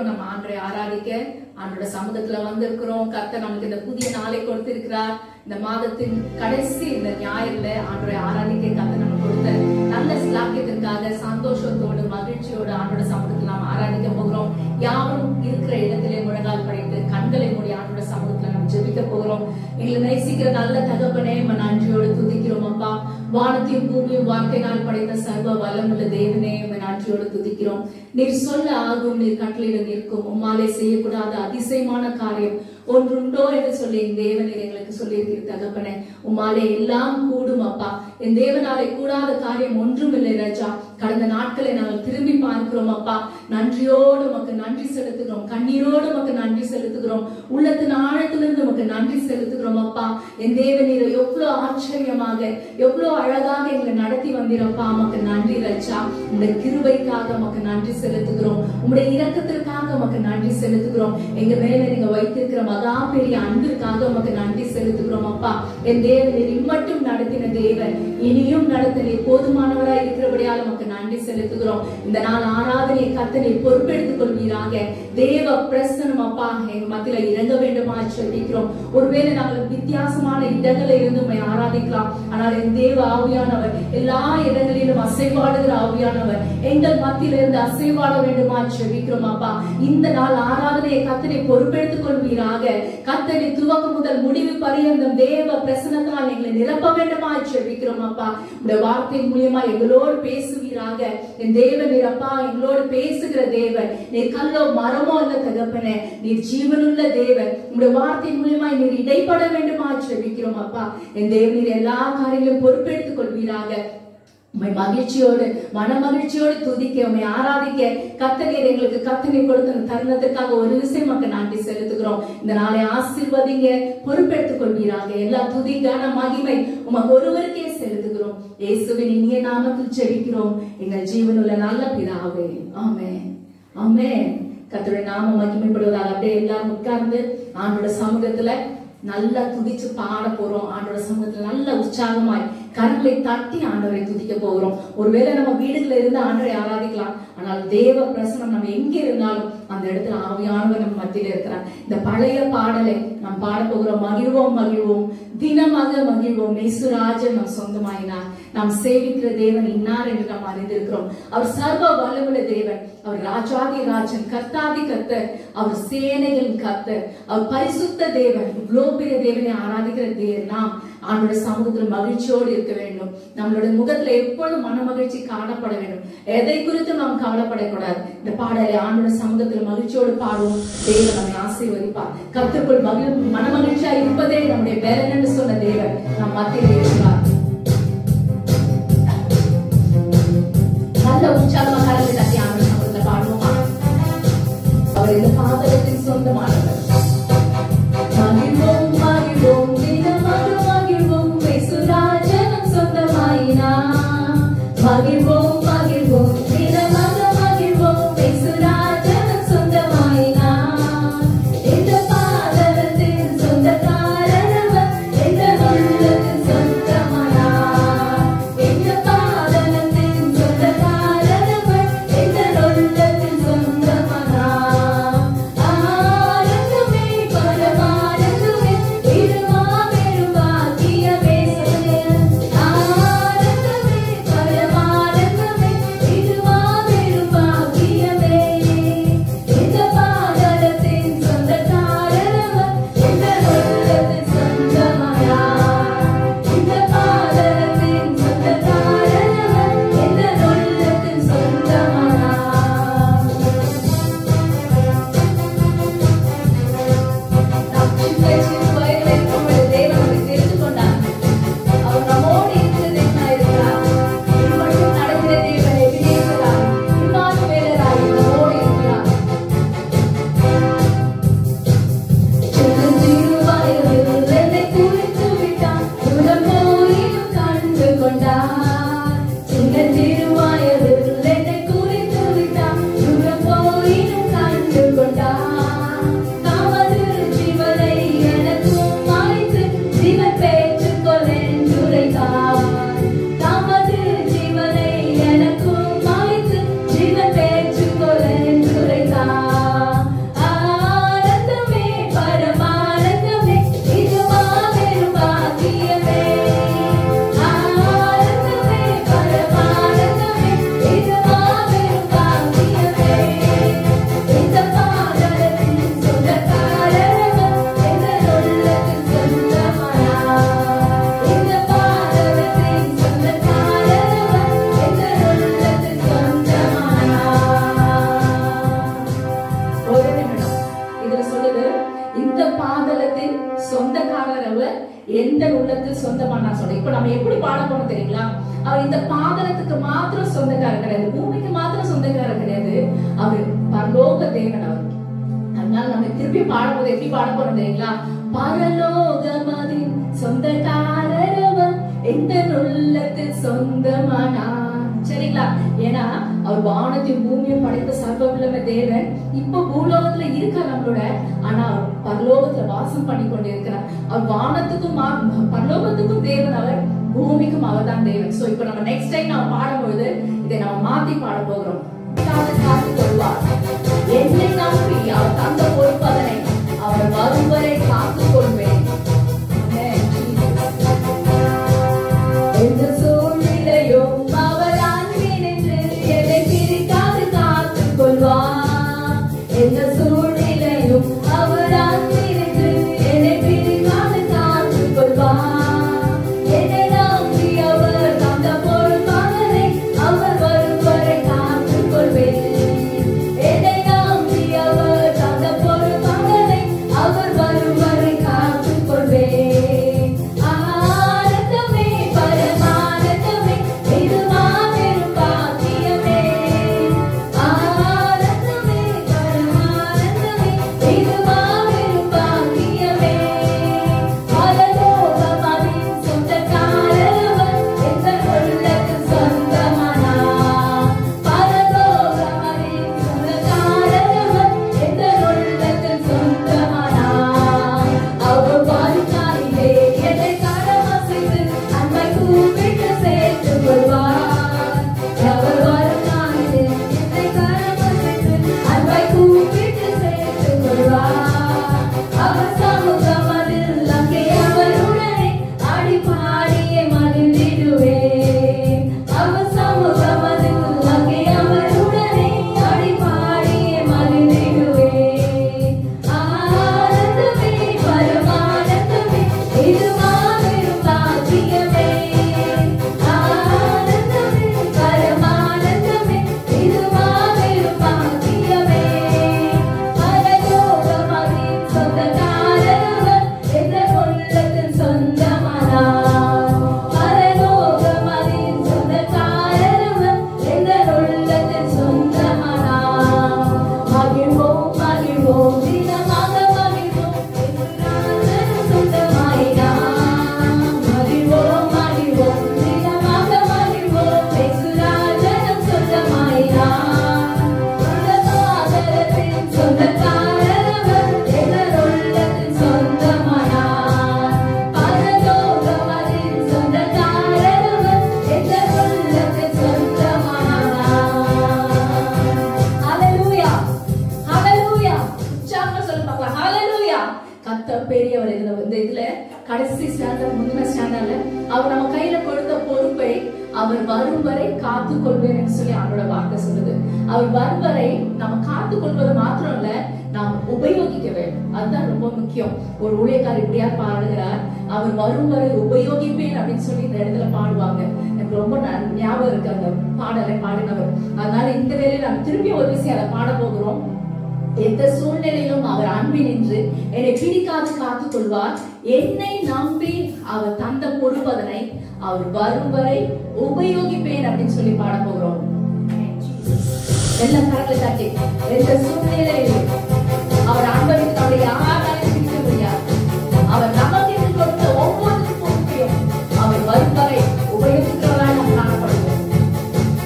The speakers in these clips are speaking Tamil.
நம்ம ஆண்டவரை ஆராதிக்க ஆண்டோட சமூகத்துல வந்திருக்கிறோம். கர்த்தர் நமக்கு இந்த புதிய நாளை கொடுத்திருக்கிறார். இந்த மாதத்தின் கடைசி இந்த ஞாயிறுல ஆண்டவரை ஆராதிக்க கர்த்தர் நமக்கு கொடுத்த நல்ல ஸ்லாக்கியத்திற்காக சந்தோஷத்தோடு மகிழ்ச்சியோடு ஆண்டோட சமூகத்துல நாம் ஆராதிக்க போகிறோம். யாரும் இருக்கிற இடத்திலே முழங்கால் படைத்து கண்களை மூடி ஆண்டோட சமூகத்துல நம்ம ஜெபிக்க போகிறோம். எங்களை நேசிக்கிற நல்ல தகப்பனே நன்றியோடு துதிக்கிறோம் அப்பா. வானத்தையும் பூமியும் வார்த்தையால் படைத்த சர்வ வல்லமுள்ள தேவனே நன்றியோடு துதிக்கிறோம். நீர் சொல்ல ஆகும், நீர் கட்டளையிட நிற்கும், உம்மாலே செய்யக்கூடாத அதிசயமான காரியம் ஒன்றுண்டோ என்று சொல்லி என் தேவனீர் எங்களுக்கு சொல்லியிருக்கிற தகப்பனே, உம்மாலே எல்லாம் கூடும் அப்பா. என் தேவனாலே கூடாத காரியம் ஒன்றும் இல்லை ராஜா. கடந்த நாட்களை நாங்கள் திரும்பி பார்க்கிறோம் அப்பா. நன்றியோடு உமக்கு நன்றி செலுத்துகிறோம், கண்ணீரோடு உமக்கு நன்றி செலுத்துகிறோம், உள்ளத்தின் ஆழத்திலிருந்து உமக்கு நன்றி செலுத்துகிறோம் அப்பா. என் தேவனீர் எவ்வளவு ஆச்சரியமாக எவ்வளவு அழகாக எங்களை நடத்தி வந்தீரப்பா. உமக்கு நன்றி ராஜா. உங்களுடைய கிருபைக்காக உமக்கு நன்றி செலுத்துகிறோம், உங்களுடைய இரக்கத்திற்காக உமக்கு நன்றி செலுத்துகிறோம். எங்க மேல நீங்க வைத்திருக்கிற மகா பெரிய அன்பிற்காக உமக்கு நன்றி செலுத்துகிறோம் அப்பா. என் தேவனீர் இம்மட்டும் நடத்தின தேவன், இனியும் நடத்த நீர் போதுமானவராய் இருக்கிறபடியால் உமக்கு நன்றி செலுத்துகிறோம். இந்த நாள் ஆராதனையை கர்த்தனை பொறுப்பெடுத்துக் கொள்வீராக. தேவ பிரசன்னம் அப்பா எங்க மத்தியில இறங்க வேண்டுமா சொல்லிக்கிறோம். ஒருவேளை நாங்கள் வித்தியாசமான இடங்களில் இருந்து உண்மை ஆராதிக்கலாம், ஆனால் என் தேவ ஆவியானவர் எல்லா இடங்களிலும் அசைவாடுகிற ஆவியானவர் எங்கள் மத்தியில இருந்து அசைவாட வேண்டுமா சொல்லிக்கிறோம் அப்பா. இந்த நாள் ஆராதனையை கர்த்தனை பொறுப்பெடுத்துக் கொள்வீராக. கர்த்தனை துவக்கம் முதல் முடிவு பரியந்தம் தேவ பிரசன்னத்தால் எங்களை நிரப்ப வேண்டுமா சொல்லிக்கிறோம் அப்பா. இந்த வார்த்தை மூலியமா எங்களோடு பேசுவீராக. என் தேவன் நீர் அப்பா எங்களோடு பேசுகிற தேவன். நீர் கல்லோ மரமோ அல்ல தகப்பனே, நீர் ஜீவனுள்ள தேவன். உங்களுடைய வார்த்தை மூலியமா நீர் இடைப்பட வேண்டுமா சொல்லிக்கிறோம் அப்பா. என் தேவன் நீர் எல்லா காரியங்களும் பொறுப்பெடுத்துக் கொள்வீராக. உம்மை மகிழ்ச்சியோடு மன மகிழ்ச்சியோடு துதிக்க உம்மை ஆராதிக்க கர்த்தர் எங்களுக்கு கர்த்தனை கொடுத்த தருணத்திற்காக ஒரு விஷயம் மக்கள் நன்றி செலுத்துகிறோம். இந்த நாளை ஆசீர்வதிங்க, பொறுப்பெடுத்துக் கொள்வீராக. எல்லா துதி கன மகிமை உமக்கு ஒருவருக்கே செலுத்துகிறோம். இயேசுவின் இனிய நாமத்தில் ஜெபிக்கிறோம் எங்கள் ஜீவனுள்ள நல்ல பிதாவே, ஆமென் ஆமென். கர்த்தருடைய நாமம் மகிமைப்படுவதாக. அப்படியே எல்லாரும் உட்கார்ந்து ஆண்டோட சமூகத்துல நல்லா துதிச்சு பாட போறோம். ஆண்டோட சமூகத்துல நல்ல உற்சாகமாய் கரங்களை தட்டி ஆண்டவரை துதிக்க போகிறோம். ஒருவேளை நம்ம வீடுகள்ல இருந்து ஆண்டவரை ஆராதிக்கலாம், ஆனால் தேவ பிரசனம் நம்ம எங்க இருந்தாலும் அந்த இடத்துல ஆவியானவர் நம்ம மத்தியில இருக்கிறார். இந்த பழைய பாடலை நாம் பாட போகிறோம். மகிழ்வோம் மகிழ்வோம் தினமாக மகிழ்வோம், இயேசுராஜன் நம் சொந்தமாயினார். நாம் சேவிக்கிற தேவன் இன்னார் என்று நாம் அறிந்திருக்கிறோம். அவர் சர்வ வல்லமுள்ள தேவன், அவர் ராஜாதி ராஜன், கர்த்தாதி கர்த்தர், அவர் சேனைகளின் கர்த்தர், அவர் பரிசுத்த தேவன். இவ்வளவு பெரிய தேவனை ஆராதிக்கிற நாம் ஆண்டோட சமூகத்தில் மகிழ்ச்சியோடு இருக்க வேண்டும். நம்மளோட முகத்துல எப்பொழுதும் மன மகிழ்ச்சி காணப்பட வேண்டும். எதை குறித்து நாம் கவலைப்படக்கூடாது. இந்த பாடலை ஆண்டோட சமூகத்தில் மகிழ்ச்சியோடு பாடுவோம். தேவன் நம்மை ஆசீர்வதிப்பார். கர்த்தருக்குள் மன மகிழ்ச்சியா இருப்பதே நம்முடைய பேரன் என்று சொன்ன தேவன் நம் மத்தியில் இருக்கிறார். நல்ல உற்சாகமாக கலந்து தட்டி ஆண்டோட சமூகத்தை பாடுவோமா? அவர் இந்த பாதகத்தின் சொந்தமானவர். மகிழ்வோம் மகிழ்வோம் தினமாக மகிழ்வோம், இயேசுராஜன் சொந்தமாயினார். மகிழ்வோம் மகிழ்வோம் தினமாக மகிழ்வோம், இயேசுராஜன் சொந்தமாயினார். இந்த பாதகத்தின் சொந்தக்காரர், இந்த உள்ளத்தின் சொந்தமானார். இந்த பாதகத்தின் சொந்தக்காரர், இந்த உள்ளத்தின் சொந்தமானார். ஆராதனை சொந்தமான சொல்றேன். இப்ப நம்ம எப்படி பாட போறோம் தெரியுங்களா? அவர் இந்த பாதலத்துக்கு மாத்திரம் சொந்தக்காரர் கிடையாது, பூமிக்கு மாத்திரம் சொந்தக்காரர் கிடையாது, அவர் பரலோக தேவன் அவர். அதனால நம்ம திருப்பி பாடும்போது எப்படி பாட போறோம் தெரியுங்களா? பரலோகமதின் சொந்தக்காரர் அவர், எந்த உள்ளத்தில் சொந்தமானார். சரிங்களா? ஏன்னா அவர் வானத்தையும் பூமியும் படைத்த சர்வவல்லமை தேவன். இப்ப பூலோகத்துல இருக்க நம்மளோட, ஆனா அவர் பரலோகத்துல வாசம் பண்ணி கொண்டு இருக்கிறார். அவர் வானத்துக்கும் பரலோகத்துக்கும் தேவன், அவர் பூமிக்கும் அவர் தான் தேவன். சோ இப்ப நம்ம நெக்ஸ்ட் டைம் நம்ம பாடும்போது இதை நம்ம மாத்தி பாட போகிறோம். காத்து கொள்வார், என்னை நம்பி அவர் தந்த பொறுப்பதனை அவர் வரும் வரை காத்துக் கொள்வேன். எந்த சூழ்நிலையும் அவர் அன்பினின்று என்னை பிரிக்காது காத்துக் கொள்வார். எந்த சூழ்நிலையும் அவர் அன்பினின்று என்னை பிரிக்காது காத்துக் கொள்வார். என்னை நம்பி அவர் தந்த பொறுப்பதனை அவர் வரும் வரை காத்துக் கொள்வேன். என்னை நம்பி அவர் தந்த பொறுப்பதனை அவர் வரும் வரை காத்துக் கொள்வேன். கடைசி ஸ்டாண்டர்ட் முந்தின ஸ்டாண்டர்ட்ல அவர் நம்ம கையில கொடுத்த பொறுப்பை அவர் வரும் வரை காத்துக் கொள்வேன் சொல்லி அவரோட வார்த்தை சொல்லுது. அவர் வரும் வரை நம்ம காத்துக் கொள்வது மாத்திரம் இல்ல, நாம் உபயோகிக்க வேண்டும். அதுதான் ரொம்ப முக்கியம். ஒரு ஊழியக்காரர் இப்படியா பாடுகிறார், அவர் வரும் வரை உபயோகிப்பேன் அப்படின்னு சொல்லி இந்த இடத்துல பாடுவாங்க. எனக்கு ரொம்ப ஞாபகம் இருக்கு அந்த பாடலை பாடினவர். அதனால இந்த வேளையில நம்ம திருப்பி ஒரு விஷயம் அதை பாட போகிறோம். எந்த சூழ்நிலையிலும் அவர் அன்பினின்று என்னை பிடிக்காது காத்துக் கொள்வார். என்னை நம்பி அவர் தந்த பொறுப்பதனை அவர் வரும் வரை உபயோகிப்பேன் அப்படின்னு சொல்லி பாட போகிறோம். எல்லாம் கரங்களை தட்டி, எந்த சூழ்நிலையிலும் அவர் அன்பளித்து நம்முடைய யாராலையும் பிடிக்க முடியாது. அவர் நமக்கு கொடுத்த ஒவ்வொரு பொறுப்பையும் அவர் வரும் வரை உபயோகிக்கிறவராக நாம் காணப்படுவோம்.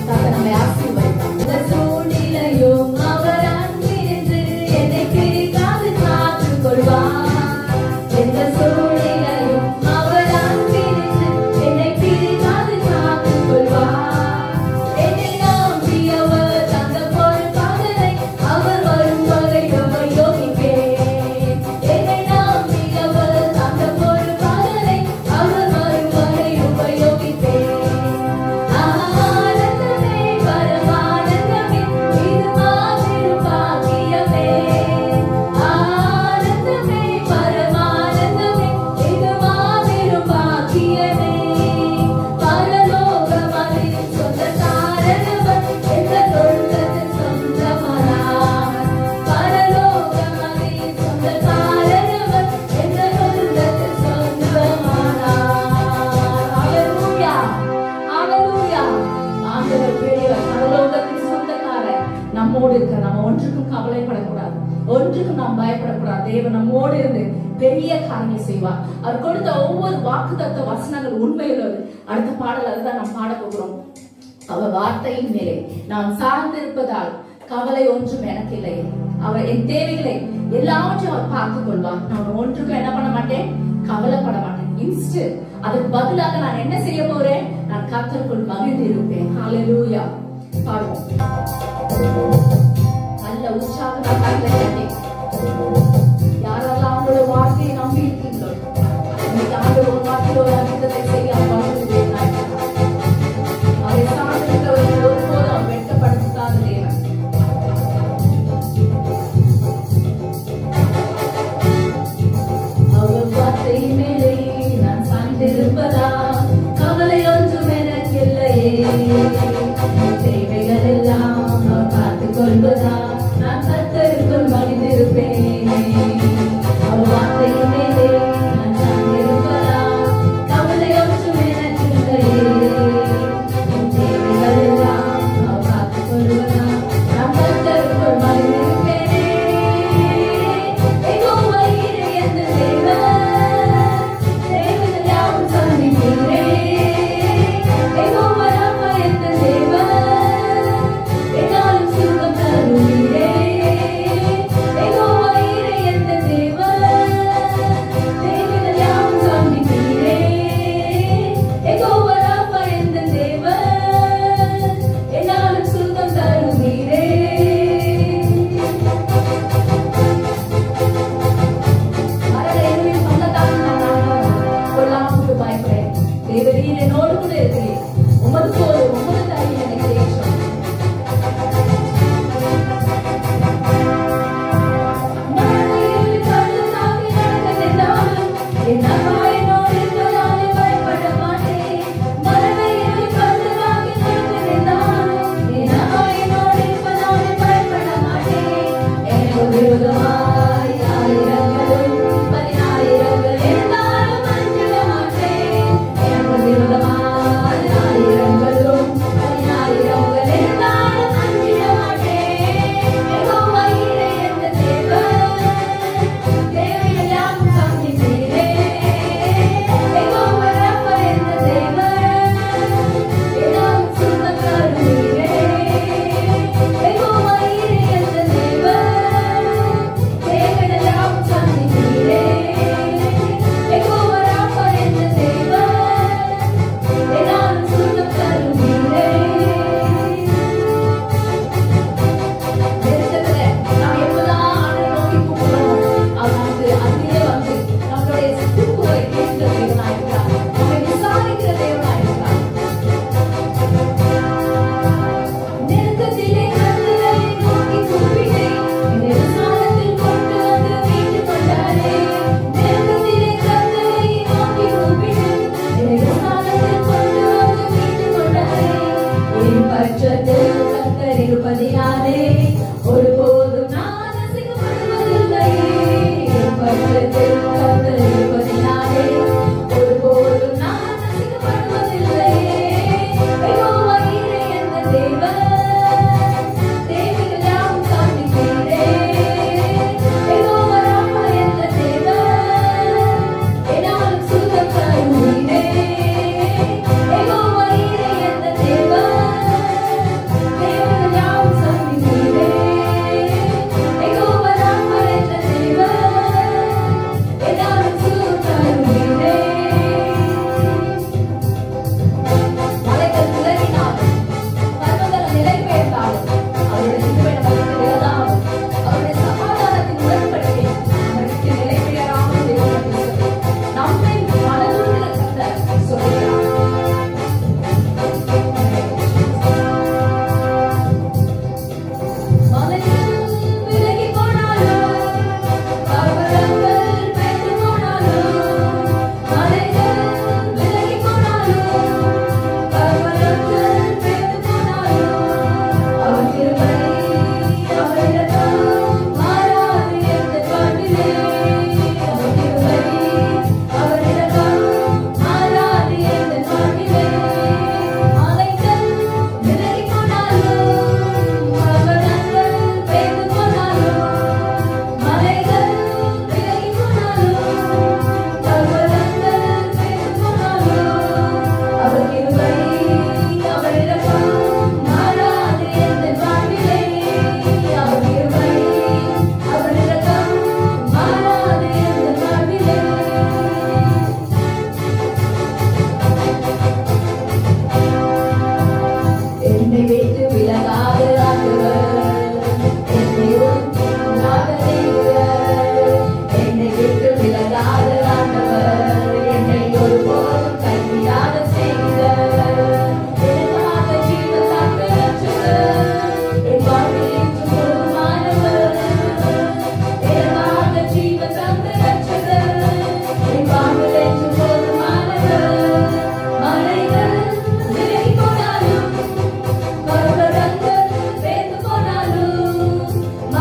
தந்தை நம்மை ஆசீர்வதிப்பார். எந்த சூழ்நிலையும் அவர் அன்பினின்று என்னை பிடிக்காது காத்துக் கொள்வார். எந்த சூழ்நிலையும் அவர் அன்பினின்று என்னை பிடிக்காது காத்துக் கொள்வார். என்னை நம்பி அவர் தந்த பொறுப்பதனை அவர் ஒன்றுக்கும் கவலைப்படக்கூடாது, ஒன்றுக்கும் நாம் பயப்படக்கூடாது. தேவன் நம்மோடு இருந்து பெரிய காரியம் செய்வார். அவர் கொடுத்த ஒவ்வொரு வாக்குத்தத்த வசனங்கள் உண்மையுள்ளது. அடுத்த பாடல் அதுதான் நாம் பாட போகிறோம். அவர் வார்த்தையின் மேலே நாம் சார்ந்திருப்பதால் கவலை ஒன்றும் எனக்கு இல்லை. அவர் என் தேவைகளை எல்லாவற்றையும் அவர் பார்த்துக் கொள்வார். நான் ஒன்றுக்கும் என்ன பண்ண மாட்டேன், கவலைப்பட மாட்டேன். இன்ஸ்டன்ட் அதுக்கு பதிலாக நான் என்ன செய்ய போறேன், நான் கர்த்தருக்குள் மகிழ்ந்து இருப்பேன். ஹல்லேலூயா. பாடுவோம். நல்ல உற்சாகமா கர்த்தரை யாரெல்லாம் அவங்களோட வார்த்தையை நம்பி இருக்கீங்களோ, இன்னைக்கு ஆண்டவர் வார்த்தையோட அற்புதத்தை செய்ய அதை சார்ந்திருக்கிறவர்கள் ஒருபோதும் அவர் வெட்கப்படுத்தாத தேவன். அவர் வார்த்தையின் மேலே நான் சார்ந்திருப்பதா கவலை ஒன்றும் எனக்கு இல்லையே. தேவைகள் எல்லாம் அவர் பார்த்துக் கொள்வார்.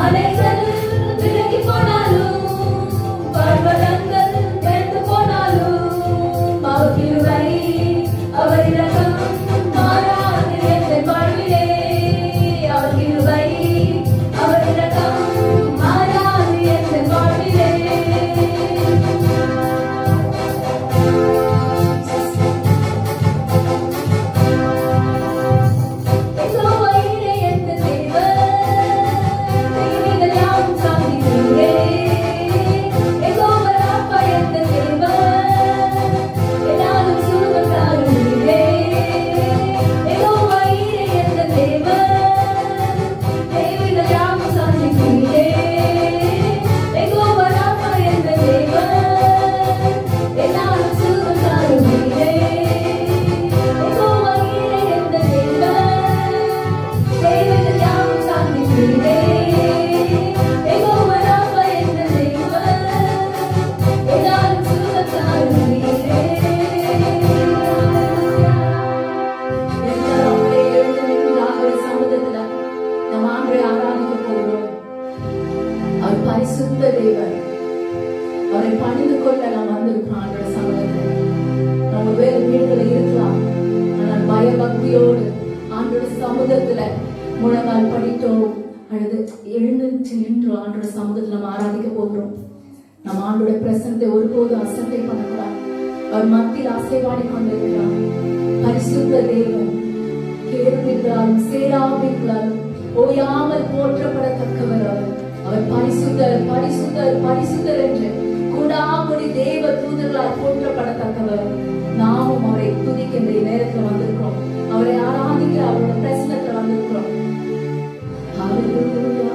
மலைகள் விலகி போனாலும், பர்வதங்கள் வெந்து போனாலும், அவர் கிருபை அவர் இரக்கம் மாறாது என் வாழ்விலே. அவர் கிருபை அவர் இரக்கம் மாறாது என் வாழ்விலே. பரிசுத்த தேவன், அவரை பணிந்து கொள்ள நாம் வந்திருக்கிறோம். ஆண்டோட சமூகத்தில் நம்ம வேறு வீடுகளில் இருக்கலாம், ஆனால் பயபக்தியோடு ஆண்டோட சமூகத்துல முழங்கால் படித்தோம், அழுது எழுந்துச்சு நின்றோம். ஆண்டோட சமூகத்துல நம்ம ஆராதிக்க போகிறோம். நம்ம ஆண்டோட பிரசனத்தை ஒருபோதும் அசட்டை பண்ணக்கூடாது. அவர் மத்தியில் அசைவாடி கொண்டிருக்கிறார். பரிசுத்த தேவன், கேருபின்களாலும் சேராபின்களாலும் ஓயாமல் போற்றப்படத்தக்கவர் அவர். அவர் பரிசுத்தர் பரிசுத்தர் பரிசுத்தர் என்று கூடாமுடி தேவ தூதர்களால் போற்றப்படத்தக்கவர். நாமும் அவரை துதிக்கின்ற நேரத்தில் வந்திருக்கிறோம். அவரை ஆராதிக்க அவரோட பிரசனத்தில் வந்திருக்கிறோம். ஹல்லேலூயா.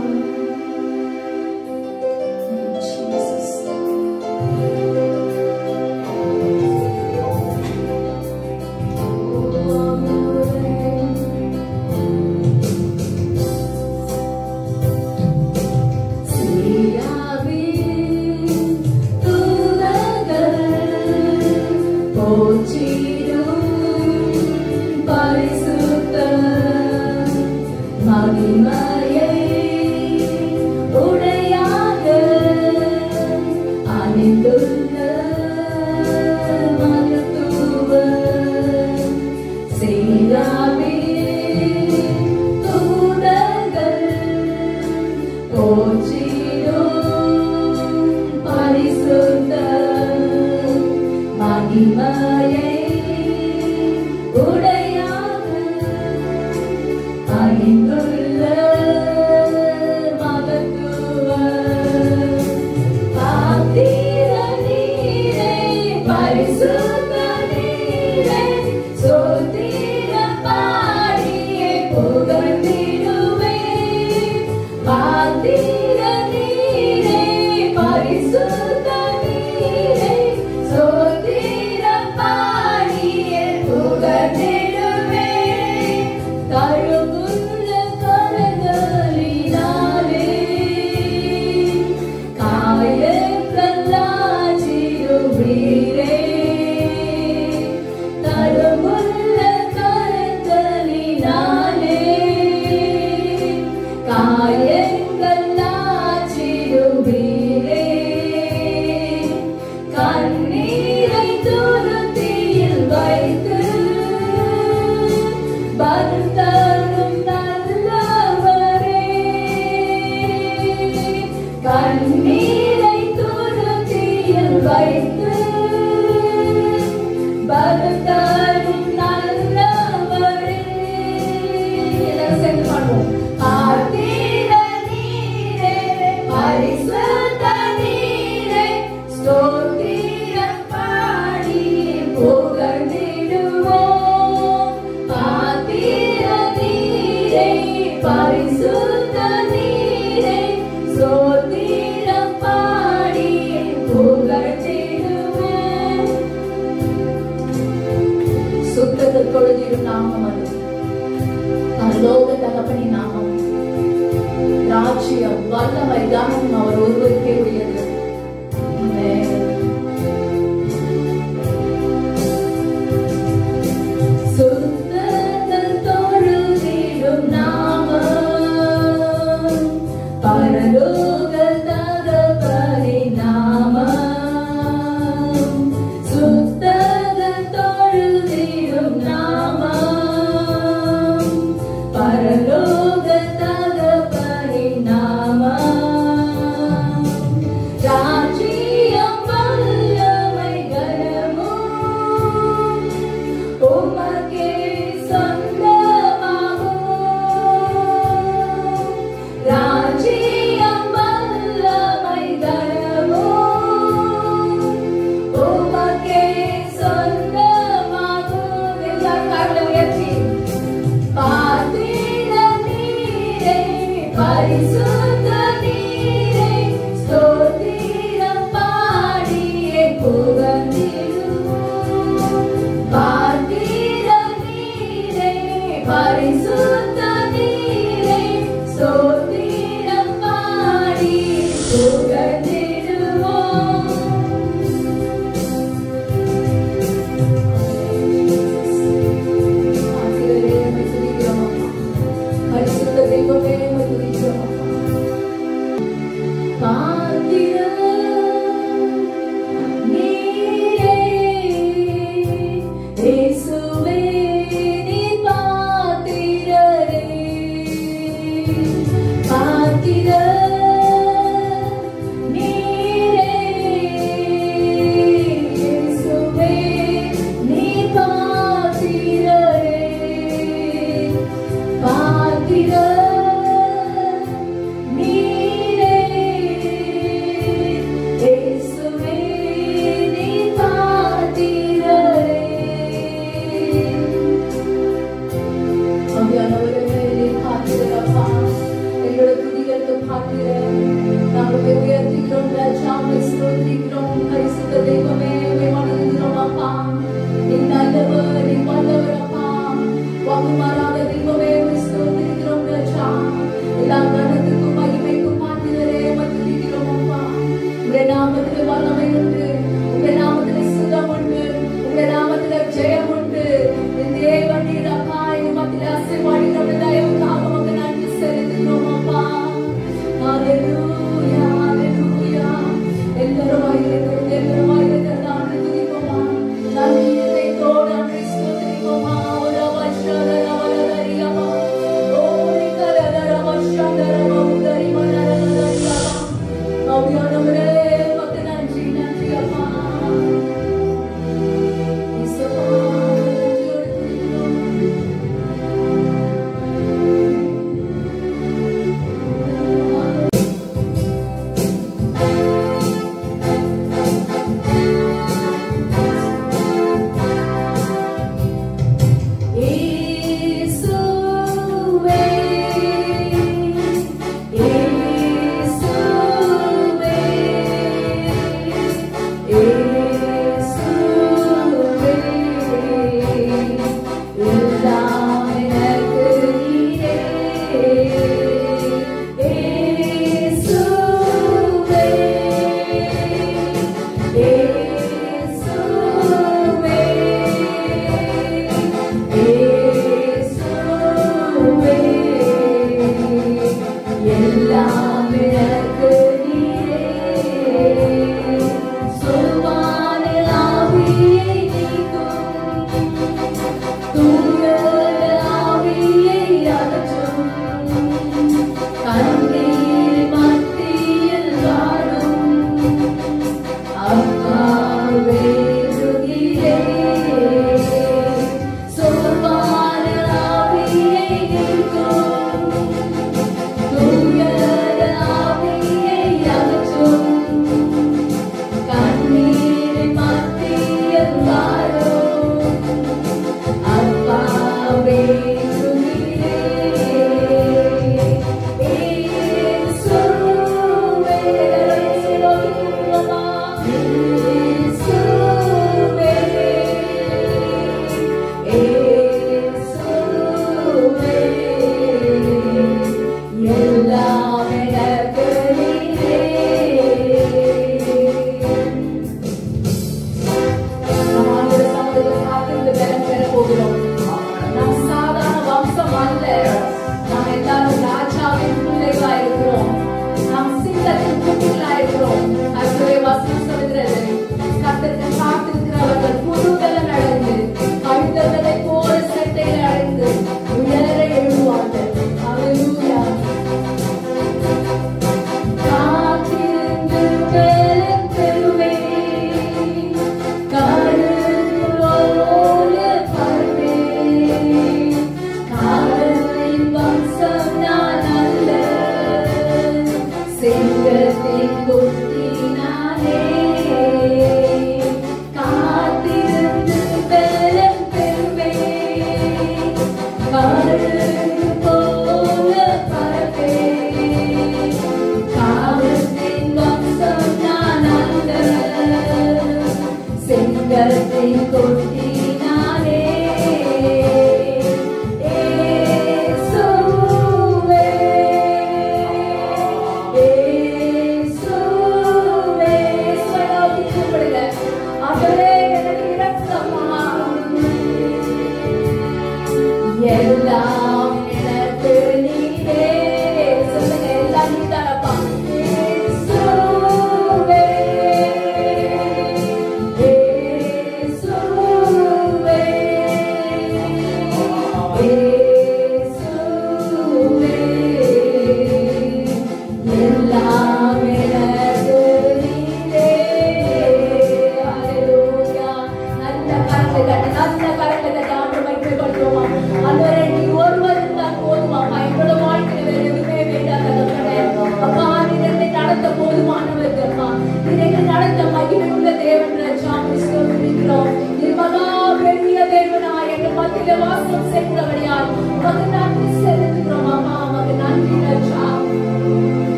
Para உயர்த்துகிறோம் ராஜா, ஸ்தோத்திரிக்கிறோம். பரிசுத்த தெய்வமே, வணங்குகிறோம் அப்பா. நீ நல்லவர், நீ வல்லவர் அப்பா. வாக்குமாறாத தெய்வமே, ஸ்தோத்திரிக்கிறோம் ராஜா. எல்லா கணத்துக்கும் மகிமைக்கும் பாத்திரரே, துதிக்கிறோம் அப்பா. உங்க நாமத்தில் வல்லமை உண்டு, உங்க நாமத்தில் சுகம் உண்டு, உங்க நாமத்தில் ஜெயம் உண்டு. தேவன் நீர் அப்பா, எங்க மத்தியில் அசைவாடுகிற தயவுக்காக உங்க நன்றி செலுத்துகிறோம் அப்பா. ஹalleluya, ஹalleluya. எல்லாரும் வாயிலிருந்து எல்லாரும் வாயிலிருந்து ஆண்டு துதிப்போமா. நன்றியை தோட நன்றி ஸ்தோத்திரிப்போமா. ஒரு வசனதர வரதரியாமா. ஓரி கரதர வசனதர மௌதரி மனரதரியாமா. ஆவியானவரே, உமக்கு நன்றி, நன்றி அப்பா. இயேசுவா, நன்றியோடு துதிக்கிறோம்.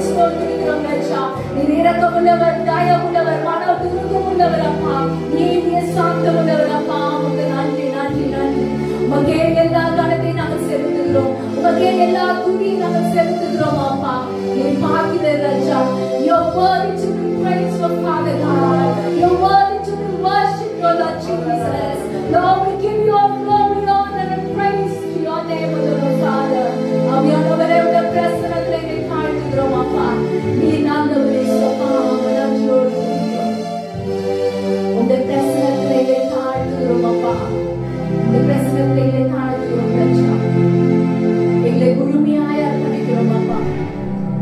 ஸ்தோத்திரிக்கிறோம் ராஜா. நீர் இரக்கமுள்ளவர், தயவுள்ளவர், மனதுருக்கமுள்ளவர் அப்பா. நீதிய சாந்தமுள்ளவர் அப்பா. உமக்கு நன்றி நன்றி நன்றி. உமக்கே எல்லா கணத்தை நாங்கள் செலுத்துகிறோம். உமக்கே எல்லா துதியை நாங்கள் செலுத்துகிறோம் அப்பா. நீர் பார்க்கிறீர் ராஜா. You're worthy to be praised, oh Father God. You're worthy to be worshipped, oh Lord Jesus. Lord, we give you all glory, honor, and praise to your name, oh Lord Father. Aviyanavare ude prasannathile ngai thaazhugrom appa. Nee nandavare appa, nandiyode ude prasannathile ngai thaazhugrom appa. Ude prasannathile ngai thaazhugrom raja. Engle gurumiyaya arpanikirom appa.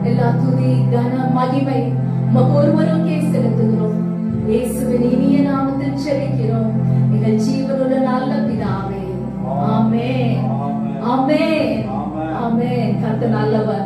Ella thudi gana magimai umakku oruvarukke seluthugirom. இயேசுவின் இனிய நாமத்தில் ஜெபிக்கிறோம் எங்கள் ஜீவனுள்ள நல்ல பிதாவே. ஆமென் ஆமென் ஆமென். கர்த்தர் நல்லவர்.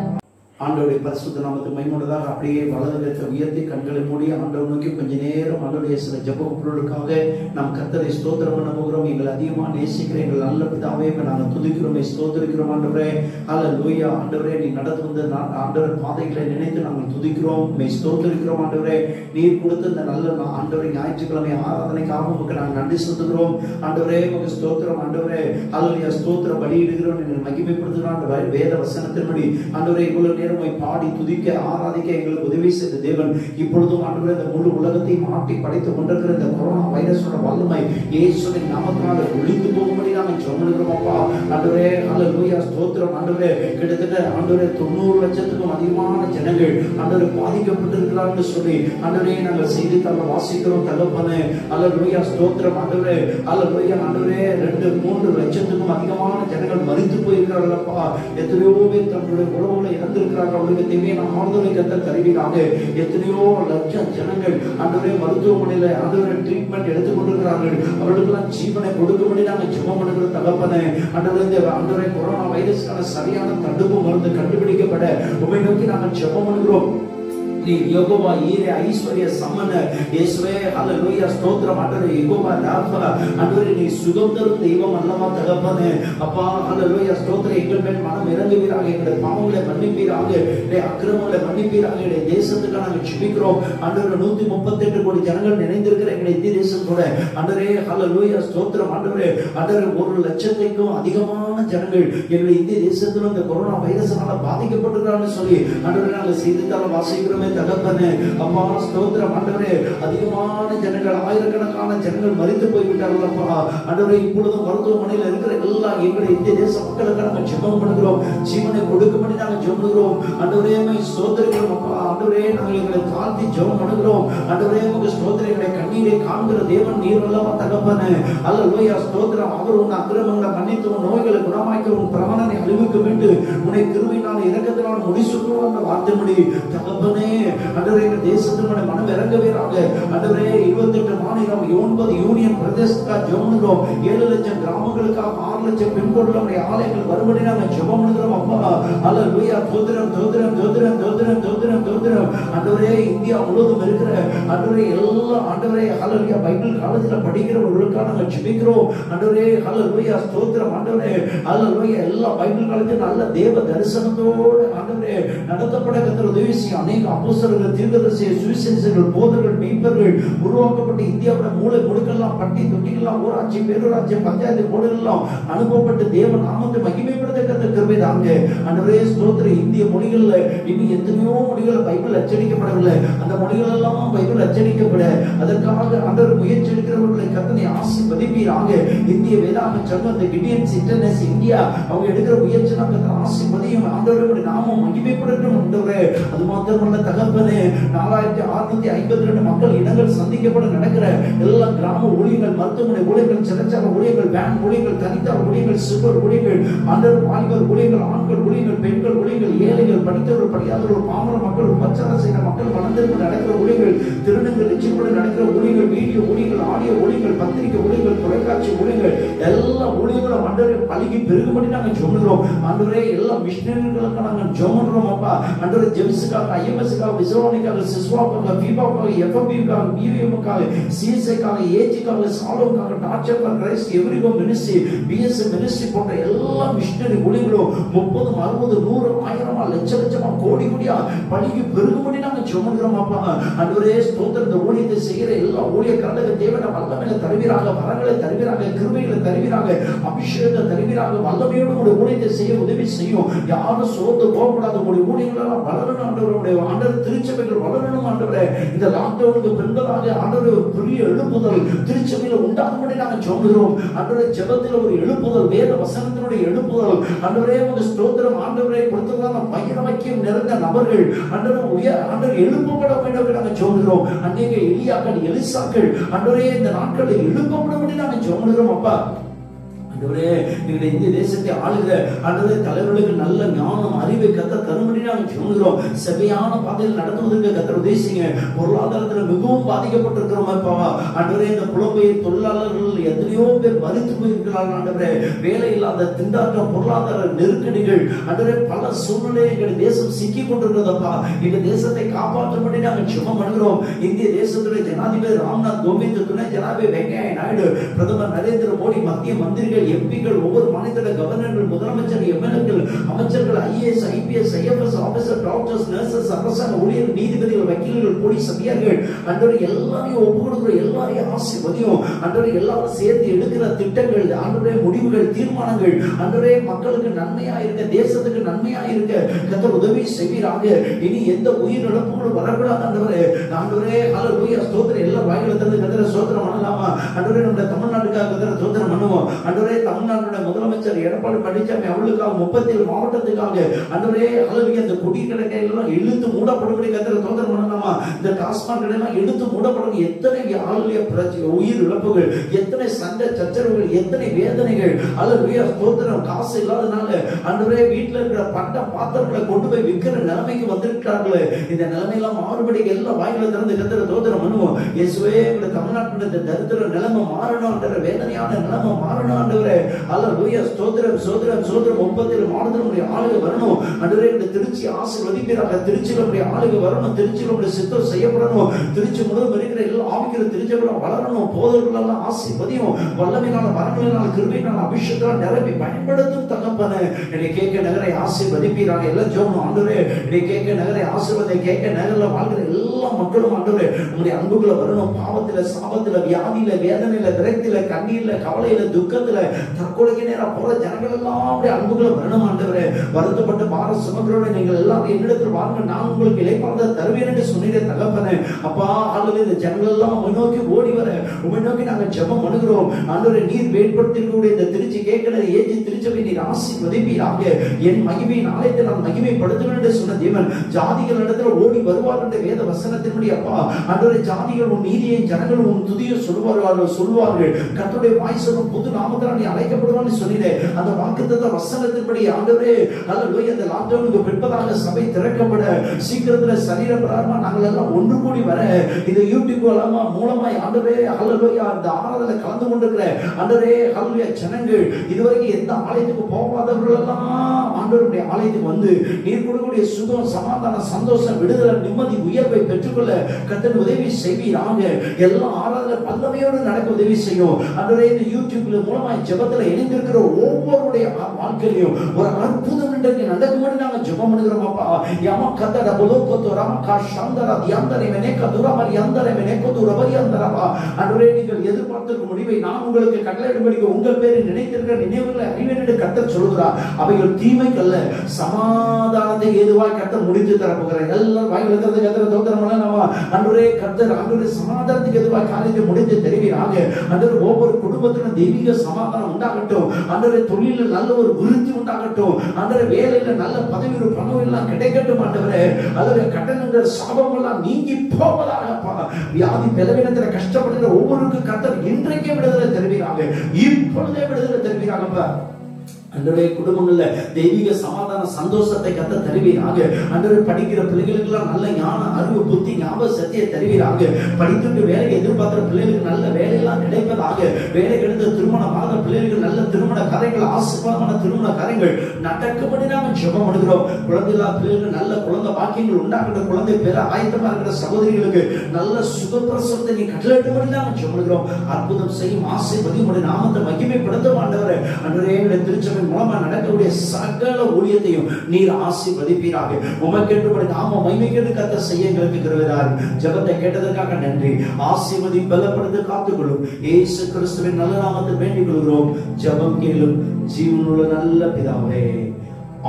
ஆண்டவருடைய பரிசுத்த நாமத்துக்கு மகிமையுள்ளதாக அப்படியே வலதுகரத்தை உயர்த்தி கண்களை மூடி ஆண்டவர் நோக்கி கொஞ்ச நேரம் ஆண்டவருடைய சில ஜெப பொருளுக்காக நாம் கர்த்தரை ஸ்தோத்திரம் பண்ண போகிறோம். எங்களை அதிகமா நேசிக்கிற எங்கள் நல்ல பிதாவே நாங்கள் துதிக்கிறோம், ஸ்தோத்திரிக்கிறோம் ஆண்டவரே. ஹல்லேலூயா. ஆண்டவரே, நீ நடந்து வந்த ஆண்டவர் பாதைகளை நினைத்து நாங்கள் துதிக்கிறோம், ஸ்தோத்திரிக்கிறோம் ஆண்டவரே. நீர் கொடுத்த இந்த நல்ல ஆண்டவரை ஞாயிற்றுக்கிழமை ஆராதனைக்காக உங்களுக்கு நாங்கள் நன்றி செலுத்துகிறோம் ஆண்டவரே. உங்க ஸ்தோத்திரம் ஆண்டவரே. ஹல்லேலூயா. ஸ்தோத்திரம் பலியிடுகிறோம், நீங்கள் மகிமைப்படுத்துகிறோம் ஆண்டவரே. வேத வசனத்தின்படி ஆண்டவரே இவ்வளவு பாடி துதிக்க ஆராதிக்க எங்களுக்கு உதவி செய்த தேவன் இப்பொழுதும் ஆண்டவரே இந்த முழு உலகத்தை மாட்டி படைத்துக் கொண்டிருக்கிற இந்த கொரோனா வைரஸோட வல்லமை இயேசுவின் நாமத்தினால ஒழிந்து போகும்படி நாங்கள் ஜெபம் அப்பா. ஆண்டவரே ஹல்லேலூயா. ஸ்தோத்திரம் ஆண்டவரே. கிட்டத்தட்ட ஆண்டவரே 90 லட்சத்துக்கும் அதிகமான ஜனங்கள் ஆண்டவரே பாதிக்கப்பட்டிருக்கிறார்கள் சொல்லி ஆண்டவரே நாங்கள் செய்தித்தாள வாசிக்கிறோம் தகப்பனே. ஹல்லேலூயா. ஸ்தோத்திரம் ஆண்டவரே. ஹல்லேலூயா. ஆண்டவரே 2-3 லட்சத்துக்கும் அதிகமான ஜனங்கள் மரித்து போயிருக்கிறார்கள் அப்பா. எத்தனையோ பேர் தங்களுடைய உறவுகளை இழந்திருக்கிறார்கள். அவர்களுக்கு தேவையான ஆறுதலை கர்த்தர் தருவீராக. எத்தனையோ லட்சம் ஜனங்கள் ஆண்டவரே மருத்துவமனையில ஆண்டவரே ட்ரீட்மெண்ட் எடுத்துக் கொண்டிருக்கிறார்கள். அவர்களுக்கெல்லாம் ஜீவனை கொடுக்கும்படி நாங்கள் ஜெபம் பண்ணுகிற தகப்பனே. ஆண்டவரே இந்த ஆண்டவரே கொரோனா வைரஸ்க்கான சரியான தடுப்பு மருந்து கண்டுபிடிக்கப்பட உம்மை நோக்கி நாங்கள் ஜெபம் பண்ணுகிறோம். நீ யெகோவா ஈரே ஐஸ்வர்ய சமன இயேசுவே. ஹல்லேலூயா. ஸ்தோத்திரம் ஆண்டவரே. யெகோவா ராஃபா ஆண்டவரே, நீ சுகம் தரும் தெய்வம் அல்லவா தகப்பனே அப்பா. ஹல்லேலூயா. ஸ்தோத்திரம். எங்கள் மேல் மனம் இறங்குவீராக, எங்களுடைய பாவங்களை மன்னிப்பீராக, எங்களுடைய அக்கிரமங்களை மன்னிப்பீராக. எங்களுடைய தேசத்துக்கு நாங்கள் ஜெபிக்கிறோம் ஆண்டவரே. 138 கோடி ஜனங்கள் நிறைந்திருக்கிற எங்களுடைய இந்திய தேசத்தோட ஆண்டவரே. ஹல்லேலூயா. ஸ்தோத்திரம் ஆண்டவரே. ஆண்டவரே 1 லட்சத்துக்கும் அதிகமான ஜனங்கள் எங்களுடைய இந்திய தேசத்துல இந்த கொரோனா வைரஸால பாதிக்கப்பட்டிருக்கிறார்கள் சொல்லி ஆண்டவரே நாங்கள் செய்தித்தாள வாசிக்கிறோமே தகப்பனே அப்பா. ஸ்தோத்திரம் ஆண்டவரே. அதிகமான ஜனங்கள், ஆயிரக்கணக்கான ஜனங்கள் மரித்து போய்விட்டார்கள் அப்பா. ஆண்டவரே இப்பொழுது மருத்துவமனையில் இருக்கிற எல்லா எங்களுடைய இந்திய தேச மக்களுக்கு நாங்கள் ஜெபம் பண்ணுகிறோம். ஜீவனை கொடுக்கும்படி நாங்கள் ஜெபம் பண்ணுகிறோம் ஆண்டவரே. ஸ்தோத்திரிக்கிறோம் அப்பா. ஆண்டவரே நாங்கள் எங்களை தாழ்த்தி ஜெபம் பண்ணுகிறோம் ஆண்டவரே. உங்க ஸ்தோத்திரங்களை கண்ணீரை காண்கிற தேவன் நீர் அல்லவா தகப்பனே. ஹல்லேலூயா. ஸ்தோத்திரம். அவர் உன் அக்கிரமங்களை மன்னித்து உன் நோய்களை குணமாக்கி உன் பிராணனை அழிவுக்கு மீண்டு உன்னை கிருபையினால் இரக்கத்தினால் முடிசூட்டுவார் என்ற வார்த்தைப்படி தகப்பனே ஆண்டவரே இந்த தேசத்தினுடைய மனம் இறங்குவீராக. ஆண்டவரே 28 மாநிலம் 9 யூனியன் பிரதேசத்துக்காக ஜெபம் பண்ணுகிறோம். 7 லட்சம் கிராமங்களுக்காக 6 லட்சம் பெண்களுடைய ஆலயங்கள் வரும்படி நாங்கள் ஜெபம் பண்ணுகிறோம் அப்பா. ஹல்லேலூயா. தோத்திரம் தோத்திரம் தோத்திரம் தோத்திரம் தோத்திரம் தோத்திரம் ஆண்டவரே. இந்தியா முழுவதும் இருக்கிற ஆண்டவரே எல்லா ஆண்டவரே ஹல்லேலூயா பைபிள் காலேஜில் படிக்கிறவர்களுக்காக நாங்கள் ஜெபிக்கிறோம் ஆண்டவரே. ஹல்லேலூயா. ஸ்தோத்திரம் ஆண்டவரே. ஹல்லேலூயா. எல்லா பைபிள் காலேஜும் நல்ல தேவ தரிசனத்தோடு ஆண்டவரே நடத்தப்பட கர்த்தர் உதவி செய்யும். அநேக அப்போஸ்தலர்கள், தீர்க்கதரிசிகள், சுவிசேஷகர்கள், போதகர்கள், மெய்ப்பர்கள் உருவாக்கப்பட்டு இந்தியாவோட மூலை முடுக்கெல்லாம் பட்டி தொட்டிகள்லாம் ஊராட்சி பேரூராட்சி பஞ்சாயத்து போர்டுகள்லாம் அனுப்பப்பட்டு தேவ நாமத்தை மகிமைப்படுத்த கர்த்தர் கிருபை தாங்க ஆண்டவரே. ஸ்தோத்திரம். இந்திய மொழிகள்ல இன்னும் எத்தனையோ மொழிகள் பைபிள் அச்சடிக்கப்படவில்லை. அந்த மொழிகள் எல்லாம் பைபிள் அச்சடிக்கப்பட அதற்காக ஆண்டவர் முயற்சி எடுக்கிறவர்களை கர்த்தனை ஆசீர்வதிப்பீராக. இந்திய வேதாகம சங்கம், இந்த கிடியன்ஸ் இன்டர்நெட் இந்தியா அவங்க எடுக்கிற முயற்சி கர்த்தர் ஆசீர்வதியும் ஆண்டவருடைய நாமம் மகிமைப்படட்டும் ஆண்டவரே. அது மாத்திரமல்ல தகப்பனே. 4652 மக்கள் இனங்கள் சந்திக்கப்பட நடக்கிற எல்லா கிராம ஊழியர்கள், மருத்துவமனை ஊழியர்கள், சிறைச்சாலை ஊழியர்கள், பேங்க் ஊழியர்கள், தனித்தார் ஊழியர்கள், சிறுவர் ஊழியர்கள், ஆண்டவர் வாலிபர் ஊழியர்கள், ஆண்கள் ஊழியர்கள், பெண்கள் ஊழியர்கள், ஏழைகள், படித்தவர்கள், படியாதவர்கள், பாமர மக்கள், உபச்சாரம் செய்கிற மக்கள் மனதிற்கு நடக்கிற ஊழியர்கள், திருநங்கள் நிச்சயப்பட நடக்கிற ஊழியர்கள், வீடியோ ஊழியர்கள், ஆடியோ ஊழியர்கள், பத்திரிகை ஊழியர்கள், தொலைக்காட்சி ஊழியர்கள், எல்லா ஊழியர்களும் ஆண்டவரே பழகி பெருகும்படி நாங்கள் ஜெபிக்கிறோம். ஆண்டவரே எல்லா மிஷனரிகளுக்கு நாங்கள் ஜெபிக்கிறோம் அப்பா. ஆண்டவரே ஜெபிஸ்க்காக, ஐஎம்எஸ்க்காக, விசோனிக்காக, சிஸ்வாக்காக, பீபாக்காக, எஃப்எம்பிக்காக, பிவிஎம்க்காக, சிஎஸ்ஐக்காக, ஏஜிக்காக, சாலோக்காக, டார்ச்சர்க்காக, கிரைஸ்ட் எவ்ரிகோ மினிஸ்ட்ரி, பிஎஸ்எம் மினிஸ்ட்ரி போன்ற எல்லா மிஷனரி ஊழியர்களும் 30, 60, 100, 1000 லட்ச லட்சமா கோடி கோடியா பழகி பெருகும்படி நாங்கள் ஜெபிக்கிறோம் அப்பா. ஆண்டவரே ஸ்தோத்திரம். இந்த ஊழியத்தை செய்கிற எல்லா ஊழியக்காரர்களுக்கு தேவன வல்லமையை தருவீராக, வரங்களை தருவீராக, கிருபைகளை தருவீராக, அபிஷேகத்தை தருவீராக. வல்லமையோடு உங்களுடைய ஊழியத்தை செய்ய உதவி செய்யும். யாரும் சோர்ந்து போகக்கூடாது. உங்களுடைய ஊழியர்களெல்லாம் வளரணும் ஆண்டவருடைய ஆண்டவர் திருச்சபைகள் வளரணும் ஆண்டவரே. இந்த லாக்டவுனுக்கு பின்பதாக ஆண்டவர் ஒரு பெரிய எழுப்புதல் திருச்சபையில உண்டாகும்படி நாங்கள் ஜெபிக்கிறோம் ஆண்டவரே. ஜெபத்தில் ஒரு எழுப்புதல், வேத வசனத்தினுடைய எழுப்புதல் ஆண்டவரே. உங்க ஸ்தோத்திரம் ஆண்டவரே. கொடுத்ததான வைரமக்கியம் நிறைந்த நபர்கள் ஆண்டவர் எழுப்பப்பட வேண்டும் நாங்கள் ஜெபிக்கிறோம். அநேக எலியாக்கள், எலிசாக்கள் ஆண்டவரே இந்த நாட்களில் எழுப்பப்படும்படி நாங்கள் ஜெபிக்கிறோம் அப்பா. ஆண்டவரே எங்களுடைய இந்திய தேசத்தை ஆளுகிற ஆண்டவரே தலைவர்களுக்கு நல்ல ஞானம், அறிவை கத்த தரும்படி நாங்கள் ஜெபிக்கிறோம். செவையான பாதையில் நடத்துவதற்கு கத்தர் உதவி செய்யுங்க. பொருளாதாரத்தில் மிகவும் பாதிக்கப்பட்டிருக்கிறோம் அப்பா. ஆண்டவரே இந்த புலம்பெயர் தொழிலாளர்கள் எத்தனையோ பேர் மரித்து போயிருக்கிறார்கள் ஆண்டவரே. வேலை இல்லாத திண்டாட்டம், பொருளாதார நெருக்கடிகள் ஆண்டவரே, பல சூழ்நிலை எங்கள் தேசம் சிக்கி கொண்டிருக்கிறதப்பா. எங்க தேசத்தை காப்பாற்றும்படி நாங்கள் ஜெபம் பண்ணுகிறோம். இந்திய தேசத்துடைய ஜனாதிபதி ராம்நாத் கோவிந்த், துணை ஜனாதிபதி வெங்கையா நாயுடு, பிரதமர் நரேந்திர மோடி, மத்திய மந்திரிகள், எம்பிக்கள், ஒவ்வொரு மாநில கவர்னர்கள், முதலமைச்சர், எம்எல்ஏக்கள், அமைச்சர்கள், IAS, IPS, IFS officer, doctors, nurses, அரசாங்க ஊழியர்கள், நீதிபதிகள், வக்கீல்கள், போலீஸ் அதிகாரிகள் ஆண்டவரே எல்லாரையும் ஒப்பு கொடுக்கிற எல்லாரையும் ஆசீர்வதியும் ஆண்டவரே. எல்லாரும் சேர்த்து எடுக்கிற திட்டங்கள் ஆண்டவரே, முடிவுகள், தீர்மானங்கள் ஆண்டவரே மக்களுக்கு நன்மையா இருக்க, தேசத்துக்கு நன்மையா இருக்க கர்த்தர் உதவி செய்வீராக. இனி எந்த உயிர் இழப்புகளும் வரக்கூடாது ஆண்டவரே. ஆண்டவரே ஹல்லேலூயா ஸ்தோத்திரம். எல்லா வாயில திறந்து கர்த்தரை ஸ்தோத்திரம் பண்ணலாமா ஆண்டவரே. நம்ம தமிழ்நாட்டுக்காக கர்த்தரை ஸ்தோத்திரம் பண்ணுவோம் ஆண்டவரே. தமிழ்நாட்டுடைய முதலமைச்சர் எடப்பாடி பழனிசாமி அவர்களுக்காக 37 மாவட்டத்துக்காக ஆண்டவரே ஹல்லேலூயா இந்த குடிக்கடை எல்லாம் இழுத்து மூடப்படும்படி கர்த்தரை ஸ்தோத்திரம் பண்ணலாமா. இந்த டாஸ்மாக் எல்லாம் இழுத்து மூடப்படும். எத்தனை ஹல்லேலூயா உயிர் இழப்புகள், எத்தனை சண்டை சச்சரவுகள், எத்தனை வேதனைகள் ஹல்லேலூயா ஸ்தோத்திரம். காசு இல்லாதனால ஆண்டவரே வீட்டில் இருக்கிற பண்ட பாத்திரங்களை கொண்டு போய் விற்கிற நிலைமைக்கு வந்திருக்கிறார்களே. இந்த நிலைமையெல்லாம் மாறுபடி எல்லா வாயில திறந்து கர்த்தரை ஸ்தோத்திரம் பண்ணுவோம். இயேசுவே எங்களுடைய தமிழ்நாட்டில் இந்த தரித்திர நிலைமை மாறணும் ஆண்டவரே. வேதனையான நிலைமை மாறணும் ஆண்டவரே. ஹல்லேலூயா ஸ்தோத்திரம் ஸ்தோத்திரம் ஸ்தோத்திரம். 37 மாவட்டத்தினுடைய ஆளுகை வரணும் ஆண்டவரே. இந்த திருச்சி ஆசீர்வதிப்பீராக. திருச்சியில நம்முடைய ஆளுகை வரணும். திருச்சியில நம்முடைய சித்தம் செய்யப்படணும். திருச்சி முழுவதும் இருக்கிற எல்லா ஆவிக்கிற திருச்சபையில வளரணும். போதர்கள் எல்லாம் ஆசீர்வதியும். வல்லமையினால, வரங்களினால, கிருபையினால, அபிஷேகத்தால் நிரப்பி பயன்படுத்தும் தகப்பனே. என்னை கேட்க நகரை ஆசீர்வதிப்பீராக. எல்லாம் ஜெபம் ஆண்டவரே. என்னை கேட்க நகரை ஆசீர்வதி. கேட்க நகர்ல வாழ்கிற எல்லா மக்களும் ஆண்டவரே உங்களுடைய அன்புக்குள்ள வரணும். பாவத்தில, சாபத்தில, வியாதியில, வேதனையில, விரக்தியில, கண்ணீர்ல, கவலையில, துக்கத்துல, தற்கொலைக்கு நேரம் போற ஜனங்கள் எல்லாம் அப்படியே அன்புக்குள்ள வரணும் ஆண்டவரே. வருத்தப்பட்ட பார சுமக்கிறோட நீங்கள் எல்லாரும் என்னிடத்தில் வாங்க, நான் உங்களுக்கு இளைப்பாறுதலை தருவேன் என்று சொன்னீரே தகப்பனே. அப்பா ஆண்டவரே இந்த ஜனங்கள் எல்லாம் உம்மை நோக்கி ஓடி வர, உம்மை நோக்கி நாங்கள் ஜெபம் பண்ணுகிறோம் ஆண்டவரே. நீர் வேட்படுத்திருக்கக்கூடிய இந்த திருச்சி கேட்கிற ஏஜி திருச்சபை நீர் ஆசீர்வதிப்பீராக. என் மகிமையின் ஆலயத்தை நான் மகிமைப்படுத்துவேன் என்று சொன்ன தேவன் ஜாதிகள் இடத்துல ஓடி வருவார் என்ற வேத வசனத்தின்படி அப்பா ஆண்டவரே ஜாதிகள் உன் நீதியை, ஜனங்கள் உன் துதியை சொல்வார்கள். கர்த்தருடைய வாய் சொல்லும் புது நாமத்தால் நீ அழைக்கப்படுவான்னு சொன்னீரே. அந்த வாக்குத்தத்த வசனத்தின்படி ஆண்டவரே ஹல்லேலூயா இந்த லாக்டவுனுக்கு பின்பதாக சபை திறக்கப்பட சீக்கிரத்துல சரீர பிரகாரமா நாங்கள் எல்லாம் ஒன்று கூடி வர இந்த யூடியூப் மூலமாய் ஆண்டவரே ஹல்லேலூயா அந்த ஆராதனை கலந்து கொண்டிருக்கிற ஆண்டவரே ஹல்லேலூயா ஜனங்கள் இதுவரைக்கும் எந்த ஆலயத்துக்கு போகாதவர்கள் எல்லாம் ஆண்டவருடைய ஆலயத்துக்கு வந்து நீர் கொடுக்கக்கூடிய சுகம், சமாதானம், சந்தோஷம், விடுதலை, நிம்மதி, உயர்வை பெற்றுக்கொள்ள கர்த்தர் உதவி செய்வீராக. எல்லா ஆராதனை வல்லமையோடு நடக்க உதவி செய்யும் ஆண்டவரே. இந்த யூடியூப்ல மூலமாய் ஜெபத்துல இணைந்திருக்கிற ஒவ்வொருடைய வாழ்க்கையிலும் ஒரு அற்புதம் இன்றைக்கு நடக்கும்படி நாங்கள் ஜெபம் பண்ணுகிறோம் அப்பா. யம கதட பலோகதோ ரமகா சந்தர தியந்தரே மெனேக துரமரி அந்தரே மெனேக துரபரி அந்தரபா. ஆண்டவரே நீங்கள் எதிர்பார்த்திருக்கும் முடிவை நான் உங்களுக்கு கட்டளையிடும்படி உங்கள் பேரில் நினைத்திருக்கிற நினைவுகளை அறிவேன் என்று கர்த்தர் சொல்கிறார். அவைகள் தீமைக்கல்ல சமாதானத்தை ஏதுவாய் கர்த்தர் முடித்து தரப்போகிறார். எல்லாரும் வாயில இருக்கிறது கர்த்தரை ஸ்தோத்திரம் பண்ணலாமா ஆண்டவரே. கர்த்தர் ஆண்டவரே சமாதானத்துக்கு எதுவாய் காரியத்தை முடித்து தெரிவீராக. ஆண்டவரே ஒவ்வொரு குடும்பத்திலும் தெய்வீக சமாதானம் உண்டாகட்டும் ஆண்டவரே. தொழிலில் நல்ல ஒரு விருத்தி உண்டாகட்டும் ஆண்டவரே. வேலையில நல்ல பதவி, ஒரு பணம் எல்லாம் கிடைக்கட்டும் ஆண்டவரே. ஆண்டவரே கட்டணங்கள், சாபம் எல்லாம் நீங்கி போவதாகப்பா. வியாதி பலவீனத்தில் கஷ்டப்படுகிற ஒவ்வொருக்கும் கர்த்தர் இன்றைக்கே விடுதலை தருவீராக. இப்பொழுதே விடுதலை தருவீராகப்பா. அன்றைய குடும்பங்கள்ல தெய்வீக சமாதான சந்தோஷத்தை கத்த தருவீராக. அன்றைய படிக்கிற பிள்ளைகளுக்கு எல்லாம் நல்ல ஞான அறிவு புத்தி ஞாபக சக்தியை தருவீராக. படித்துட்டு வேலையை எதிர்பார்க்கிற பிள்ளைகளுக்கு நல்ல வேலையெல்லாம் கிடைப்பதாக. வேலை கிடைத்த திருமணமாக பிள்ளைகளுக்கு நல்ல திருமண கரைகள் ஆசீர்வாதமான திருமண கரைகள் நடக்கும்படி நாம ஜெபம் பண்ணுகிறோம். குழந்தை இல்லாத பிள்ளைகளுக்கு நல்ல குழந்தை பாக்கியங்கள் உண்டாக்குற குழந்தை பெற ஆயத்தமா இருக்கிற சகோதரிகளுக்கு நல்ல சுகப்பிரசவத்தை நீ கட்டளையிடும்படி நாம ஜெபம் பண்ணுகிறோம். அற்புதம் செய்யும் ஆசீர்வதி உடைய நாமத்தை மகிமைப்படுத்த ஆண்டவரே. அன்றைய திருச்சபை மூலமா நடக்கக்கூடிய சகல ஊழியத்தையும் நீர் ஆசீர்வதிப்பீராக. உமக்கென்று நாம மகிமைக்கென்று கர்த்தர் செய்ய எங்களுக்கு கிருபையார். ஜெபத்தை கேட்டதற்காக நன்றி. ஆசீர்வதி பலப்படுத்த காத்துக்கொள்ளும். இயேசு கிறிஸ்துவின் நல்ல நாமத்தில் வேண்டிக் கொள்கிறோம். ஜெபம் கேளும் ஜீவனுள்ள நல்ல பிதாவே.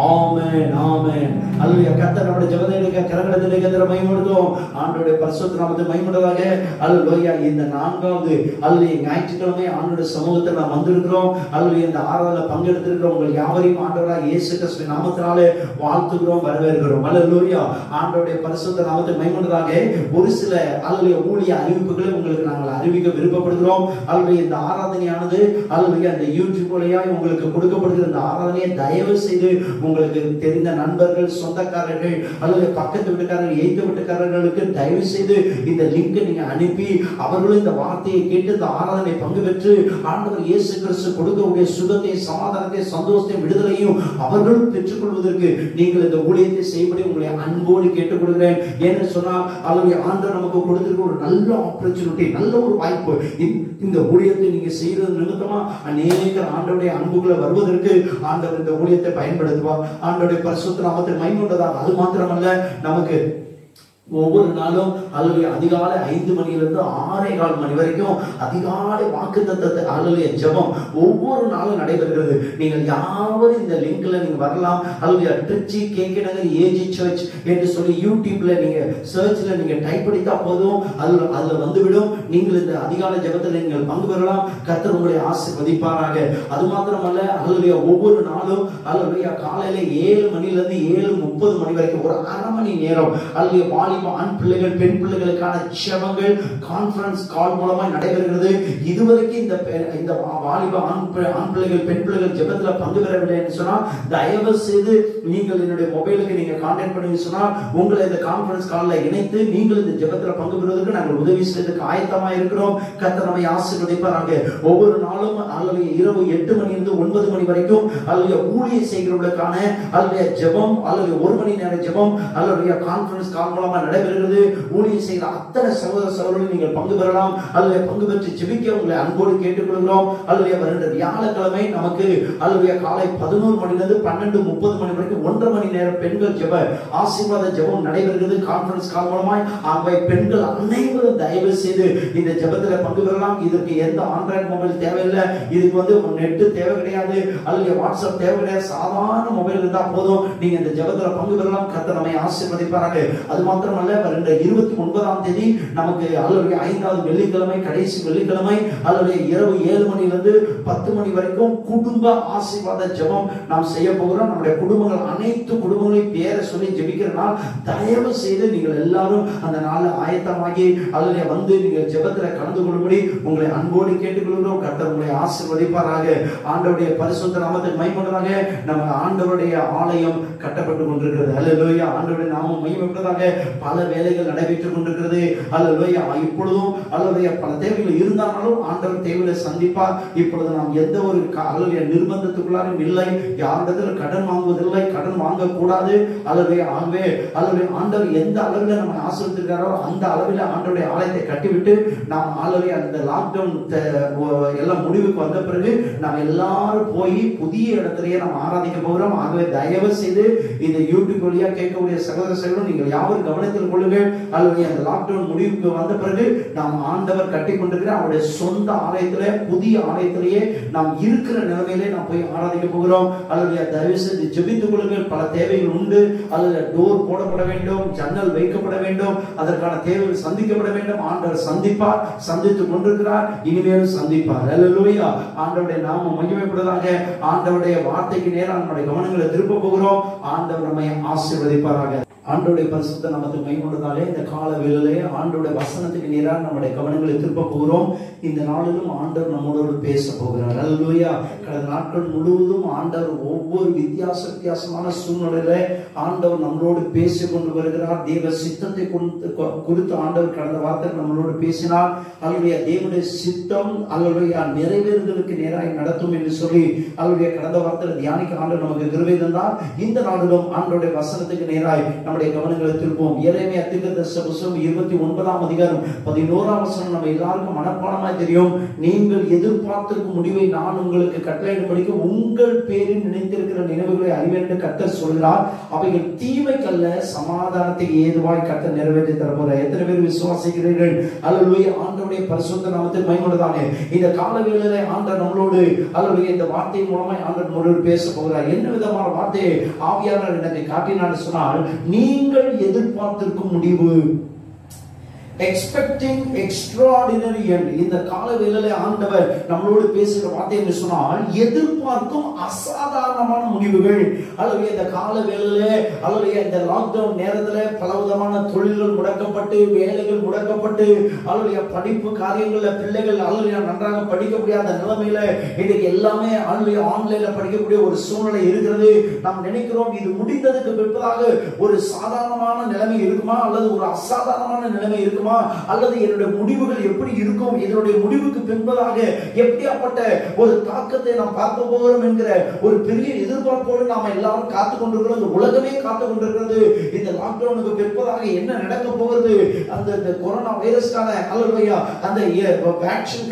ஆமென் ஆமென். அல்லேலூயா. கர்த்தர் நம்முடைய ஜெபத்தை கரங்களை கேந்திர மகிமைப்படுத்தும். ஆண்டவருடைய பரிசுத்த நாமத்தை மகிமைப்படுவதாக. அல்லேலூயா. இந்த 4வது அல்லேலூயா ஞாயிற்றுக்கிழமை ஆண்டவருடைய சமூகத்தில் நாம் வந்திருக்கிறோம். அல்லேலூயா. இந்த ஆராதனையில் பங்கெடுத்திருக்கிறோம் உங்கள் யாவரையும் ஆண்டவராகிய இயேசு கிறிஸ்துவின் நாமத்தினாலே வாழ்த்துகிறோம், வரவேற்கிறோம். அல்லேலூயா. ஆண்டவருடைய பரிசுத்த நாமத்தை மகிமைப்படுவதாக. ஒரு சில அல்லேலூயா ஊழிய அறிவிப்புகளை உங்களுக்கு நாங்கள் அறிவிக்க விருப்பப்படுகிறோம். அல்லேலூயா. இந்த ஆராதனையானது அல்லேலூயா இந்த யூடியூப் வழியாய் உங்களுக்கு கொடுக்கப்படுகிற இந்த ஆராதனையை தயவு செய்து உங்களுக்கு தெரிந்த நண்பர்கள், சொந்தக்காரர்கள் அல்லது பக்கத்து வீட்டுக்காரர்கள், எய்த்து வீட்டுக்காரர்களுக்கு தயவு செய்து இந்த லிங்க் நீங்க அனுப்பி அவர்களும் இந்த வார்த்தையை கேட்டு இந்த ஆராதனை பங்கு பெற்று ஆண்டவர் இயேசு கிறிஸ்து கொடுக்கக்கூடிய சுகத்தை, சமாதானத்தை, சந்தோஷத்தை, விடுதலையும் அவர்களும் பெற்றுக் கொள்வதற்கு நீங்கள் இந்த ஊழியத்தை செய்யும்படி உங்களை அன்போடு கேட்டுக்கொள்கிறேன். ஏன்னு சொன்னால் அல்லது ஆண்டவர் நமக்கு கொடுத்திருக்க ஒரு நல்ல ஆப்பர்ச்சுனிட்டி, நல்ல ஒரு வாய்ப்பு. இந்த ஊழியத்தை நீங்க செய்யறது நிமித்தமா அநேக ஆண்டவருடைய அன்புகளை வருவதற்கு ஆண்டவர் இந்த ஊழியத்தை பயன்படுத்துவார். ஆண்டவருடைய பரிசுத்த நாமத்தை மகிமைப்படுவதாக. அது மாத்திரமல்ல, நமக்கு ஒவ்வொரு நாளும் அல்லது அதிகாலை 5 மணியிலிருந்து 6:15 மணி வரைக்கும் அதிகாலை வாக்குத்தத்தத்தை அல்லது ஜெபம் ஒவ்வொரு நாளும் நடைபெறுகிறது. நீங்கள் யாரும் இந்த லிங்க்ல நீங்க வரலாம். அல்லது திருச்சி கேகே நகர் ஏஜி சர்ச் என்று சொல்லி யூடியூப்ல நீங்க சர்ச்ல நீங்க டைப் அடித்தா போதும், அதுல வந்துவிடும். நீங்கள் இந்த அதிகாலை ஜெபத்தில் நீங்கள் பங்கு பெறலாம். கர்த்தர் உங்களை ஆசீர்வதிப்பாராக. அது மாத்திரமல்ல, அல்லது ஒவ்வொரு நாளும் அல்லது காலையில 7 மணியிலிருந்து 7:30 மணி வரைக்கும் ஒரு அரை மணி நேரம் அல்லது வாலிப ஆண் பிள்ளைகள், பெண் பிள்ளைகளுக்கான ஜெபங்கள் கான்ஃபரன்ஸ் கால் மூலமா நடைபெறுகிறது. இதுவரைக்கும் இந்த வாலிப ஆண் பிள்ளைகள், பெண் பிள்ளைகள் ஜெபத்துல பங்கு பெறவில்லை என்று சொன்னால் தயவு செய்து நீங்கள் என்னுடைய மொபைலுக்கு நீங்க கான்டாக்ட் பண்ணி சொன்னால் உங்களை இந்த கான்ஃபரன்ஸ் கால்ல இணைத்து நீங்கள் இந்த ஜெபத்துல பங்கு பெறுவதற்கு நாங்கள் உதவி செய்வதற்கு ஆயத்தமா இருக்கிறோம். கர்த்தர் நம்மை ஆசீர்வதிப்பாராக. ஒவ்வொரு நாளும் அல்லது இரவு 8 மணியிலிருந்து 9 மணி வரைக்கும் அல்லது ஊழியம் செய்கிறவர்களுக்கான அல்லது ஜெபம் அல்லது 1 மணி நேர ஜெபம் அல்லது கான்ஃபரன்ஸ் கால் மூலமா நடைபெறுகிறது. ஊழியம் செய்கிற அத்தனை சகோதர சகோதரர்கள் நீங்கள் பங்கு பெறலாம். அல்லது பங்கு பெற்று ஜெபிக்க உங்களை அன்போடு கேட்டுக்கொள்கிறோம். அல்லது வருகின்ற வியாழக்கிழமை நமக்கு அல்லது காலை 11 மணிலிருந்து 12:30 மணி வரைக்கும் 1.5 மணி நேரம் பெண்கள் ஜெப ஆசீர்வாத ஜெபம் நடைபெறுகிறது கான்ஃபரன்ஸ் கால் மூலமாய். ஆகவே பெண்கள் அனைவரும் தயவு செய்து இந்த ஜெபத்தில் பங்கு பெறலாம். இதற்கு எந்த ஆண்ட்ராய்டு மொபைல் தேவையில்லை, இதுக்கு நெட் தேவை கிடையாது, அல்லது வாட்ஸ்அப் தேவை கிடையாது. சாதாரண மொபைல் இருந்தா போதும், நீங்க இந்த ஜெபத்தில் பங்கு பெறலாம். கர்த்தர் நம்மை ஆசீர்வதிப்பாராக. அது மாத்திரமல்ல, வருகின்ற 29ஆம் தேதி நமக்கு அல்லது 5வது வெள்ளிக்கிழமை, கடைசி வெள்ளிக்கிழமை அல்லது இரவு 7 மணியிலிருந்து 10 மணி வரைக்கும் குடும்ப ஆசீர்வாத ஜெபம் நாம் செய்ய போகிறோம். நம்முடைய குடும்பங்கள் அனைத்து குடும்பங்களையும் பேரை சொல்லி ஜெபிக்கிறனால் தயவு செய்து நீங்கள் எல்லாரும் அந்த நாள் ஆயத்தமாகி அல்லது வந்து நீங்கள் ஜெபத்தில் கலந்து கொள்ளும்படி உங்களை அன்போடு கேட்டுக்கொள்கிறோம். கர்த்தர் உங்களை ஆசீர்வதிப்பாராக. ஆண்டவருடைய பரிசுத்த நாமத்தை மகிமைப்படுவதாக. நம்ம ஆண்டவருடைய ஆலயம் கட்டப்பட்டு கொண்டிருக்கிறது. அல்லேலூயா. ஆண்டவருடைய நாமம் மகிமைப்படுவதாக. பல வேலைகள் நடைபெற்றுக் கொண்டிருக்கிறது. அல்லேலூயா. இப்பொழுதும் அல்லேலூயா பல தேவைகள் இருந்தாலும் ஆண்டவர் தேவையை சந்திப்பார். இப்பொழுது நாம் எந்த ஒரு அல்லேலூயா நிர்பந்தத்துக்குள்ளாரும் இல்லை. யாரிடத்தில் கடன் வாங்குவதில்லை, கடன் வாங்கக்கூடாது. அல்லேலூயா. ஆகவே அல்லேலூயா ஆண்டவர் எந்த அளவில் நம்ம ஆசீர்வதிக்கிறாரோ அந்த அளவில் ஆண்டவருடைய ஆலயத்தை கட்டிவிட்டு நாம் அல்லேலூயா அந்த லாக்டவுன் எல்லாம் முடிவுக்கு வந்த பிறகு நாம் எல்லாரும் போய் புதிய இடத்திலேயே நாம் ஆராதிக்க போகிறோம். ஆகவே தயவு செய்து இந்த யூடியூப் வழியா கேட்கக்கூடிய சகோதர சகோதரர்கள் நீங்கள் யாரும் கவனத்தில் கொள்ளுங்கள். அல்லது அந்த லாக்டவுன் முடிவுக்கு வந்த பிறகு நாம் ஆண்டவர் கட்டி கொண்டிருக்கிற அவருடைய சொந்த ஆலயத்திலே, புதிய ஆலயத்திலேயே நாம் இருக்கிற நிலைமையிலே நாம் போய் ஆராதிக்க போகிறோம். அல்லது தயவு செய்து ஜெபித்துக் கொள்ளுங்கள். பல தேவைகள் உண்டு. அல்லது டோர் போடப்பட வேண்டும், ஜன்னல் வைக்கப்பட வேண்டும், அதற்கான தேவைகள் சந்திக்கப்பட வேண்டும். ஆண்டவர் சந்திப்பார், சந்தித்துக் கொண்டிருக்கிறார், இனிமேலும் சந்திப்பார். அல்லேலூயா. ஆண்டவருடைய நாமம் மகிமைப்படுவதாக. ஆண்டவருடைய வார்த்தைக்கு நேராக நம்முடைய கவனங்களை திருப்ப போகிறோம். ஆண்டவர் நம்மை ஆசீர்வதிப்பாராக. ஆண்டவருடைய பரிசுத்த நாமத்தை நாமத்துக்கு மகிமையுண்டாக. இந்த கால வேளையிலே ஆண்டவருடைய வசனத்துக்கு நேராக நம்முடைய கவனங்களை திருப்ப போகிறோம். இந்த நாளிலும் ஆண்டவர் நம்மோடு பேச போகிறார். அல்லேலூயா. கடந்த நாட்கள் முழுவதும் ஆண்டவர் ஒவ்வொரு வித்தியாசமான சூழ்நிலையில ஆண்டவர் நம்மளோடு பேசிக் கொண்டு வருகிறார். தேவ சித்தத்தை குறித்து ஆண்டவர் கடந்த வார்த்தை நம்மளோடு பேசினார். அல்லேலூயா. தேவனுடைய சித்தம் அல்லேலூயா நிறைவேறுதலுக்கு நேராக நடத்தும் என்று சொல்லி அல்லேலூயா கடந்த வார்த்தையில தியானிக்க ஆண்டவர் நமக்கு கிருபை தந்தார். இந்த நாளிலும் ஆண்டவருடைய வசனத்துக்கு நேராய் நம்முடைய கவனங்களை திருப்போம். எரேமியா தீர்க்கதரிசி புத்தகம் 29ஆம் அதிகாரம் 11ஆம் வசனம் நம்ம எல்லாருக்கும் மனப்பாடமாய் தெரியும். நீங்கள் எதிர்பார்த்திருக்கும் முடிவை நான் உங்களுக்கு கட்டளையிடும்படிக்கு உங்கள் பேரில் நினைத்திருக்கிற நினைவுகளை அறிவேன் என்று கர்த்தர் சொல்கிறார். அவைகள் தீமைக்கல்ல சமாதானத்துக்கு ஏதுவாய் கர்த்தர் நிறைவேற்றி தரப்போகிறார். எத்தனை பேர் விசுவாசிக்கிறீர்கள்? அல்லேலூயா. ஆண்டவருடைய பரிசுத்த நாமத்தில் மகிமையுள்ளதாக இந்த காலவேளையிலே ஆண்டவர் நம்மளோடு அல்லேலூயா இந்த வார்த்தை மூலமாய் ஆண்டவர் நம்மளோடு பேச போகிறார். என்ன விதமான வார்த்தையை ஆவியானவர் எனக்கு காட்டினார் சொன்னால், நீங்கள் எதிர்பார்த்திருக்கும் முடிவு, expecting extraordinary end. இந்த கால வேளையிலே ஆண்டவர் நம்மளோடு பேசுகிற வார்த்தை என்று சொன்னால், எதிர்பார்க்கும் அசாதாரணமான முடிவுகள். அல்லது இந்த கால வேளையிலே அல்லது இந்த லாக்டவுன் நேரத்துல பலவிதமான தொழில்கள் முடக்கப்பட்டு, வேலைகள் முடக்கப்பட்டு, அல்லது படிப்பு காரியங்கள்ல பிள்ளைகள் அல்லது நன்றாக படிக்க முடியாத நிலைமையில இன்னைக்கு எல்லாமே ஆன்லைன்ல படிக்கக்கூடிய ஒரு சூழ்நிலை இருக்கிறது. நாம் நினைக்கிறோம் இது முடிந்ததுக்கு பின்பதாக ஒரு சாதாரணமான நிலைமை இருக்குமா அல்லது ஒரு அசாதாரணமான நிலைமை இருக்குமா அல்லது என்னுடைய முடிவுகள் எப்படி இருக்கும், இதனுடைய முடிவுக்கு பின்பதாக எப்படியாப்பட்ட ஒரு தாக்கத்தை நாம் பார்க்க போகிறோம் என்கிற ஒரு பெரிய எதிர்பார்ப்போடு நாம எல்லாரும் காத்து கொண்டிருக்கிறோம். இந்த உலகமே காத்து கொண்டிருக்கிறது. இந்த லாக்டவுனுக்கு பின்பதாக என்ன நடக்க போகிறது, அந்த கொரோனா வைரஸ்க்கான அல்லையா அந்த வேக்சின்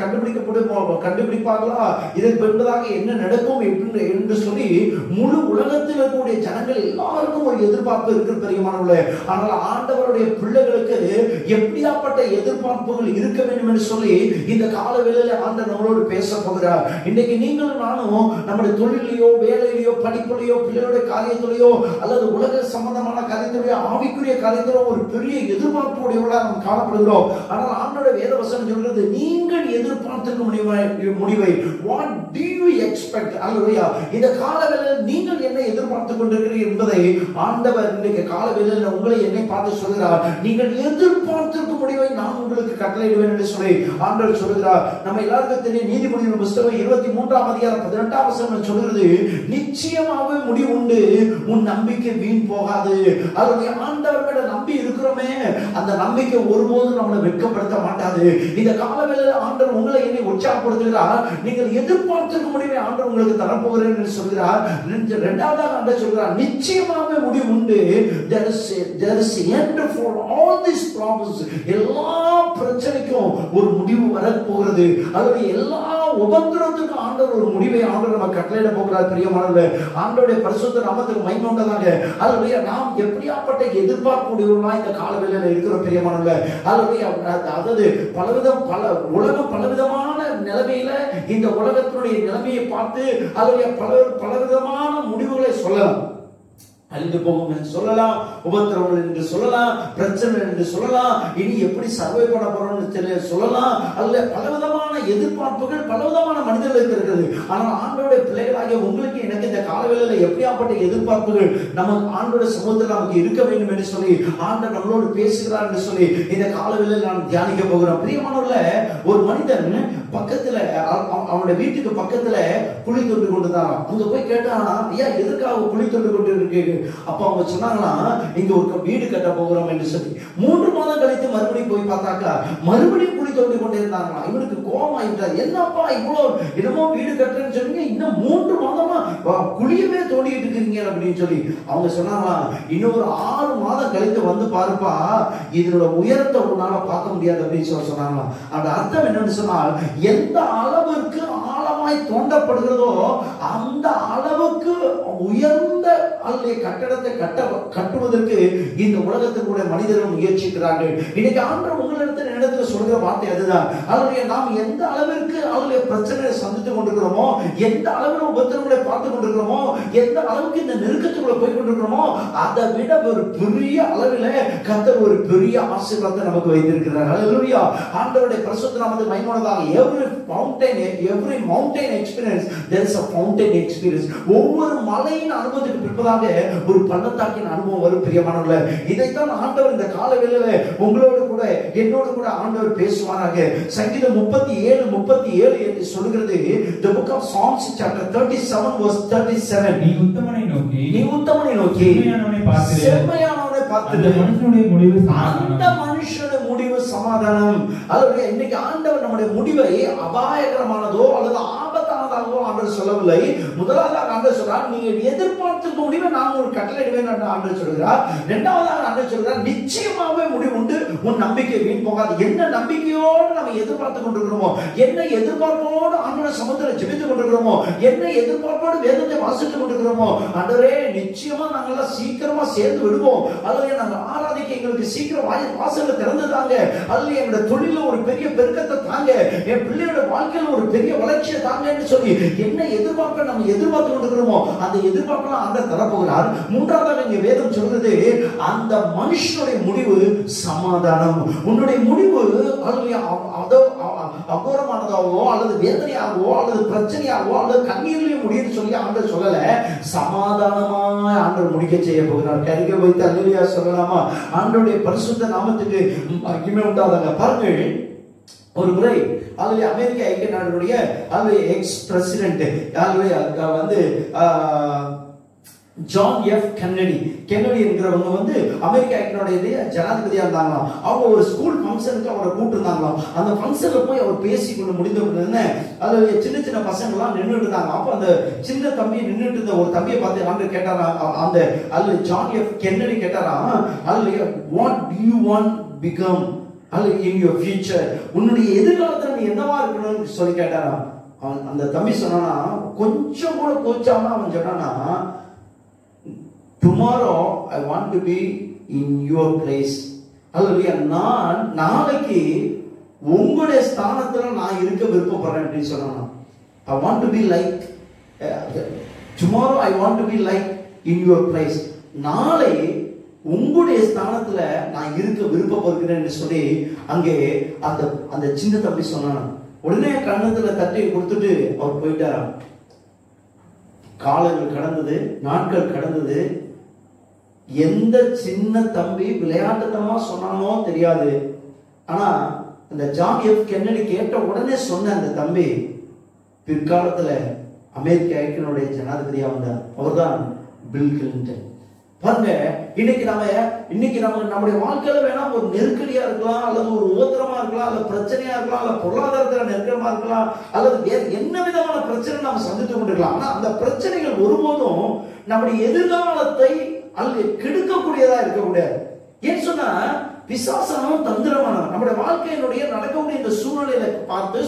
கண்டுபிடிப்பாங்களா, இதற்கு பின்பதாக என்ன நடக்கும் என்று சொல்லி முழு உலகத்தில் இருக்கக்கூடிய ஜனங்கள் எல்லாருக்கும் ஒரு எதிர்பார்ப்பு இருக்கு பெரியமானவர்களே. ஆனால் ஆண்டவருடைய பிள்ளைகளுக்கு எப்படி எதிர்பார்ப்புகள் இருக்க வேண்டும் என்று சொல்லி இந்த கால வேளையில ஆண்டவர் நம்மளோடு பேச போகிறார். இன்னைக்கு நீங்களும் நானும் நம்முடைய தொழிலையோ வேலையிலையோ படிப்புலையோ பிள்ளைகளுடைய காரியத்திலையோ அல்லது உலக சம்பந்தமான காரியத்திலையோ ஆவிக்குரிய காரியத்திலோ ஒரு பெரிய எதிர்பார்ப்புடையவர்களாக நாம் காணப்படுகிறோம். ஆனால் ஆண்டவருடைய வேத வசனம் சொல்கிறது, நீங்கள் எதிர்பார்த்திருக்கும் முடிவை what do you expect? அல்லேலூயா. இந்த கால வேளையில் நீங்கள் என்ன எதிர்பார்த்துக் கொண்டிருக்கிறீர்கள் என்பதை ஆண்டவர் இன்றைக்கு கால வேளையில் உங்களை என்னை பார்த்து சொல்கிறார். நீங்கள் எதிர்பார்த்திருக்கும் முடிவை நான் உங்களுக்கு கட்டளையிடுவேன் என்று சொல்லி ஆண்டவர் சொல்கிறார். நம்ம எல்லாருக்கும் தெரியும், நீதிமொழிகள் புத்தகம் 23ஆம் அதிகாரம் 18ஆம் வசனம் சொல்கிறது, நிச்சயமாகவே முடிவு உண்டு, உன் நம்பிக்கை வீண் போகாது. அல்லது ஆண்டவர் மேல நம்பி இருக்கிறோமே, அந்த நம்பிக்கை ஒருபோதும் நம்மளை வெட்கப்படுத்த மாட்டாது. இந்த காலவேளையில் ஆண்டவர் உங்களை என்னை உற்சாகப்படுத்துகிறார். நீங்கள் எதிர்பார்த்திருக்கும் முடிவை ஆண்டவர் உங்களுக்கு தரப்போகிறேன் என்று சொல்கிறார். இரண்டாவதாக ஆண்டவர் சொல்கிறார், நிச்சயமாகவே முடிவு உண்டு. There is end for all these problems. எல்லா பிரச்சனைக்கும் ஒரு முடிவு வரப்போகிறது. அல்லது எல்லா உபத்திரத்துக்கும் ஆண்டவர் ஒரு முடிவை ஆண்டவர் நம்ம கட்டளையிட போகிறார். பிரியமானவர்களே, ஆண்டவருடைய பரிசுத்த நாமத்துக்கு மகிமை உண்டாதாக. அல்லது நாம் எப்படியாப்பட்ட எதிர்பார்ப்புடையவர்களா இந்த காலவேளையில இருக்கிறோம் பிரியமானவர்களே. அதாவது உலகம் பலவிதமான நிலைமையில இந்த உலகத்தினுடைய நிலைமையை பார்த்து அல்லது பலவிதமான முடிவுகளை சொல்லலாம். அழிந்து போகும் என்று சொல்லலாம், உபத்திரவங்கள் என்று சொல்லலாம், பிரச்சனை என்று சொல்லலாம், இனி எப்படி சர்வை பண்ண போறோம்னு சொல்லலாம். அல்ல பலவிதமான எதிர்பார்ப்புகள் பலவிதமான மனிதர்களுக்கு இருக்கிறது. ஆனால் ஆண்டவருடைய பிள்ளைகளாகிய உங்களுக்கு எனக்கு இந்த காலவேளையில எப்படியாப்பட்ட எதிர்பார்ப்புகள் நமக்கு ஆண்டவருடைய சமூகத்தில் நமக்கு இருக்க வேண்டும் என்று சொல்லி ஆண்டவர் நம்மளோடு பேசுகிறார் என்று சொல்லி இந்த காலவேளையில் நான் தியானிக்க போகிறோம். பிரியமானவர்களே, ஒரு மனிதன் பக்கத்துல அவனுடைய வீட்டுக்கு பக்கத்துல குழி தொண்டு கொண்டுதான். அங்க போய் கேட்டா, ஐயா எதுக்காக குழி தொண்டு கொண்டு இருக்கு? அப்ப அவங்க சொன்னாங்களா, இங்க ஒரு வீடு கட்ட போகிறோம் என்று சொல்லி. 3 மாதம் கழித்து மறுபடியும் போய் பார்த்தாக்கா மறுபடியும் குழி தோண்டி கொண்டே இருந்தாங்களா. இவனுக்கு கோபம் ஆயிட்டார். என்னப்பா இவ்வளவு என்னமோ வீடு கட்டுறேன்னு சொன்னீங்க, இன்னும் 3 மாதமா குழியவே தோண்டிட்டு இருக்கீங்க அப்படின்னு சொல்லி அவங்க சொன்னாங்களா, இன்னொரு 6 மாதம் கழித்து வந்து பாருப்பா, இதனோட உயரத்தை உன்னால பார்க்க முடியாது அப்படின்னு சொல்லி சொன்னாங்களா. அந்த அர்த்தம் என்னன்னு சொன்னால், எந்த அளவிற்கு ஆழமாய் தோண்டப்படுகிறதோ அந்த அளவுக்கு உயர்ந்த கட்டடத்தை கட்டுவதற்கு இந்த உலகத்தினுடைய மனிதர்கள் முயற்சிக்கிறார்கள். இன்னைக்கு ஆண்டவர் உங்களிடத்தில் சொல்கிற வார்த்தை அதுதான். அல்லது நாம் எந்த அளவிற்கு பிரச்சனையை சந்தித்துக் கொண்டிருக்கிறோமோ, எந்த அளவில் உபத்திரங்களை பார்த்துக் கொண்டிருக்கிறோமோ, எந்த அளவுக்கு இந்த நெருக்கத்துக்குள்ள போய் கொண்டிருக்கிறோமோ, அதை விட ஒரு பெரிய அளவில் கர்த்தர் ஒரு பெரிய ஆசீர்வாதத்தை நமக்கு வைத்திருக்கிறார். ஹல்லேலூயா. ஆண்டவருடைய பரிசுத்த நாமத்துக்கு மகிமையுள்ளதாக. every mountain experience there is a fountain experience. ஒவ்வொரு மலையின் அனுபவத்துக்கு பின்பதாக ஒரு பள்ளத்தாக்கின் அனுபவம் வரும் பிரியமானவர்களே. இதைத்தான் ஆண்டவர் இந்த காலவேளையில உங்களோடு கூட என்னோடு கூட ஆண்டவர் பேசுவாராக. சங்கீதம் 37:37 என்று சொல்கிறது. The book of Psalms chapter 37 verse 37. நீ உத்தமனை நோக்கி செம்மையானவனை பார்த்து அந்த மனுஷனுடைய முடிவு சமாதானம். அல்லது இன்னைக்கு ஆண்டவர் நம்முடைய முடிவை அபாயகரமானதோ அல்லது ஆபத்தானதாகவோ ஆண்டவர் சொல்லவில்லை. முதலாவதாக ஆண்டவர் சொல்றார், நீங்க எதிர்பார்த்திருக்க முடிவை நான் ஒரு கட்டளையிடுவேன் என்று ஆண்டவர் சொல்கிறார். இரண்டாவதாக ஆண்டவர் சொல்கிறார், நிச்சயமாகவே முடிவு உண்டு, உன் நம்பிக்கை வீண் போகாது. என்ன நம்பிக்கையோடு நம்ம எதிர்பார்த்து கொண்டிருக்கிறோமோ, என்ன எதிர்பார்ப்போடு ஆண்டவரை சமுத்திரம் ஜெபித்துக் கொண்டிருக்கிறோமோ, என்ன எதிர்பார்ப்போடு வேதத்தை வாசித்துக் கொண்டிருக்கிறோமோ, ஆண்டவரே நிச்சயமா நாங்கெல்லாம் சீக்கிரமா சேர்ந்து விடுவோம். அதுல நாங்கள் ஆராதிக்க எங்களுக்கு சீக்கிரம் வாசல்ல திறந்துதாங்க. அதுல எங்களோட தொழில ஒரு பெரிய பெருக்கத்தை தாங்க, என் பிள்ளையோட வாழ்க்கையில ஒரு பெரிய வளர்ச்சியை தாங்கன்னு சொல்லி என்ன எதிர்பார்ப்பை நம்ம எதிர்பார்த்து கொண்டிருக்கிறோமோ அந்த எதிர்பார்ப்பெல்லாம் ஆண்டவர் தரப்போகிறார். மூன்றாவதாக இங்க வேதம் சொல்றது, அந்த மனுஷனுடைய முடிவு சமாதானம். உன்னுடைய முடிவு அகோரமானதாகவோ அல்லது வேதனையாகவோ அல்லது பிரச்சனையாகவோ அல்லது கண்ணீர்லயும் முடியும்னு சொல்லி ஆண்டவர் சொல்லல, சமாதானமா ஆண்டவர் முடிக்க செய்ய போகிறார். கருக வைத்து அல்லேலூயா சொல்லலாமா? ஆண்டவருடைய பரிசுத்த நாமத்துக்கு மகிமை உண்டாதாங்க. பாருங்கள், ஒரு முறை அதுல அமெரிக்க ஐக்கிய நாடுடைய அது எக்ஸ் பிரசிடென்ட் வந்து ஜான் எஃப் கென்னடி என்கிறவங்க வந்து அமெரிக்க ஐக்கிய ஜனாதிபதியா இருந்தாங்களாம். அவங்க ஒரு ஸ்கூல் ஃபங்க்ஷனுக்கு அவரை கூப்பிட்டு இருந்தாங்களாம். அந்த ஃபங்க்ஷன்ல போய் அவர் பேசி கொண்டு முடிந்த அதுல சின்ன சின்ன பசங்க எல்லாம் நின்றுட்டு இருந்தாங்க. அப்ப அந்த சின்ன தம்பி நின்றுட்டு இருந்த ஒரு தம்பியை பார்த்து ஆண்டு கேட்டாரா, அந்த அதுல ஜான் எஃப் கென்னடி கேட்டாரா, அதுல what to you want become in your future, உன்னுடைய எதிர்காலத்துல நீ என்னவா இருக்கணும்னு சொல்லி கேட்டாரா. அந்த தம்பி சொன்னானா, கொஞ்சம் கூட கோச்சாம அவன் சொன்னானா, tomorrow I want to be in your place. அல்லேலூயா, நான் நாளைக்கு உங்களுடைய ஸ்தானத்துல நான் இருக்க விருப்பப்படுறேன் அப்படின்னு சொன்னானா. I want to be like tomorrow I want to be like in your place. நாளை உங்களுடைய ஸ்தானத்துல நான் இருக்க விருப்பப்படுகிறேன் என்று சொல்லி அங்கே அந்த அந்த சின்ன தம்பி சொன்னான். உடனே கண்ணத்துல தட்டி கொடுத்துட்டு அவர் போயிட்டாராம். காலங்கள் கடந்தது, நாட்கள் கடந்தது. எந்த சின்ன தம்பி விளையாட்டுத்தனமா சொன்னானோ தெரியாது. ஆனா அந்த ஜான் எஃப் கென்னடி கேட்ட உடனே சொன்ன அந்த தம்பி பிற்காலத்துல அமெரிக்க ஐக்கிய ஜனாதிபதியா வந்தார். அவர்தான் பில் கிளின்டன். பாருங்க, இன்னைக்கு நம்ம நம்முடைய வாழ்க்கையில வேணா ஒரு நெருக்கடியா இருக்கலாம், அல்லது ஒரு உபத்திரமா இருக்கலாம், அல்லது பிரச்சனையா இருக்கலாம், அல்லது பொருளாதாரத்துல நெருக்கமா இருக்கலாம், அல்லது வேற என்ன விதமான பிரச்சனை நம்ம சந்தித்து கொண்டிருக்கலாம். ஆனா அந்த பிரச்சனைகள் ஒருபோதும் நம்முடைய எதிர்காலத்தை அல்லது கெடுக்கக்கூடியதா இருக்க முடியாது. ஏன்னு சொன்னா பிசாசனும் தந்திரமானவன். நம்முடைய வாழ்க்கையினுடைய நடக்கக்கூடிய இந்த சூழ்நிலையில பார்த்து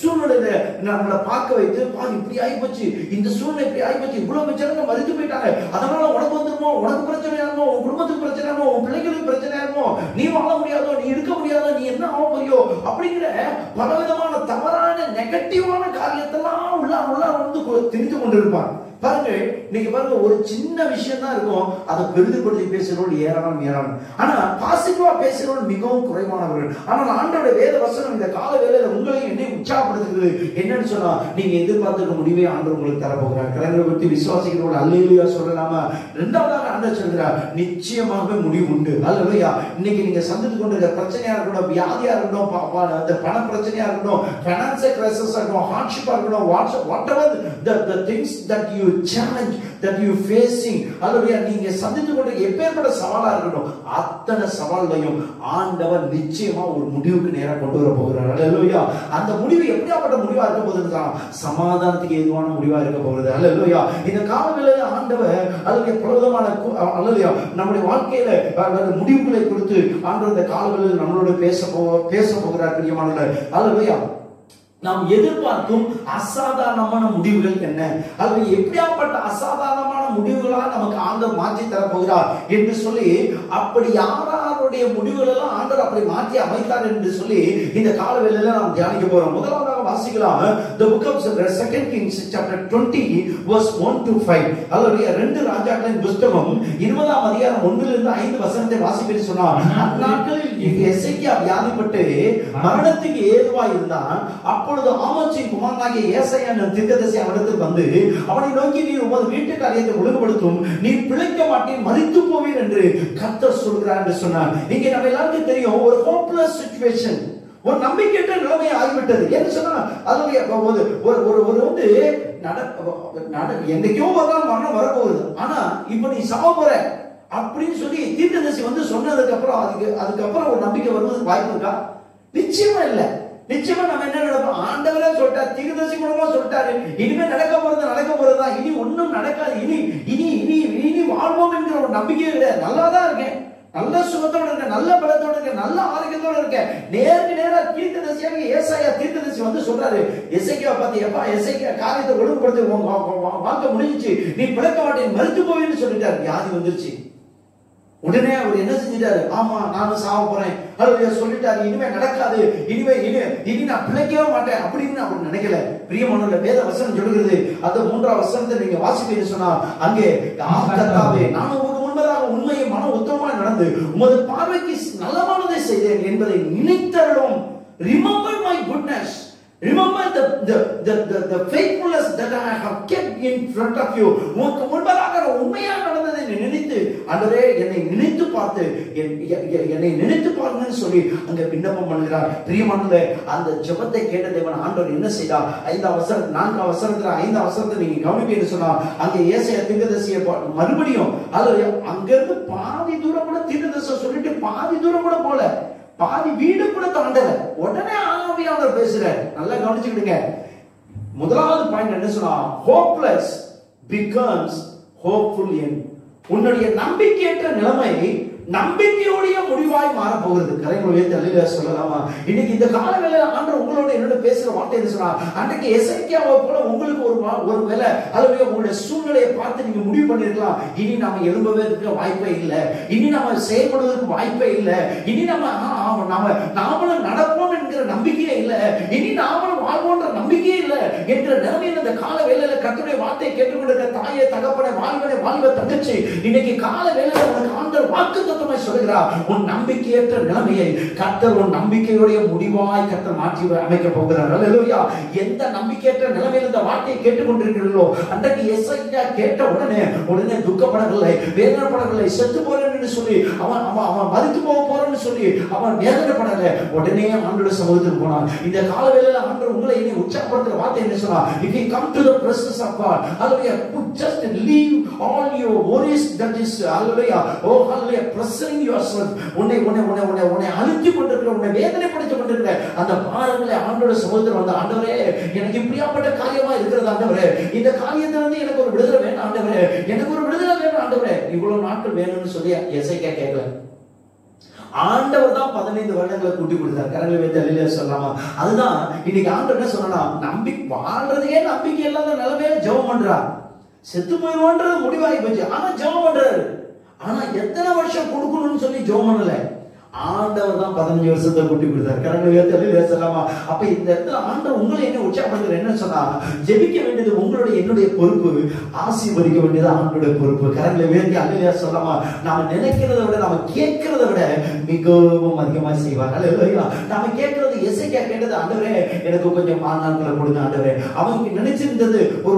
சூழ்நிலையில நம்மளை பார்க்க வைத்து, இப்படி ஆகிப்போச்சு, இந்த சூழ்நிலை இப்படி ஆகிப்போச்சு, இவ்வளவு ஜனங்க மறித்து போயிட்டாங்க, அதனால உனக்கு வந்துருமோ, உனக்கு பிரச்சனையா இருக்கும், உன் குடும்பத்துக்கு பிரச்சனையா இருக்கும், உன் பிள்ளைகளுக்கு பிரச்சனையா இருக்கும், நீ வாழ முடியாதோ, நீ இருக்க முடியாதோ, நீ என்ன ஆக போறியோ அப்படிங்கிற பலவிதமான தவறான நெகட்டிவான காரியத்தெல்லாம் உள்ளார வந்து திணித்து கொண்டிருப்பான். பாருங்க, இன்னைக்கு பாருங்க, ஒரு சின்ன விஷயம் தான் இருக்கும், அதை பெரிதுபடுத்தி பேசுறவர்கள் ஏராளம். ஆனா பாசிட்டிவா பேசுறவர்கள் மிகவும் குறைவானவர்கள். ஆனால் ஆண்டவருடைய வேத வசனம் இந்த கால வேளையில உங்களையும் என்னை உற்சாகப்படுத்துகிறது. என்னன்னு சொன்னா, நீங்க எதிர்பார்த்திருக்க முடிவே ஆண்டவர் உங்களுக்கு தரப்போகிறார். கரங்களை பற்றி விசுவாசிக்கிறவர்கள் அல்லேலூயா சொல்லலாமா? இரண்டாவதாக ஆண்டவர் சொல்கிறார், நிச்சயமாக முடிவு உண்டு. அல்லேலூயா. இன்னைக்கு நீங்க சந்தித்து கொண்டிருக்கிற பிரச்சனையா இருக்கட்டும், வியாதியா இருக்கட்டும், அந்த பண பிரச்சனையா இருக்கட்டும், பைனான்சியல் கிரைசிஸா இருக்கட்டும், ஹார்ட்ஷிப்பா இருக்கட்டும், whatever the things that you challenge that you facing, அல்லேலூயா, நீங்க சந்தித்து கொண்ட எப்பேற்பட்ட சவாலா இருக்கட்டும், அத்தனை சவால்களையும் ஆண்டவர் நிச்சயமா ஒரு முடிவுக்கு நேரா கொண்டு வர போகிறார். அல்லேலூயா. அந்த முடிவு எப்படியாப்பட்ட முடிவா இருக்க போகுதுன்னா, சமாதானத்துக்கு ஏதுவான முடிவா இருக்க போகிறது. அல்லேலூயா. இந்த காலவேளையில ஆண்டவர் அல்லேலூயா பிரபலமான அல்லேலூயா நம்முடைய வாழ்க்கையில முடிவுகளை கொடுத்து ஆண்டவர் இந்த காலவேளையில நம்மளோட பேச போகிறார். பிரியமானவர்களே, அல்லேலூயா. நாம் எதிர்பார்க்கும் அசாதாரணமான முடிவுகள் என்ன, அல்லது எப்படியாப்பட்ட அசாதாரணமான முடிவுகளா நமக்கு ஆண்டவர் மாற்றி தரப்போகிறார் என்று சொல்லி, அப்படி யாருடைய இருக்கக்கூடிய முடிவுகள் எல்லாம் ஆண்டவர் அப்படி மாற்றி அமைத்தார் என்று சொல்லி இந்த காலவேளையில நாம் தியானிக்க போறோம். முதலாவதாக வாசிக்கலாம் the book of 2 Kings chapter 20 verse 1 to 5. அல்லேலூயா. 2 ராஜாக்களின் புத்தகம் 20ஆம் அதிகாரம் 1 இலிருந்து 5 வசனத்தை வாசிப்பேன் சொன்னார். அந்நாட்களில் எசேக்கியா வியாதிப்பட்டு மரணத்துக்கு ஏதுவாய் இருந்தான். அப்பொழுது ஆமோத்சின் குமாரனாகிய ஏசாயா என்னும் தீர்க்கதரிசி அவனிடத்தில் வந்து அவனை நோக்கி, நீர் உமது வீட்டு காரியத்தை ஒழுங்குபடுத்தும், நீர் பிழைக்க மாட்டேன், மரித்து போவீர் என்று கர்த்தர் சொல்கிறார் என்று சொன்னார். இங்கே நம்ம எல்லாருக்கும் தெரியும், ஒரு ஹோப்லெஸ் சிச்சுவேஷன், ஒரு நம்பிக்கையற்ற நிலைமை ஆகிவிட்டது. என்ன சொன்னா அதனுடைய ஒரு வந்து என்னைக்கோ ஒரு நாள் மரணம் வரப்போகுது, ஆனா இப்ப நீ சாவ போற அப்படின்னு சொல்லி தீர்க்கதரிசி வந்து சொன்னதுக்கு அப்புறம் அதுக்கப்புறம் ஒரு நம்பிக்கை வருவதற்கு வாய்ப்பு இருக்கா? நிச்சயமா இல்ல. நிச்சயமா நம்ம என்ன நடப்போம், ஆண்டவரே சொல்லிட்டார், தீர்க்கதரிசி மூலமா சொல்லிட்டாரு, இனிமே நடக்க போறதுதான், இனி ஒன்னும் நடக்காது, இனி வாழ்வோம் என்கிற ஒரு நம்பிக்கையே கிடையாது. நல்லாதான் இருக்கேன், நல்ல சுகத்தோட இருக்க, நல்ல பலத்தோட இருக்க, நல்ல ஆரோக்கியத்தோட இருக்க. நேருக்கு நேரா தீர்க்கதரிசியாக ஏசாயா தீர்க்கதரிசி வந்து சொல்றாரு, எசேக்கியாவை பார்த்து, எப்பா எசேக்கியா காரியத்தை ஒழுங்குபடுத்தி வாழ்க்கை முடிஞ்சிச்சு, நீ பிழைக்க மாட்டேன், மரித்து போவேன்னு சொல்லிட்டாரு. வியாதி வந்துருச்சு. உடனே அவர் என்ன செஞ்சிட்டாரு, ஆமா நானும் சாவ போறேன் அல்லேலூயா சொல்லிட்டாரு, இனிமே நடக்காது, இனி நான் பிழைக்கவே மாட்டேன் அப்படின்னு அவர் நினைக்கல. பிரியமானவர்களே, வேத வசனம் சொல்கிறது, அந்த 3ஆம் வசனத்தை நீங்க வாசிப்பீங்கன்னு சொன்னா, அங்கே கர்த்தாவே, நான் உங்களுக்கு முன்பதாக உண்மையை மன உத்தமமாய் நடந்து உமது பார்வைக்கு நலமானதை செய்தேன் என்பதை நினைத்தருளும். Remember my goodness. Remember the faithfulness that I have kept in front of you. உங்களுக்கு முன்பதாக உண்மையாக நடந்ததை நினைத்து, ஆண்டவரே என்னை நினைத்து பார்த்து, என்னை நினைத்து பாருங்கன்னு சொல்லி அங்க விண்ணப்பம் பண்ணுகிறார். பிரியமானவர்களே, அந்த ஜெபத்தை கேட்ட தேவன் ஆண்டவர் என்ன செய்தார்? 5ஆம் வசனம் 4ஆம் வசனத்துல 5ஆம் வசனத்தை நீங்க கவனிப்பீங்கன்னு சொன்னா, அங்க ஏசாயா தீர்க்கதரிசியை மறுபடியும் அங்க இருந்து பாதி தூரம் கூட தீர்க்கதரிசி சொல்லிட்டு பாதி தூரம் கூட போல, பாதி வீடு கூட தாண்டல. உடனே ஆவியானவர் பேசுறார். நல்லா கவனிச்சுக்கிடுங்க. முதலாவது பாயிண்ட் என்ன சொன்னா, hopeless becomes hopeful end. உன்னுடைய நம்பிக்கையற்ற நிலைமை நம்பிக்கையோடைய முடிவாய் மாற போகிறது. கரைகளை தலையில சொல்லலாமா? இன்னைக்கு இந்த காலவேளையில ஆண்டவர் உங்களோட என்னோட பேசுற வார்த்தை என்ன சொன்னா, அன்றைக்கு எசேக்கியாவை போல உங்களுக்கு ஒரு வேலை அல்லது உங்களுடைய சூழ்நிலையை பார்த்து நீங்க முடிவு பண்ணிருக்கலாம், இனி நாம எழும்பவே இருக்க வாய்ப்பே இல்லை, இனி நாம செயல்படுவதற்கு வாய்ப்பே இல்லை, இனி நாமளும் நடப்போம் என்கிற நம்பிக்கையே இல்லை, இனி நாமளும் வாழ்வோன்ற நம்பிக்கையே இல்லை என்கிற நிலைமையில் இந்த கால வேளையில கர்த்தருடைய வார்த்தையை கேட்டுக்கொண்டிருக்க தாயை, தகப்பனை, வாலிப தங்கச்சி, இன்னைக்கு கால வேளையில உனக்கு ஆண்டவர் வாக்கு சொல்லுகிறார், உன் நம்பிக்கையற்ற நிலைமையை கர்த்தர் உன் நம்பிக்கையுடைய முடிவாய் கர்த்தர் மாற்றி அமைக்க போகிறார். அல்லேலூயா. எந்த நம்பிக்கையற்ற நிலைமையில் இந்த வார்த்தையை கேட்டுக்கொண்டிருக்கிறீர்களோ, அன்றைக்கு எசேக்கியா கேட்ட உடனே துக்கப்படவில்லை, வேதனைப்படவில்லை, செத்து போறேன் என்று சொல்லி அவன் மரித்து போறேன்னு சொல்லி அவன் வேதனைப்படல. உடனே ஆண்டவருடைய சமூகத்துக்கு போனான். இந்த காலவேளையில ஆண்டவர் உங்களை இனி உற்சாகப்படுத்துற வார்த்தை என்ன சொன்னா, if you come to the presence of God, hallelujah, just leave all your worries, that is hallelujah, oh hallelujah, pressing yourself, உன்னை அழுத்தி கொண்டிருக்கிற, உன்னை வேதனைப்படுத்திக் கொண்டிருக்கிற அந்த பாரங்களை ஆண்டவருடைய சமூகத்தில் வந்து, ஆண்டவரே எனக்கு இப்படியாப்பட்ட காரியமா இருக்கிறது ஆண்டவரே, இந்த காரியத்திலிருந்து எனக்கு ஒரு விடுதலை வேணும் ஆண்டவரே, எனக்கு ஒரு விடுதலை வேணும் ஆண்டவரே, இவ்வளவு நாட்கள் வேணும்னு சொல்லி எசேக்கியா கேட்கல. ஆண்டவர் தான் 15 வருடங்களை கூட்டி கொடுத்தார். கரங்களை வைத்து அல்லேலூயா சொல்லலாமா? அதுதான் இன்னைக்கு ஆண்டவர் என்ன சொன்னா, வாழ்றதுக்கே நம்பிக்கை இல்லாத நிலைமையில ஜெபம் பண்றார். செத்து போயிடுவோன்றது முடிவாகி போச்சு, ஆனா ஜெபம் பண்றாரு. ஆனா எத்தனை வருஷம் கொடுக்கணும்னு சொல்லி ஜெபம் பண்ணல. ஆண்டவர் தான் 15 வருஷத்தை கூட்டி கொடுத்தார். கரங்களை வைத்து அல்லேலூயா சொல்லலாமா? அப்ப இந்த இடத்துல ஆண்டவர் உங்களை என்ன உற்சாகப்படுத்துற என்ன சொன்னா, ஜெபிக்க வேண்டியது உங்களுடைய என்னுடைய பொறுப்பு, ஆசீர்வதிக்க வேண்டியது ஆண்டோட பொறுப்பு. கரங்களை வைத்து அல்லேலூயா சொல்லலாமா? நாம நினைக்கிறத விட, நாம கேட்கிறத விட மிகவும் அதிகமா செய்வார். அல்லேலூயா. நாம கேட்கறது எசேக்கியா கேட்டது, ஆண்டவரே எனக்கு கொஞ்சம் வாழ்நாட்களை கொடுங்க ஆண்டவரே. அவனுக்கு நினைச்சிருந்தது ஒரு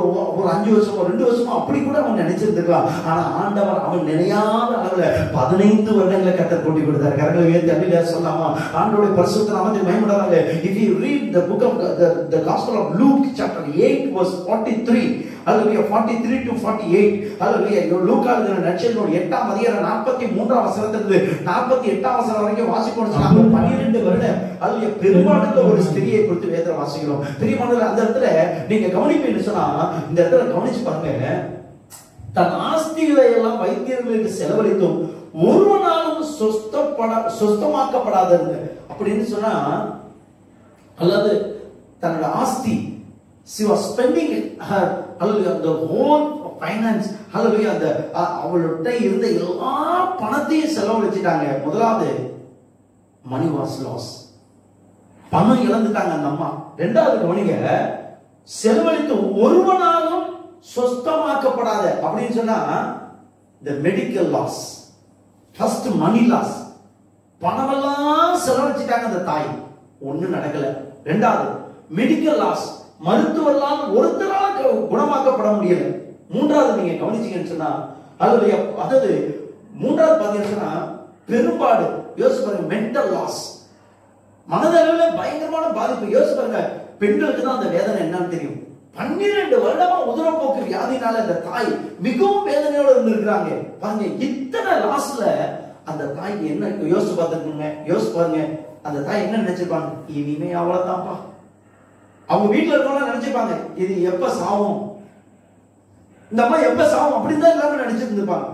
5 வருஷமோ 2 வருஷமோ அப்படி கூட அவன் நினைச்சிருந்துக்கலாம். ஆனா ஆண்டவர் அவன் நினையாத அளவுல 15 வருடங்களை கர்த்தர் கூட்டி கொடுத்தார். கரங்களை ஆண்டவருடைய பரிசுத்த நாமத்தை மகிமைப்படுத்துங்க. If you read the book of the Gospel of Luke chapter 8 verse 43, hallelujah, 43 to 48, hallelujah, லூக்கா எழுதின நற்செய்தியோட 8ஆம் அதிகாரம் 43ஆம் வசனத்திலிருந்து 48ஆம் வசனம் வரைக்கும் வாசிப்போம். 12 வருடம் அல்ல பெரும்பாலுள்ள ஒரு ஸ்திரியை குறித்து வேதம் வாசிக்கிறோம். பிரியமானவர்களே, அந்த இடத்துல நீங்க கவனிப்பீங்கன்னு சொன்னா, இந்த இடத்துல கவனிச்சு பாருங்க, தன் ஆஸ்திகளை எல்லாம் வைத்தியர்களுக்கு செலவழித்தும் ஒருவனாலும் சொஸ்தமாக்கப்படாதது அப்படின்னு சொன்னா, அல்லது தன்னோட ஆஸ்தி, she was spending her the whole finance, ஹalleluya, அந்த அவள்கிட்ட இருந்த எல்லா பணத்தையும் செலவழிச்சிட்டாங்க. முதலாவது மணி வாஸ் லாஸ், பணம் இழந்துட்டாங்க அந்த அம்மா. இரண்டாவது கவனிங்க, செலவழித்து ஒருவனாலும் சொஸ்தமாக்கப்படாத அப்படின்னு சொன்னா the medical loss, first money loss, பணமெல்லாம் செலவழிச்சிட்டாங்க அந்த தாய், ஒண்ணு நடக்கல. இரண்டாவது மெடிக்கல் லாஸ், மருத்துவர்களால் ஒருத்தரால் குணமாக்கப்பட முடியல. மூன்றாவது நீங்க கவனிச்சீங்கன்னு சொன்னா அதாவது மூன்றாவது பாத்தீங்கன்னா பெரும்பாடு. யோசிச்சு பாருங்க, மென்டல் லாஸ், மனதளவில் பயங்கரமான பாதிப்பு. யோசிச்சு பாருங்க, பெண்களுக்கு தான் அந்த வேதனை என்னன்னு தெரியும். 12 வருடமா உதரப்போக்கு வியாதினால அந்த தாய் மிகவும் வேதனையோட இருந்திருக்கிறாங்க. பாருங்க, இத்தனை லாஸ்ல அந்த தாய்க்கு என்ன யோசிச்சு பார்த்துக்கோங்க. யோசிச்சு பாருங்க, அந்த தாய் என்ன நினைச்சிருப்பாங்க, இனிமே அவ்வளவுதான்ப்பா. அவங்க வீட்டுல இருக்கவங்க நினைச்சிருப்பாங்க, இது எப்ப சாவும், இந்த அம்மா எப்ப சாவும் அப்படின்னு தான் எல்லாரும் நினைச்சிட்டு இருந்திருப்பாங்க.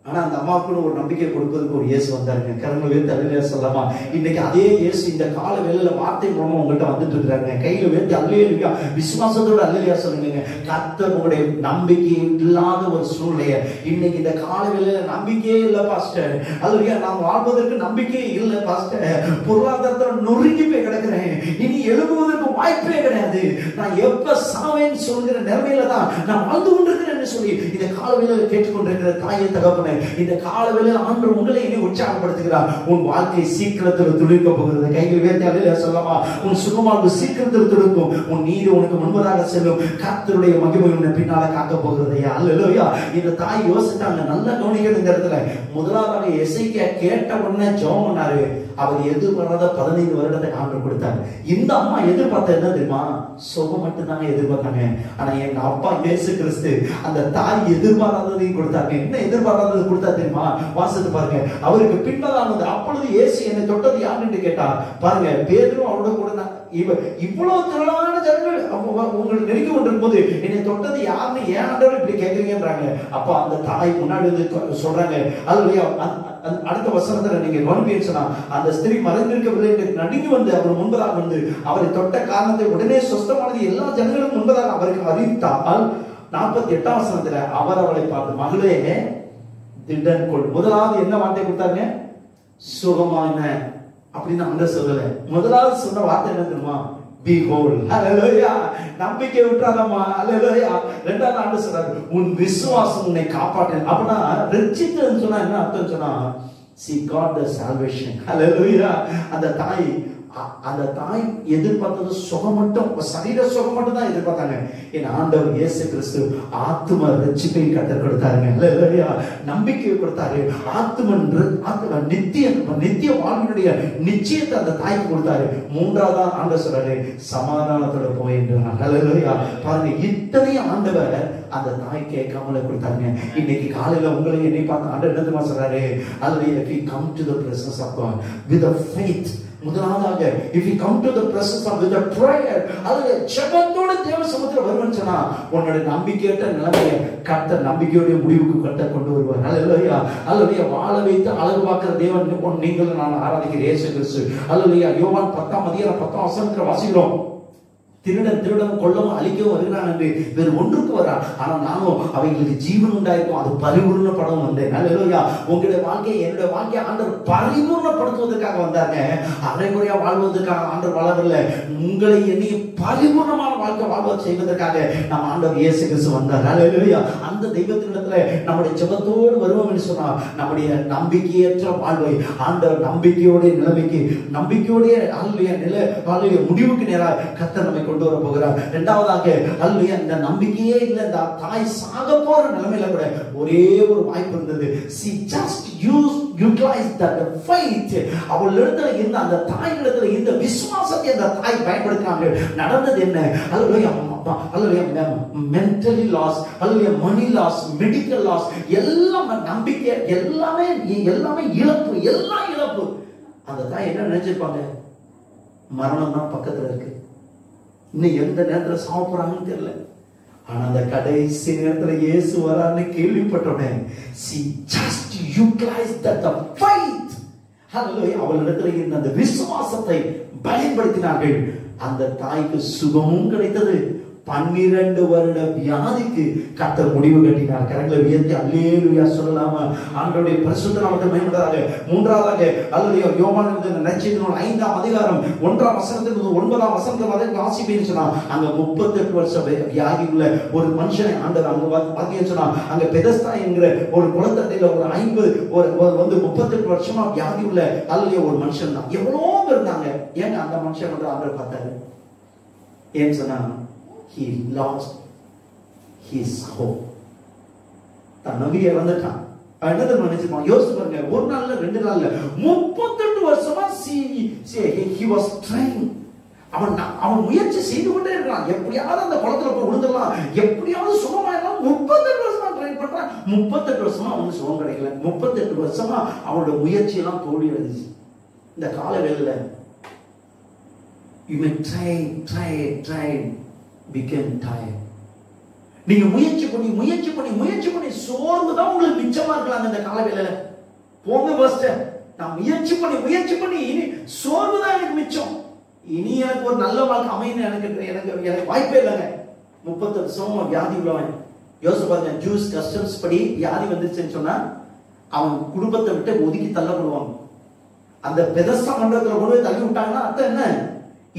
ஆனா அந்த அம்மாவுக்கு ஒரு நம்பிக்கை கொடுப்பதுக்கு ஒரு இயேசு வந்தாருங்க. கரங்களை வேத்து அல்லேலூயா சொல்லலாமா? இன்னைக்கு அதே இயேசு இந்த கால வேளையில வார்த்தை மூலமா உங்கள்கிட்ட வந்துட்டு இருக்காருங்க. கையில வேத்து அல்லேலூயா, விசுவாசத்தோட அல்லேலூயா சொல்லுங்க. கர்த்தர் உங்களுடைய நம்பிக்கை இல்லாத ஒரு சூழ்நிலைய இன்னைக்கு இந்த கால வேளையில நம்பிக்கையே இல்லை பாஸ்டர், அல்லேலூயா, நாம் வாழ்வதற்கு நம்பிக்கையே இல்லை பாஸ்டர், பொருளாதாரத்துல நொறுங்கி போய் கிடக்கிறேன், இனி எழுப்புவதற்கு வாய்ப்பே கிடையாது, நான் எப்ப சாவேன்னு சொல்கிற நிலைமையில தான் நான் வாழ்ந்து கொண்டிருக்கிறேன்னு சொல்லி இந்த கால வேளையில கேட்டுக்கொண்டிருக்கிற தாயை தகப்பன, இந்த காலவேளையில் ஆண்டவர் உங்களை இனி உற்சாகப்படுத்துகிறார். உன் வாழ்க்கை சீக்கிரத்தில் துளிர்க்க போகிறது. கைகள் வேத்தி அல்லேலூயா சொல்லலாமா? உன் சுகமானது சீக்கிரத்தில் துளிர்க்கும். உன் நீதி உனக்கு முன்பதாக செல்லும். கர்த்தருடைய மகிமை உன்னை பின்னால காக்க போகிறது. அல்லேலூயா. இந்த தாய் யோசித்தாங்க. நல்ல கவனிக்கணும் இந்த இடத்துல. முதலாவது எசேக்கியா கேட்ட உடனே ஜெபம் பண்ணாரு. அவர் எதிர்பாராத 15 வருடத்தை ஆண்டவர் கொடுத்தாரு. இந்த அம்மா எதிர்பார்த்த என்ன தெரியுமா? சுகம் மட்டும் தாங்க எதிர்பார்த்தாங்க. ஆனா எங்க அப்பா இயேசு கிறிஸ்து அந்த தாய் எதிர்பாராததையும் கொடுத்தாங்க. என்ன எதிர்பாராதது கொடுத்தா தெரியுமா? வாசித்து பாருங்க. அவருக்கு பின்பதாக வந்து, அப்பொழுது இயேசு என்னை தொட்டது யாருன்னு கேட்டா, பாருங்க, பேதுரும் அவரோட கூட இவ்வளவு திரளான ஜனங்கள் உங்களுக்கு நெருங்கி கொண்டிருக்கும் போது என்னை தொட்டது யாருன்னு ஏன் ஆண்டவர் இப்படி கேட்கறீங்கன்றாங்க. அப்ப அந்த தாய் முன்னாடி வந்து சொல்றாங்க. அல்லேலூயா. அடுத்த வசனத்துல நீங்க கவனிப்பீங்கன்னு சொன்னா, அந்த ஸ்திரீ மறைந்திருக்கவில்லை என்று நடுங்கி வந்து அவர் முன்பதாக வந்து அவரை தொட்ட காரணத்தை உடனே சொஸ்தமானது எல்லா ஜனங்களும் முன்பதாக அவருக்கு அறிவித்தால் 48ஆம் வசனத்துல அவர் அவளை பார்த்து, மகளே திடன் கொள். முதலாவது என்ன வார்த்தை கொடுத்தாங்க? சுகமான அப்படின்னு அந்த சொல்லல. முதலாவது சொன்ன வார்த்தை என்ன தெரியுமா? Be whole. Hallelujah. நம்பிக்கை விட்டுறாதம்மா. Hallelujah. இரண்டாவது ஆண்டு சொல்றாரு, உன் விசுவாசம் உன்னை காப்பாற்று. அப்படின்னா ரட்சித்தன்னு சொன்னா என்ன அர்த்தம் சொன்னா, she got the salvation. Hallelujah. அந்த தாய் எதிர்பார்த்தது சுகம் மட்டும், சரீர சுகம் மட்டும் தான் எதிர்பார்த்தாங்க. என் ஆண்டவர் இயேசு கிறிஸ்து ஆத்தும ரட்சிப்பை கற்றுக் கொடுத்தாருங்க. அல்லேலூயா. நம்பிக்கையை கொடுத்தாரு. ஆத்தும நித்திய வாழ்வினுடைய நிச்சயத்தை அந்த தாய்க்கு கொடுத்தாரு. மூன்றாவது ஆண்டவர் சொல்றாரு, சமாதானத்தோட போய் என்றார். அல்லேலூயா. பாருங்க, இத்தனையும் ஆண்டவர் அந்த தாய் கேட்காமல கொடுத்தாங்க. இன்னைக்கு காலையில உங்களை என்னை பார்த்து ஆண்டவர் என்ன தெரியுமா சொல்றாரு? அல்லேலூயா. If we come to the presence of God with a faith, முதலாவதாக if you come to the presence of with a prayer, அது ஜெபத்தோட தேவ சமூகத்துல வருவன்னு சொன்னா, உன்னோட நம்பிக்கையற்ற நிலைமையை கர்த்தர் நம்பிக்கையோட முடிவுக்கு கொண்டு வருவார். அல்லேலூயா. அல்லேலூயா. வாழ வைத்து அழகு பார்க்கிற தேவன் நீங்கள் நான் ஆராதிக்கிற இயேசு கிறிஸ்து. அல்லேலூயா. யோவான் 10ஆம் அதிகாரம் 10ஆம் வசனத்துல வாசிக்கிறோம், திருடன் கொல்லவும் அழிக்கவும் வருகிறான் என்று வேறு ஒன்றுக்கு வரா, ஆனா நானும் அவைகளுக்கு ஜீவன் உண்டாயிருக்கும், அது பரிபூர்ணப்படவும் வந்தேன். அல்லேலூயா. உங்களுடைய வாழ்க்கையை என்னுடைய வாழ்க்கையை ஆண்டவர் பரிபூர்ணப்படுத்துவதற்காக வந்தாங்க. அரைகுறையா வாழ்வதற்காக ஆண்டவர் வாழவில்லை. உங்களை எண்ணி பரிபூர்ணமான வாழ்க்கை வாழ்வ செய்வதற்காக நம்ம ஆண்டவர் இயேசு கிறிஸ்து வந்தார். அல்லேலூயா. அந்த தெய்வத்தினிடத்துல நம்முடைய ஜெபத்தோடு வருவோம் என்று சொன்னா, நம்முடைய நம்பிக்கையற்ற வாழ்வை ஆண்டவர் நம்பிக்கையோட நிலைமைக்கு, நம்பிக்கையோட அல்லேலூயா முடிவுக்கு நேராக கர்த்தர் நம்மை கொண்டு வர போகிறார். இரண்டாவதாக அல்லேலூயா, இந்த நம்பிக்கையே இல்லை, இந்த தாய் சாக போற நிலைமையில கூட ஒரே ஒரு வாய்ப்பு இருந்தது. she just utilized that faith. அவள் இடத்துல இருந்த அந்த தாய் இடத்துல இந்த விசுவாசத்தை அந்த தாய் பயன்படுத்தினாங்க. நடந்தது என்ன? அல்லேலூயா. மென்டலி லாஸ், அல்லேலூயா, மணி லாஸ், மெடிக்கல் லாஸ், எல்லாம் நம்பிக்கை, எல்லாமே இழப்பு, எல்லாம் இழப்பு. அந்த தாய் என்ன நினைச்சிருப்பாங்க? மரணம் தான் பக்கத்துல இருக்கு, இன்னும் எந்த நேரத்துல சாப்பிடுறாங்கன்னு தெரியல. ஆனா அந்த கடைசி நேரத்துல இயேசு வரான்னு கேள்விப்பட்டோடனே she just utilized that faith. Hallelujah. அவளிடத்துல இருந்த அந்த விசுவாசத்தை பயன்படுத்தினார்கள். அந்த தாய்க்கு சுகமும் கிடைத்தது, 12 வருட வியாதிக்கு கர்த்தர் முடிவு கட்டினார். கரங்களை உயர்த்தி அல்லேலூயா சொல்லலாமா? ஆண்டவருடைய பரிசுத்த நாமத்தை மகிமைப்படுவதாக. மூன்றாவதாக அல்லேலூயா யோவான் நற்செய்தியின் 5ஆம் அதிகாரம் 1ஆம் வசனத்திலிருந்து 9ஆம் வசனத்தை வரை வாசிப்பேன்னு சொன்னா, அங்க 38 வருஷம் வியாதி உள்ள ஒரு மனுஷனை ஆண்டவர் அங்க பாத்தீங்கன்னு சொன்னா, அங்க பெதஸ்தா என்கிற ஒரு குளத்தட்டில ஒரு 38 வருஷமா வியாதி உள்ள அல்லேலூயா ஒரு மனுஷன் தான். எவ்வளவு பேர் இருந்தாங்க. ஏங்க அந்த மனுஷன் வந்து ஆண்டவர் பார்த்தாரு. ஏன்னு சொன்னா, he lost his hope. தான் நம்பிக்கை இழந்துட்டான். என்னது நினைச்சுப்பான்? யோசிச்சு பாருங்க. ஒரு நாள்ல 2 நாள்ல 38 வருஷமா he was trying. அவன் முயற்சி செய்து கொண்டே இருக்கான். எப்படியாவது அந்த குளத்துல போய் விழுந்துடலாம், எப்படியாவது சுகமாயிடலாம். 38 வருஷமா ட்ரை பண்றான். 38 வருஷமா அவனுக்கு சுகம் கிடைக்கல. 38 வருஷமா அவனோட முயற்சி எல்லாம் தோல்வி அடைஞ்சிச்சு. இந்த கால வேளையில you may try became tired. நீங்க முயற்சி பண்ணி சோர்வு தான் உங்களுக்கு மிச்சமா இருக்கலாம். இந்த கால வேளையில போங்க ஃபர்ஸ்ட். நான் முயற்சி பண்ணி இனி சோர்வு தான் எனக்கு மிச்சம். இனி எனக்கு ஒரு நல்ல வாழ்க்கை அமையணும் எனக்கு வாய்ப்பே இல்லைங்க. 30 வருஷமா வியாதி உள்ளவன். யோசிச்சு பாருங்க. ஜூஸ் கஸ்டம்ஸ் படி வியாதி வந்துச்சுன்னு சொன்னா அவன் குடும்பத்தை விட்டு ஒதுக்கி தள்ளப்படுவாங்க. அந்த பெதஸ்தா மண்டலத்துல கொண்டு போய் தள்ளி விட்டாங்கன்னா அர்த்தம் என்ன?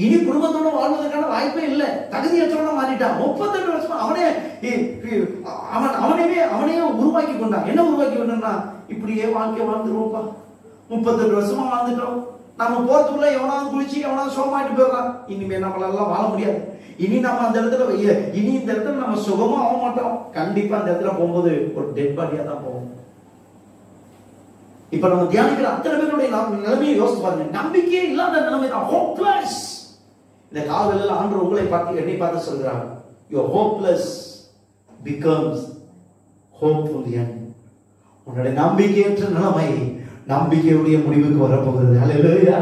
இனி குடும்பத்தோட வாழ்வதற்கான வாய்ப்பே இல்லை. தகுதியற்றவனா மாறிட்டான். 38 வருஷமா அவனையே உருவாக்கி கொண்டான். என்ன உருவாக்கி கொண்டான்னா, இப்படியே வாழ்க்கை வாழ்ந்துருவோம்ப்பா. 38 வருஷமா வாழ்ந்துட்டோம். நம்ம போறதுக்குள்ள எவனாவது குளிச்சு எவனாவது சுகமாயிட்டு போயிடலாம். இனிமே நம்மளால வாழ முடியாது. இனி நம்ம அந்த இடத்துல நம்ம சுகமா ஆக மாட்டோம். கண்டிப்பா அந்த இடத்துல போகும்போது ஒரு டெட் பாடியா தான் போவோம். இப்ப நம்ம தியானிக்கிற அத்தனை பேருடைய நிலைமையை யோசிச்சு பாருங்க. நம்பிக்கையே இல்லாத நிலைமை தான். ஹோப்லெஸ். இந்த காலையில ஆண்டவர் உங்களை பார்த்து என்னை பார்த்து சொல்றார், your hopeless becomes hopeful end. உன்னுடைய நம்பிக்கையற்ற நிலைமை நம்பிக்கையுடைய முடிவுக்கு வரப்போகிறது. அல்லேலூயா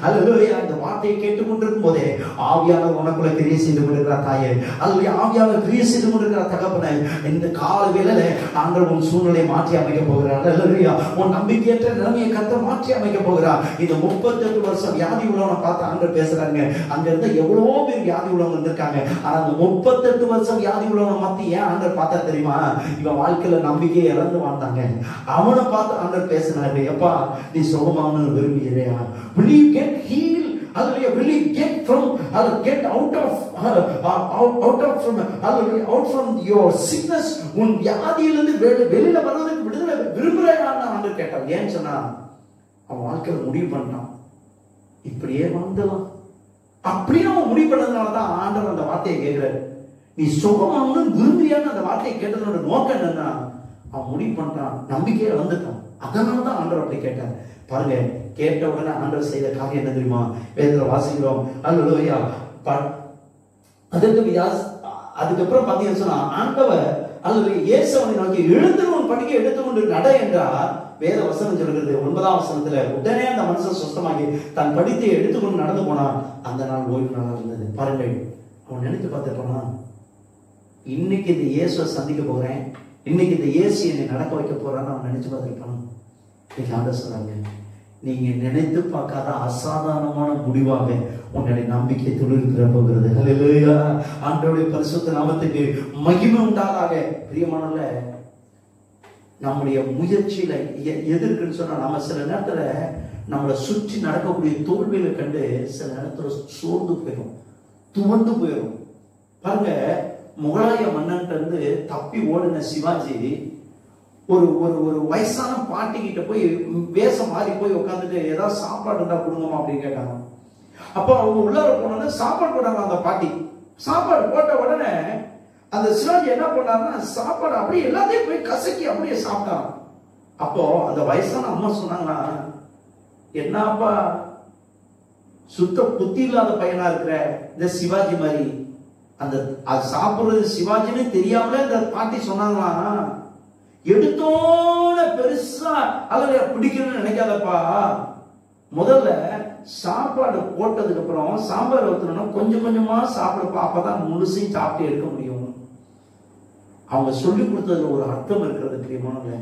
அல்லேலூயா. இந்த வார்த்தையை கேட்டுக்கொண்டிருக்கும் போதே ஆவியானவர் உனக்குள்ள கிரியை செய்து கொண்டிருக்கிறார் தாயே. அல்லேலூயா. ஆவியானவர் கிரியை செய்து கொண்டிருக்கிறார் தகப்பனே. இந்த கால வேளையில ஆண்டவர் உன் சூழ்நிலையை மாற்றி அமைக்க போகிறார். அல்லேலூயா. உன் நம்பிக்கையற்ற நிலைமையை கர்த்தர் மாற்றி அமைக்க போகிறார். இந்த 38 வருஷம் வியாதி உள்ளவனை பார்த்து ஆண்டவர் பேசுறாங்க. அங்க இருந்து எவ்வளவோ பேர் வியாதி உள்ளவங்க வந்திருக்காங்க. ஆனா அந்த 38 வருஷம் வியாதி உள்ளவனை மாத்தி ஏன் ஆண்டவர் பார்த்தா தெரியுமா? இவன் வாழ்க்கையில நம்பிக்கையை இழந்து வாழ்ந்தாங்க. அவனை பார்த்து ஆண்டவர் பேசினாரு, எப்பா நீ சுகமானு விரும்புகிறியா? will you get healed? Hallelujah. will you get out from your sickness? உன் வியாதியிலிருந்து வெளியில வருவதற்கு விடுதலை விரும்புகிறான்னு ஆண்டவர் கேட்டார். ஏன்னு சொன்னா அவன் வாழ்க்கையில முடிவு பண்ணான், இப்படியே வாழ்ந்தலாம். அப்படியே அவன் முடிவு பண்ணதுனாலதான் ஆண்டவர் அந்த வார்த்தையை கேட்கிறாரு. நீ சுகமானு விரும்புறியான்னு அந்த வார்த்தையை கேட்டதோட நோக்கம் என்னன்னா, அவன் முடிவு பண்றான், நம்பிக்கையை வந்துட்டான். அதனாலதான் ஆண்டவர் அப்படி கேட்டார். பாருங்க, கேட்ட உடனே ஆண்டவர் செய்த காரியம் என்ன தெரியுமா? வேதத்துல வாசிக்கிறோம். அல்லேலூயா. அதுக்கப்புறம் பாத்தீங்கன்னு சொன்னா ஆண்டவர் அல்லது இயேசுவை நோக்கி எழுந்து உன் படிக்கை எடுத்துக்கொண்டு நட என்றார். வேத வசனம் சொல்கிறது 9ஆம் வசனத்துல, உடனே அந்த மனுஷன் சுத்தமாகி தன் படித்தை எடுத்துக்கொண்டு நடந்து போனான். அந்த நாள் ஓய்வு நாளா இருந்தது. பாருங்கள், அவன் நினைத்து பார்த்துருப்பானா, இன்னைக்கு இந்த இயேசுவை சந்திக்க போகிறேன், இன்னைக்கு இந்த இயேசு என்னை நடக்க வைக்க போறான்னு அவன் நினைச்சு பார்த்துருப்பான். இன்னைக்கு ஆண்டவர் சொல்றாங்க, நீங்க நினைத்து பார்க்காத அசாதாரணமான முடிவாக உன்னுடைய நம்பிக்கை துளிர்க்கிற போகிறது. அல்லேலூயா. ஆண்டவருடைய பரிசுத்த நாமத்துக்கு மகிமை உண்டாதாக. பிரியமானவர்களே, நம்முடைய முயற்சியில எதிர்க்குன்னு சொன்னா நம்ம சில நேரத்துல நம்மளை சுற்றி நடக்கக்கூடிய தோல்விகளை கண்டு சில நேரத்துல சோர்ந்து போயிடும், துவண்டு போயிடும். பாருங்க, முகலாய மன்னன்ட்ட இருந்து தப்பி ஓடின சிவாஜி ஒரு ஒரு ஒரு வயசான பாட்டி கிட்ட போய் வேஷம் மாறி போய் உட்காந்துட்டு ஏதாவது சாப்பாடு இருந்தா கொடுங்கம்மா அப்படின்னு கேட்டாங்க. அப்போ அவங்க உள்ளார போனோன்னா சாப்பாடு போட்டாங்க. அந்த பாட்டி சாப்பாடு போட்ட உடனே அந்த சிவாஜி என்ன பண்ணாருன்னா, சாப்பாடு அப்படியே எல்லாத்தையும் போய் கசக்கி அப்படியே சாப்பிட்டாங்க. அப்போ அந்த வயசான அம்மா சொன்னாங்கன்னா, என்னப்பா சுத்த புத்தி இல்லாத பையனா இருக்கிற இந்த சிவாஜி மாதிரி, அந்த அது சாப்பிடுறது சிவாஜின்னு தெரியாமலே அந்த பாட்டி சொன்னாங்களா, எடுத்தோட பெருசா அல்ல பிடிக்கணும்னு நினைக்காதப்பா, முதல்ல சாப்பாடு போட்டதுக்கு அப்புறம் சாம்பார் ஊற்றணும், கொஞ்சம் கொஞ்சமா சாப்பிடுப்பா, அப்பதான் முழுசையும் சாப்பிட்டு எடுக்க முடியும். அவங்க சொல்லி கொடுத்ததுல ஒரு அர்த்தம் இருக்கிறது. பிரியமானவர்களே,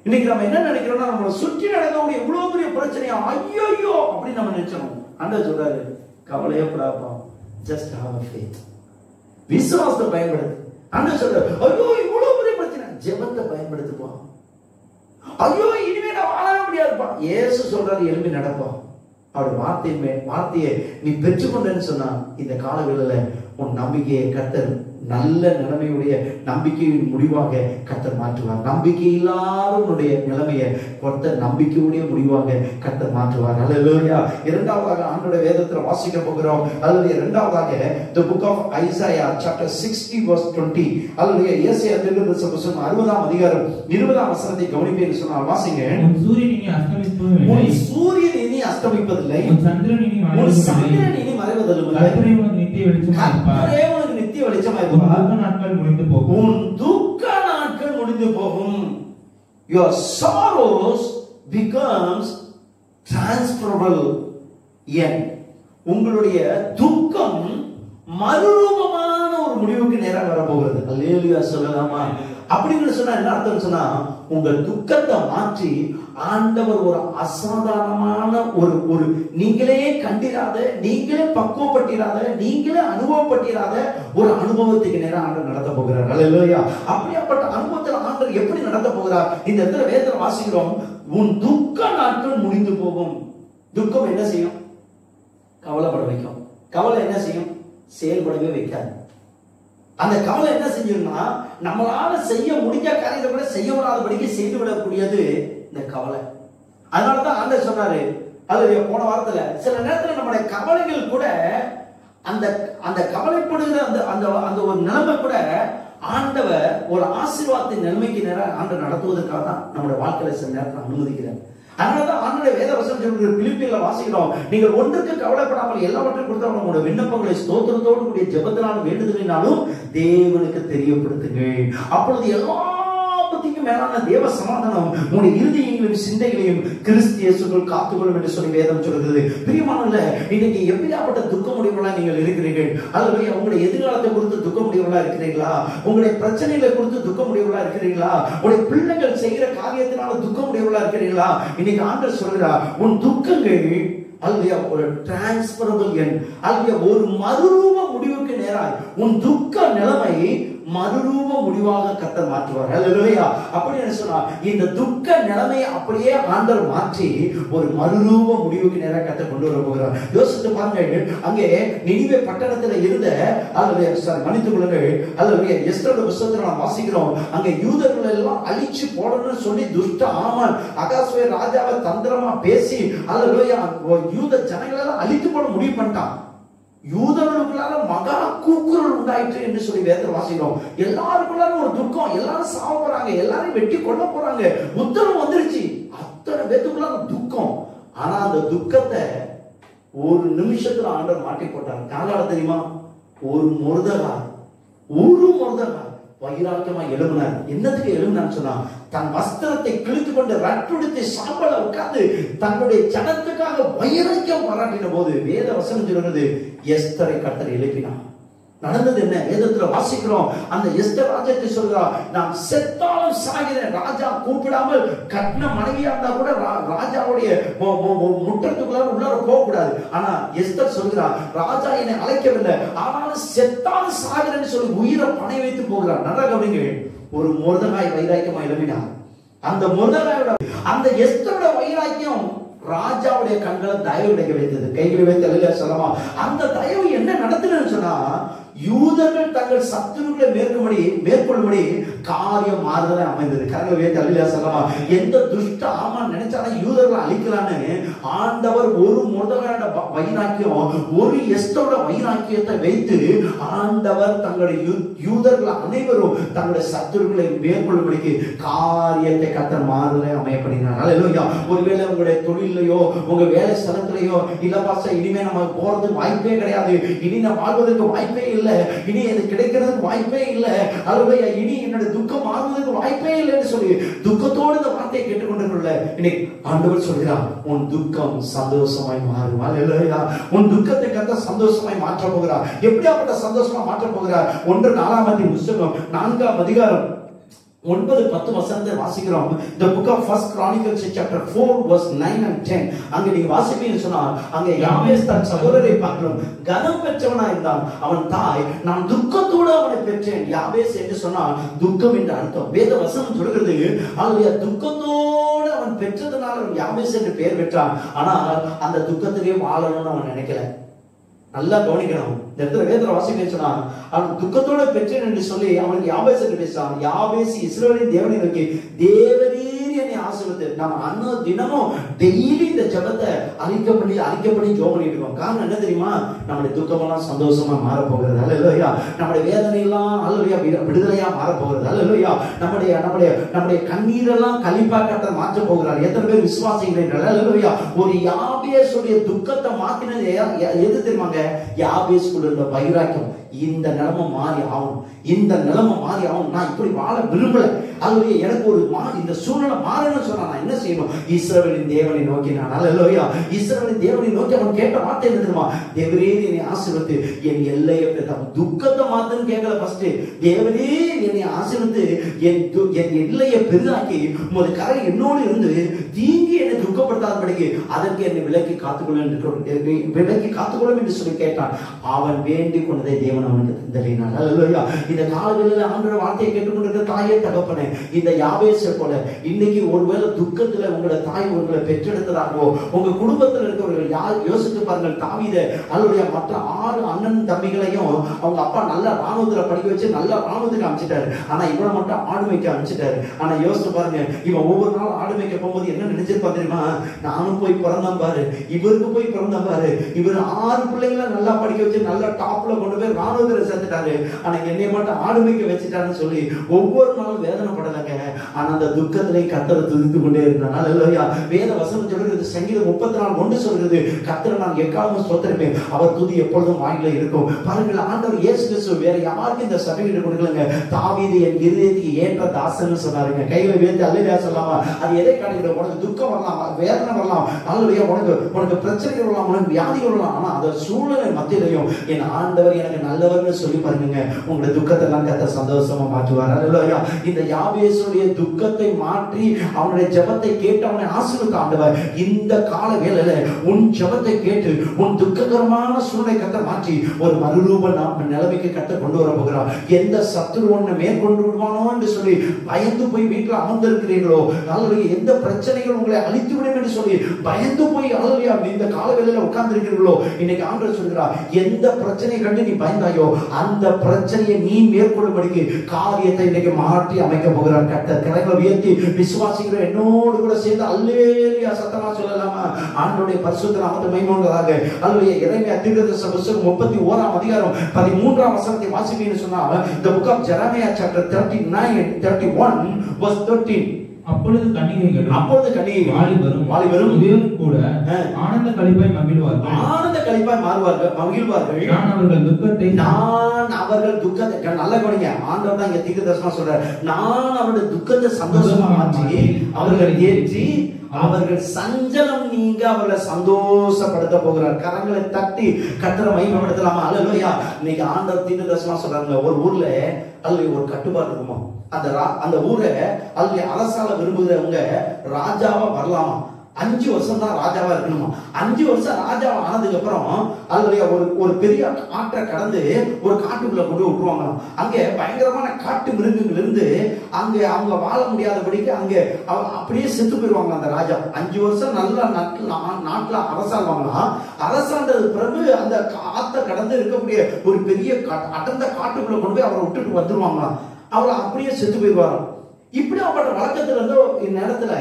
இன்னைக்கு நம்ம என்ன நினைக்கிறோம்னா, நம்மளை சுற்றி நடக்கக்கூடிய எவ்வளவு பெரிய பிரச்சனையா ஐயோ அப்படின்னு நம்ம நினைச்சோம். ஆண்டவர் சொல்றாரு, கவலையப்படாதப்பா, ஜஸ்ட் ஹேவ் a faith. விசுவாசத்தை பயன்படுத்து. ஆண்டவர் சொல்றாரு, ஐயோ இவ்வளவு பெரிய பிரச்சனை, ஜெபத்தை பயன்படுத்துப்பா. ஐயோ இனிமே நான் வாழ முடியாதுப்பா, இயேசு சொல்றாரு எழும்பி நடப்பா. அவருடைய வார்த்தையை நீ பெற்றுக்கொண்டேன்னு சொன்னா இந்த காலங்களில உன் நம்பிக்கையை கர்த்தர் நல்ல நிலைமையுடைய நம்பிக்கையின் முடிவாக கர்த்தர் மாற்றுவார். நம்பிக்கை இல்லாதவனுடைய நிலைமையை கர்த்தர் நம்பிக்கையுடைய முடிவாக கர்த்தர் மாற்றுவார். அல்லேலூயா. இரண்டாவதாக ஆண்டவருடைய வேதத்துல வாசிக்க போகிறோம். அல்லது இரண்டாவதாக the book of Isaiah chapter 60 verse 20. அல்லது ஏசாயா தீர்க்கதரிசி புத்தகம் 60ஆம் அதிகாரம் 20ஆம் வசனத்தை கவனிப்பீர்கள் சொன்னால் வாசிங்க. உன் சூரியன் இனி அஸ்தமிப்பதில்லை, உன் சந்திரன் இனி மறைவதில்லை, கர்த்தரே உனக்கு நித்திய வெளிச்சமாய் இருப்பார். உன் துக்க நாட்கள் முடிந்து போகும். Your sorrows becomes transferable end. உங்களுடைய துக்கம் மறுரூபமான ஒரு முடிவுக்கு நேரம் வரப்போகிறது. அல்லேலூயா சொல்லலாமா? அப்படின்னு சொன்னா என்ன அர்த்தம் சொன்னா, உங்க துக்கத்தை மாற்றி ஆண்டவர் ஒரு அசாதாரணமான ஒரு நீங்களே கண்டிராத, நீங்களே பக்குவப்பட்டிராத, நீங்களே அனுபவப்பட்டிராத ஒரு அனுபவத்துக்கு நேரம் ஆண்டவர் நடத்த போகிறார். அல்லேலூயா. அப்படியாப்பட்ட அனுபவத்தில் ஆண்டவர் எப்படி நடத்த போகிறார்? இந்த இடத்துல வேதத்துல வாசிக்கிறோம், உன் துக்க நாட்கள் முடிந்து போகும். துக்கம் என்ன செய்யும்? கவலைப்பட வைக்கும். கவலை என்ன செய்யும்? செயல்படவே வைக்காது. அந்த கவலை என்ன செஞ்சுன்னா, நம்மளால செய்ய முடிஞ்ச காரியத்தை கூட செய்ய முடியாதபடிக்கு செய்து விடக்கூடியது இந்த கவலை. அதனாலதான் ஆண்டவர் சொன்னாரு, அது போன வாரத்துல, சில நேரத்துல நம்முடைய கவலைகள் கூட அந்த கவலைப்படுகிற அந்த ஒரு நிலைமை கூட ஆண்டவர் ஒரு ஆசீர்வாதத்தின் நிலைமைக்கு நேரம் ஆண்டவர் நடத்துவதற்காக தான் நம்முடைய வாழ்க்கையில சில நேரத்தில் அனுமதிக்கிறார். அதனாலதான் ஆண்டவருடைய வேத வசனம் சொல்லுகிற பிலிப்பியர்ல வாசிக்கிறோம், நீங்கள் ஒன்றுக்கு கவலைப்படாமல் எல்லாவற்றையும் கொடுத்தா உங்களுடைய விண்ணப்பங்களை ஸ்தோத்திரத்தோடு கூடிய ஜெபத்தினாலும் வேண்டுதலினாலும் தேவனுக்கு தெரியப்படுத்துங்கள். அப்பொழுது எல்லாத்துக்கும் மேலான தேவ சமாதானம் உங்களுடைய இருதயங்களையும் சிந்தைகளையும் கிறிஸ்து இயேசுக்குள் காத்துக்கொள்ளும் என்று சொல்லி வேதம் சொல்கிறது. பிரியமானவர்களே, இன்னைக்கு எப்படியாப்பட்ட துக்க முடிவுகளா நீங்கள் இருக்கிறீர்கள்? அல்லது உங்களுடைய எதிர்காலத்தை குறித்து துக்க முடிவுகளா இருக்கிறீர்களா? உங்களுடைய பிரச்சனைகளை குறித்து துக்க முடிவுகளா இருக்கிறீர்களா? உங்களுடைய பிள்ளைகள் செய்கிற காரியத்தினால துக்க முடிவுகளா இருக்கிறீர்களா? இன்னைக்கு ஆண்டவர் சொல்கிறார், உன் துக்கங்கள் அல்லையா ஒரு டிரான்ஸ்பரபிள் எண், அல்லையா ஒரு மறுரூப முடிவுக்கு நேராய் உன் துக்க நிலைமை மறுரூப முடிவாக கர்த்தர் மாற்றுவார். அல்லேலூயா. அப்படி என்ன சொன்னா, இந்த துக்க நிலைமையை அப்படியே ஆண்டவர் மாற்றி ஒரு மறுரூப முடிவுக்கு நேராக கர்த்தர் கொண்டு வர போகிறார். யோசித்து பாருங்கள், அங்கே நினிவே பட்டணத்தில் இருந்த மன்னித்துக் கொள்ளுங்கள், அல்லது எஸ்தரோட புத்தகத்தை நாம் வாசிக்கிறோம், அங்கே யூதர்கள் எல்லாம் அழிச்சு போடணும்னு சொல்லி துஷ்ட ஆமான் அகாஸ்வே ராஜாவை தந்திரமா பேசி அல்லேலூயா யூத ஜனங்களை எல்லாம் அழித்து போட முடிவு பண்ணிட்டான். யூதர்களுக்குள்ளார மகா கூக்குரல் உண்டாயிற்று என்று சொல்லி வேதத்தை வாசிக்கிறோம். எல்லாருக்குள்ளார ஒரு துக்கம், எல்லாரும் சாவ போறாங்க, எல்லாரும் வெட்டி கொல்ல போறாங்க, உத்தரவு வந்துருச்சு. அத்தனை பேத்துக்குள்ளார துக்கம். ஆனா அந்த துக்கத்தை ஒரு நிமிஷத்துல ஆண்டவர் மாட்டி போட்டார். யாரால தெரியுமா? ஒரு மொர்தெகாய் வைராக்கியமா எழும்பினார். என்னத்துக்கு எழும்பினான்னு சொன்னா, தன் வஸ்திரத்தை கிழித்து கொண்டு ரட்டுடுத்து சாம்பல உட்கார்ந்து தன்னுடைய ஜனத்துக்காக வைராக்கியம் பாராட்டின போது வேத வசனம் சொல்கிறது, எஸ்தரை கர்த்தர் எழுப்பினார். நடந்தது என்ன? வேதத்துல வாசிக்கிறோம், அந்த எஸ்தர் ராஜாத்தை சொல்றா, நான் செத்தாலும் சாகிறேன். ராஜா கூப்பிடாமல் கட்டின மனைவியா இருந்தா கூட ராஜாவுடைய முற்றத்துக்குள்ளார உள்ளார போக கூடாது. ஆனா எஸ்தர் சொல்கிறா, ராஜா என்னை அழைக்கவில்லை, ஆனாலும் செத்தாலும் சாகிறேன்னு சொல்லி உயிரை பணை வைத்து போகிறார். நல்லா கவனிங்க, ஒரு மொர்தெகாய் வைராக்கியமா எழுப்பினார். அந்த மொர்தெகாயோட அந்த எஸ்தரோட வைராக்கியம் ராஜாவுடைய கண்களை தயவு கிடைக்க வைத்தது. கைகளை வைத்து அல்லேலூயா சொல்லமா. அந்த தயவு என்ன நடத்துன்னு சொன்னா, யூதர்கள் தங்கள் சத்துருக்களை மேற்கொள்ளும்படி காரியம் மாறுதலை அமைந்தது. கரங்களை வைத்து அல்லேலூயா சொல்லமா. எந்த துஷ்ட ஆமான் நினைச்சாலும் யூதர்களை அழிக்கலான்னு ஆண்டவர் ஒரு மொர்தெகாயோட வைராக்கியம், ஒரு எஸ்தரோட வைராக்கியத்தை வைத்து ஆண்டவர் தங்களுடைய யூதர்கள் அனைவரும் தங்களுடைய சத்துருக்களை மேற்கொள்ளும்படிக்கு காரியத்தை கர்த்தர் மாறுதலை அமையப்படுகிறார். அல்லேலூயா. ஒருவேளை உங்களுடைய தொழிலையோ உங்க வேலை ஸ்தலத்திலேயோ, இல்ல பாஸ்டர் இனிமே நம்ம போறதுக்கு வாய்ப்பே கிடையாது, இனி நம்ம வாழ்வதற்கு வாய்ப்பே இல்லை, இனி அது கிடைக்கிறதுக்கு வாய்ப்பே இல்லை, அல்லேலூயா, இனி என்னுடைய துக்கம் மாறுவதற்கு வாய்ப்பே இல்லைன்னு சொல்லி துக்கத்தோடு இந்த வார்த்தையை கேட்டுக்கொண்டிருக்கல, இன்னைக்கு ஆண்டவர் சொல்கிறார், உன் துக்கம் சந்தோஷமாய் மாறும். அல்லேலூயா. உன் துக்கத்தை கர்த்தர் சந்தோஷமாய் மாற்ற போகிறார். எப்படியாப்பட்ட சந்தோஷமா மாற்ற போகிறார்? 1 நாளாகமத்தின் புத்தகம் 4ஆம் அதிகாரம் 9-10 வசனத்தை வாசிக்கிறோம். The book of First Chronicles chapter 4 verse 9 and 10. அங்க நீங்க வாசிப்பீங்கன்னு சொன்னா, அங்க யாபேஸ் தன் சகோதரரை பார்க்கிறோம். கனம் பெற்றவனா இருந்தான். அவன் தாய், நான் துக்கத்தோடு அவனை பெற்றேன். யாபேஸ் என்று சொன்னா துக்கம் என்று அர்த்தம். வேத வசனம் சொல்கிறது, அல்லையா, துக்கத்தோடு அவன் பெற்றதுனால அவன் யாபேஸ் என்று பெயர் பெற்றான். ஆனால் அந்த துக்கத்திலேயே வாழணும்னு அவன் நினைக்கல. நல்லா கவனிக்கணும். இந்த இடத்துல வேதத்துல வாசிக்க சொன்னா, அவன் துக்கத்தோட பெற்றேன் என்று சொல்லி அவனுக்கு யாபேஸ் என்று பேசுறான். யாபேஸ் இஸ்ரவேலின் தேவனை நோக்கி, தேவரீர் என்னை ஆசீர்வதித்து, நம்ம அன்ன தினமும் டெய்லி இந்த ஜெபத்தை அறிக்கப்படி ஜெபம் பண்ணிட்டு இருக்கோம். காரணம் என்ன தெரியுமா? நம்முடைய துக்கமெல்லாம் சந்தோஷமா மாற போகிறது. அல்லேலூயா. நம்முடைய வேதனை எல்லாம் அல்லேலூயா விடுதலையா மாற போகிறது. அல்லேலூயா. நம்முடைய கண்ணீரெல்லாம் களிப்பா கட்ட மாற்ற போகிறார். எத்தனை பேர் விசுவாசிக்கிறீர்கள்? அல்லேலூயா. ஒரு யாபேசுடைய துக்கத்தை மாத்தினது எது தெரியுமாங்க? யாபேஸ்குள்ள இருந்த வைராக்கியம். இந்த நிலைமை மாறி ஆகும், இந்த நிலைமை மாறி ஆகும். நான் இப்படி வாழ விரும்பல, அல்லது எனக்கு ஒரு இந்த சூழ்நிலை மாறணும்னு சொன்னா நான் என்ன செய்யணும்? இஸ்ரவேலின் தேவனை நோக்கி நான், அல்லேலூயா, இஸ்ரவேலின் தேவனை நோக்கி அவன் கேட்ட வார்த்தை என்ன தெரியுமா? தேவரே என்னை ஆசீர்வதித்து என் எல்லையை பெற்றான். துக்கத்தை மாத்தன்னு கேட்கல. ஃபர்ஸ்ட் தேவரே என்னை ஆசீர்வதித்து என் எல்லையை பெரிதாக்கி உமது கரை என்னோடு இருந்து தீங்கி என்னை துக்கப்படுத்தாதபடிக்கு அதற்கு என்னை விலக்கி காத்துக்கொள்ள என்று சொல்லி கேட்டான். அவன் வேண்டிக் கொண்டதை தேவன் அவனுக்கு தந்தறினார். அல்லேலூயா. இந்த காலங்களில் ஆண்டவர் வார்த்தையை கேட்டுக்கொண்டிருக்கிற தாயே தகப்பனே, இந்த யாபேசை போல இன்னைக்கு ஒருவேளை துக்கத்துல உங்களோட தாய் உங்களை பெற்றெடுத்ததாகவோ, உங்க குடும்பத்தில் இருக்கிறவர்கள் யார் யோசித்து பாருங்கள். தாவீதை அல்லது மற்ற 6 அண்ணன் தம்பிகளையும் அவங்க அப்பா நல்ல ராணுவத்துல படிக்க வச்சு நல்ல ராணுவத்துக்கு அமைச்சிட்டாரு. ஆனா இவனை மட்டும் ஆடுமைக்கு அமைச்சிட்டாரு. ஆனா யோசித்து பாருங்க, இவன் ஒவ்வொரு நாள் ஆடுமைக்க போகும்போது என்ன நினைச்சிருப்பா தெரியுமா? நானும் போய் பிறந்தான் பாரு, இவருக்கு போய் பிறந்தான் பாரு, இவர் 6 பிள்ளைங்களை நல்லா படிக்க வச்சு நல்ல டாப்ல கொண்டு போய் ராணுவத்துல சேர்த்துட்டாரு, ஆனா என்னை மட்டும் ஆடுமைக்கு வச்சுட்டாருன்னு சொல்லி ஒவ்வொரு நாளும் வேதனைப்படலங்க. ஆனா அந்த துக்கத்திலே கர்த்தரை துதித்து கொண்டே இருந்தான். அல்லேலூயா. வேத வசனம் சொல்கிறது, சங்கீதம் 34:1 சொல்கிறது, கர்த்தரை நான் எக்காலமும் ஸ்தோத்திரிப்பேன், அவர் துதி எப்பொழுதும் வாயில இருக்கும். பாருங்கள், ஆண்டவர் இயேசு கிறிஸ்து வேற யாருக்கும் இந்த சர்டிபிகேட் கொடுக்கலங்க. தாவீது என் இருதயத்துக்கு ஏற்ற தாசன்னு சொன்னாருங்க. கையில வேத்து அல்லேலூயா சொல்லாமா? அது எதை காட்டுகிறது? உனக்கு துக்கம் வரலாம், வேதனை வரலாம், அல்லேலூயா, உனக்கு பிரச்சனைகள் வரலாம், உனக்கு வியாதிகள் வரலாம். ஆனா அந்த சூழ்நிலை மத்தியிலையும் என் ஆண்டவர் எனக்கு நல்லவர்னு சொல்லி பாருங்க, உங்களுடைய துக்கத்தை எல்லாம் கர்த்தர் சந்தோஷமா மாற்றுவார். அல்லேலூயா. இந்த யாபேசுடைய துக்கத்தை மாற்றி அவனுடைய ஜெபத்தை கேட்டு அவனை ஆசீர்வதித்த ஆண்டவர் இந்த கால வேளையில உன் ஜெபத்தை கேட்டு உன் துக்ககரமான சூழ்நிலை கர்த்தர் மாற்றி ஒரு மறுரூப நிலைமைக்கு கர்த்தர் கொண்டு வர போகிறார். எந்த சத்துரு ஒன்றை மேற்கொண்டு விடுவானோ என்று சொல்லி பயந்து போய் வீட்டில் அமர்ந்திருக்கிறீர்களோ, அல்லது எந்த பிரச்சனைகள் உங்களை அழித்து விடும் என்று சொல்லி பயந்து போய் அல்லையா இந்த கால வேளையில உட்கார்ந்து இருக்கிறீர்களோ, இன்னைக்கு ஆண்டவர் சொல்கிறார், எந்த பிரச்சனை கண்டு நீ பயந்தாயோ அந்த பிரச்சனையை நீ மேற்கொள்ளும்படிக்கு காரியத்தை இன்னைக்கு மாற்றி அமைக்க போகிறார் கர்த்தர். கரங்களை உயர்த்தி விசுவாசிக்கிற என்னோடு கூட சேர்ந்து அல்லேலூயா சத்தமா சொல்லலாமா? ஆண்டவருடைய பரிசுத்த நாமத்தை மகிமைப்படுவதாக. அல்லேலூயா. எரேமியா தீர்க்கதரிசி புத்தகம் 31ஆம் அதிகாரம் 13ஆம் வசனத்தை வாசிப்பீங்கன்னு சொன்னா, the book of Jeremiah chapter 31 verse 13. அப்பொழுது கன்னிகைகள் வாலிபரும் இவரும் கூட ஆனந்த களிப்பாய் மகிழ்வார்கள். நான் அவர்கள் துக்கத்தை நல்ல கவனிங்க. ஆண்டவர் தான் இங்க தீர்க்கதரிசனமா சொல்றார். நான் அவருடைய துக்கத்தை சந்தோஷமா மாற்றி அவர்களை ஏற்றி அவர்கள் சஞ்சலம் நீங்க அவர்களை சந்தோஷப்படுத்த போகிறார். கரங்களை தட்டி கர்த்தரை மகிமைப்படுத்தலாமா? அல்லேலூயா. இன்னைக்கு ஆண்டவர் தீர்க்கதரிசனமா சொல்றாங்க, ஒரு ஊர்ல அல்ல ஒரு கட்டுப்பாடு இருக்குமா, அந்த ஊரை அல்ல அரசால விரும்புகிறவங்க ராஜாவா வரலாமா, 5 வருஷம் தான் ராஜாவா இருக்கணுமா. 5 வருஷம் ராஜாவா ஆனதுக்கு அப்புறம் அல்லது ஒரு பெரிய ஆற்றை கடந்து ஒரு காட்டுக்குள்ள கொண்டு விட்டுருவாங்க. அங்க பயங்கரமான காட்டு மிருகங்கள் இருந்து அங்க அவங்க வாழ முடியாதபடிக்கு அங்க அப்படியே செத்து போயிருவாங்க அந்த ராஜா. 5 வருஷம் நல்ல நாட்டுல அரசாள்வாங்களாம். அரசாண்டது பிறகு அந்த ஆற்றை கடந்து இருக்கக்கூடிய ஒரு பெரிய அடர்ந்த காட்டுக்குள்ள கொண்டு போய் அவரை விட்டுட்டு வந்துருவாங்களாம். அவரை அப்படியே செத்து போயிருவாராம். இப்படி அவரோட வழக்கத்துல இருந்து இந்நேரத்துல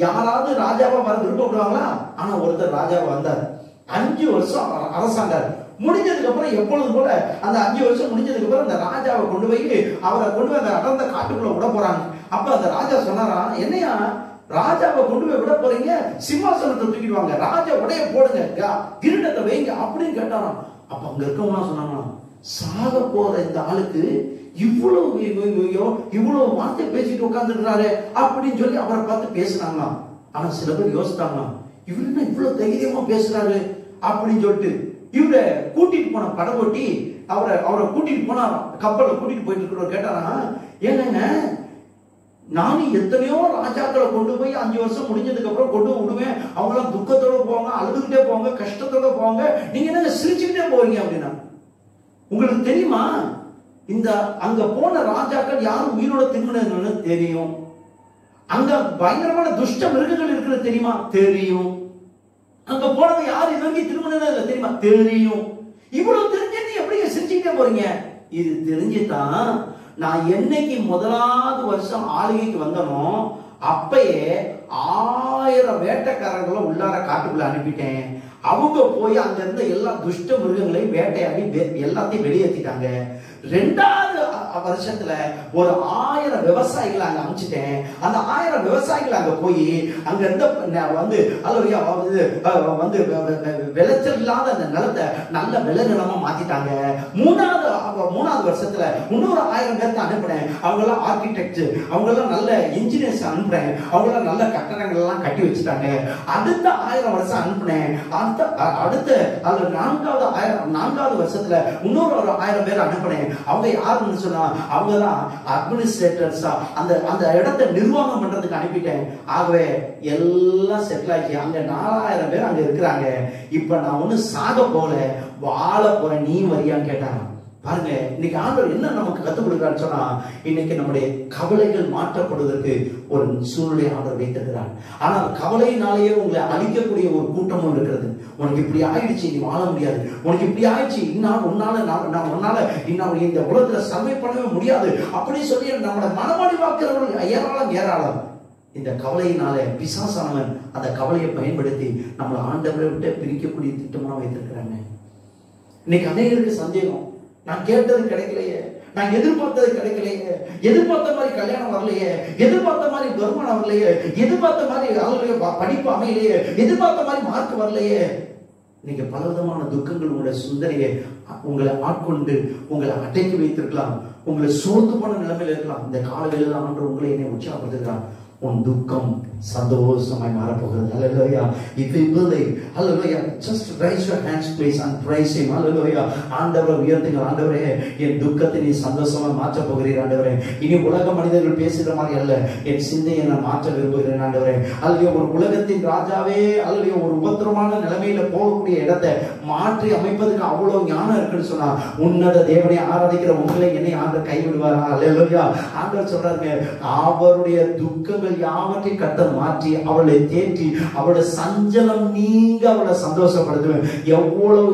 யாராவது ராஜாவா வர விருப்பப்படுவாங்களா? ஆனா ஒருத்தர் ராஜாவா வந்தார். 5 வருஷம் அரசாண்டார். முடிஞ்சதுக்கு அப்புறம் எப்பொழுதும் போல அந்த 5 வருஷம் முடிஞ்சதுக்கு அப்புறம் அந்த ராஜாவை கொண்டு போய் அவரை கொண்டு போய் அந்த அடர்ந்த காட்டுக்குள்ள விட போறாங்க. அப்ப அந்த ராஜா சொன்னாரா, என்னையா ராஜாவை கொண்டு போய் விட போறீங்க, சிம்மாசனத்தை தூக்கிடுவாங்க, ராஜா உடைய போடுங்க, கிரீடத்தை வைங்க அப்படின்னு கேட்டாராம். அப்ப அங்க இருக்கவங்க சொன்னாங்க, சாக போற இந்த ஆளுக்கு இவ்வளவு வார்த்தை பேசிட்டு உட்கார்ந்துருக்காரு அப்படின்னு சொல்லி அவரை பார்த்து பேசினாங்களாம். ஆனா சில பேர் யோசித்தாங்களாம், இவரு என்ன இவ்வளவு தைரியமா பேசுறாரு அப்படின்னு சொல்லிட்டு இவரை கூட்டிட்டு போன படகோட்டி அவரை கூட்டிட்டு போனா கப்பலை கூட்டிட்டு போயிட்டு இருக்கிறவர் கேட்டாரா, ஏங்க நானும் எத்தனையோ ராஜாக்களை கொண்டு போய் 5 வருஷம் முடிஞ்சதுக்கு அப்புறம் கொண்டு விடுவேன். அவங்க எல்லாம் துக்கத்தோட போவாங்க, அழுதுகிட்டே போவாங்க, கஷ்டத்தோட போவாங்க. நீங்க என்ன சிரிச்சுக்கிட்டே போறீங்க அப்படின்னா, உங்களுக்கு தெரியுமா இந்த அங்க போன ராஜாக்கள் யாரும் உயிரோட திரும்பினதுன்னு தெரியும். அங்க பயங்கரமான துஷ்ட மிருகங்கள் இருக்கிறது தெரியுமா? தெரியும். அங்க போனவங்க யாரு இது வரைக்கும் திரும்பினது தெரியுமா? தெரியும். இவ்வளவு தெரிஞ்சு எப்படி சிரிச்சுக்கிட்டே போறீங்க? இது தெரிஞ்சுதான் நான் என்னைக்கு முதலாவது வருஷம் ஆளுகைக்கு வந்தனோ அப்பயே 1000 வேட்டைக்காரர்களை உள்ளார காட்டுக்குள்ள அனுப்பிட்டேன். அவங்க போய் அங்க இருந்த எல்லா துஷ்ட மிருகங்களையும் வேட்டையாடி எல்லாத்தையும் வெளியேற்றிட்டாங்க. 2வது வருஷத்துல ஒரு 1000 விவசாயிகளை அங்க அனுப்பிச்சிட்டேன். அந்த 1000 விவசாயிகள் அங்க போய் அங்க இருந்த வந்து விளைச்சல் இல்லாத அந்த நிலத்தை நல்ல விளைநிலமா மாத்திட்டாங்க. 3வது வருஷத்துல இன்னொரு 1000 பேர்த்த அனுப்புறேன். அவங்க எல்லாம் ஆர்கிடெக்ட், அவங்க எல்லாம் நல்ல இன்ஜினியர்ஸ் அனுப்புறேன். அவங்க எல்லாம் நல்ல கட்டடங்கள் எல்லாம் கட்டி வச்சுட்டாங்க. அடுத்த 1000 வருஷம் அனுப்புனேன். அடுத்த 4வது வருஷத்துல இன்னொரு 1000 பேர் அனுப்புனேன். அவங்க யாருன்னு சொன்னா அவங்கதான் அட்மினிஸ்ட்ரேட்டர்ஸா அந்த இடத்தை நிர்வாகம் பண்றதுக்கு அனுப்பிட்டேன். ஆகவே எல்லாம் செட்டில் ஆகி அங்க 4000 பேர் அங்க இருக்கிறாங்க. இப்ப நான் ஒண்ணு சாக போல, வாழ போறேன், நீ வரியான்னு கேட்டாங்க. பாருங்க, இன்னைக்கு ஆண்டவர் என்ன நமக்கு கத்துக் கொடுக்கிறான்னு சொன்னா, இன்னைக்கு நம்முடைய கவலைகள் மாற்றப்படுவதற்கு ஒரு சூழ்நிலை ஆண்டவர் வைத்திருக்கிறார். ஆனால் கவலையினாலேயே உங்களை அழிக்கக்கூடிய ஒரு கூட்டமும் இருக்கிறது. உனக்கு இப்படி ஆயிடுச்சு, நீ வாழ முடியாது, உனக்கு இப்படி ஆயிடுச்சு, உன்னால இந்த உலகத்துல சர்வை பண்ணவே முடியாது அப்படின்னு சொல்லி நம்மளை மனமடிவாக்குறவர்கள் ஏராளம். இந்த கவலையினால பிசாசானவன் அந்த கவலையை பயன்படுத்தி நம்மளை ஆண்டவரை விட்டு பிரிக்கக்கூடிய திட்டமா வைத்திருக்கிறாங்க. இன்னைக்கு அநேகருக்கு சந்தேகம், நான் கேட்டது கிடைக்கலையே, நான் எதிர்பார்த்தது கிடைக்கலையே, எதிர்பார்த்த மாதிரி கல்யாணம் வரலையே, எதிர்பார்த்த மாதிரி வருமானம் வரலையே, எதிர்பார்த்த மாதிரி படிப்பு அமையலையே, எதிர்பார்த்த மாதிரி மார்க் வரலையே. நீங்க பலவிதமான துக்கங்கள் உங்களுடைய சிந்தனையை உங்களை ஆட்கொண்டு உங்களை அடக்கி வைத்திருக்கலாம். உங்களை சோர்ந்து போன நிலைமையில இருக்கலாம். இந்த காலவேளையில தான் உங்களை என்னை உற்சாகப்படுத்துகிறான். உன் துக்கம் சந்தோஷமாய் மாறப்போகிறது. Hallelujah. If you believe, hallelujah, just raise your hands please and praise him. Hallelujah. ஆண்டவரை உயர்த்துங்க. ஆண்டவரே, என் துக்கத்தை நீ சந்தோஷமா மாற்ற போகிறீர். ஆண்டவரே, இனி உலக மனிதர்கள் பேசுகிற மாதிரி அல்ல, என் சிந்தையை நான் மாற்ற விரும்புகிறேன். ஆண்டவரே, அல்லையோ ஒரு உலகத்தின் ராஜாவே, அல்லையோ ஒரு உபத்திரமான நிலைமையில போகக்கூடிய இடத்தை மாற்றி அமைப்பதுக்கு அவ்வளவு ஞானம் இருக்குன்னு சொன்னா, உன்னத தேவனை ஆராதிக்கிற உங்களை என்னை ஆண்டவர் கைவிடுவாரா? Hallelujah. ஆண்டவர் சொல்றாங்க, அவருடைய துக்கங்கள் யாவற்றையும் கர்த்தர் மாற்றி அவளை தேற்றி அவளுடைய சஞ்சலம் நீங்க அவளை சந்தோஷப்படுத்துவேன். எவ்வளவு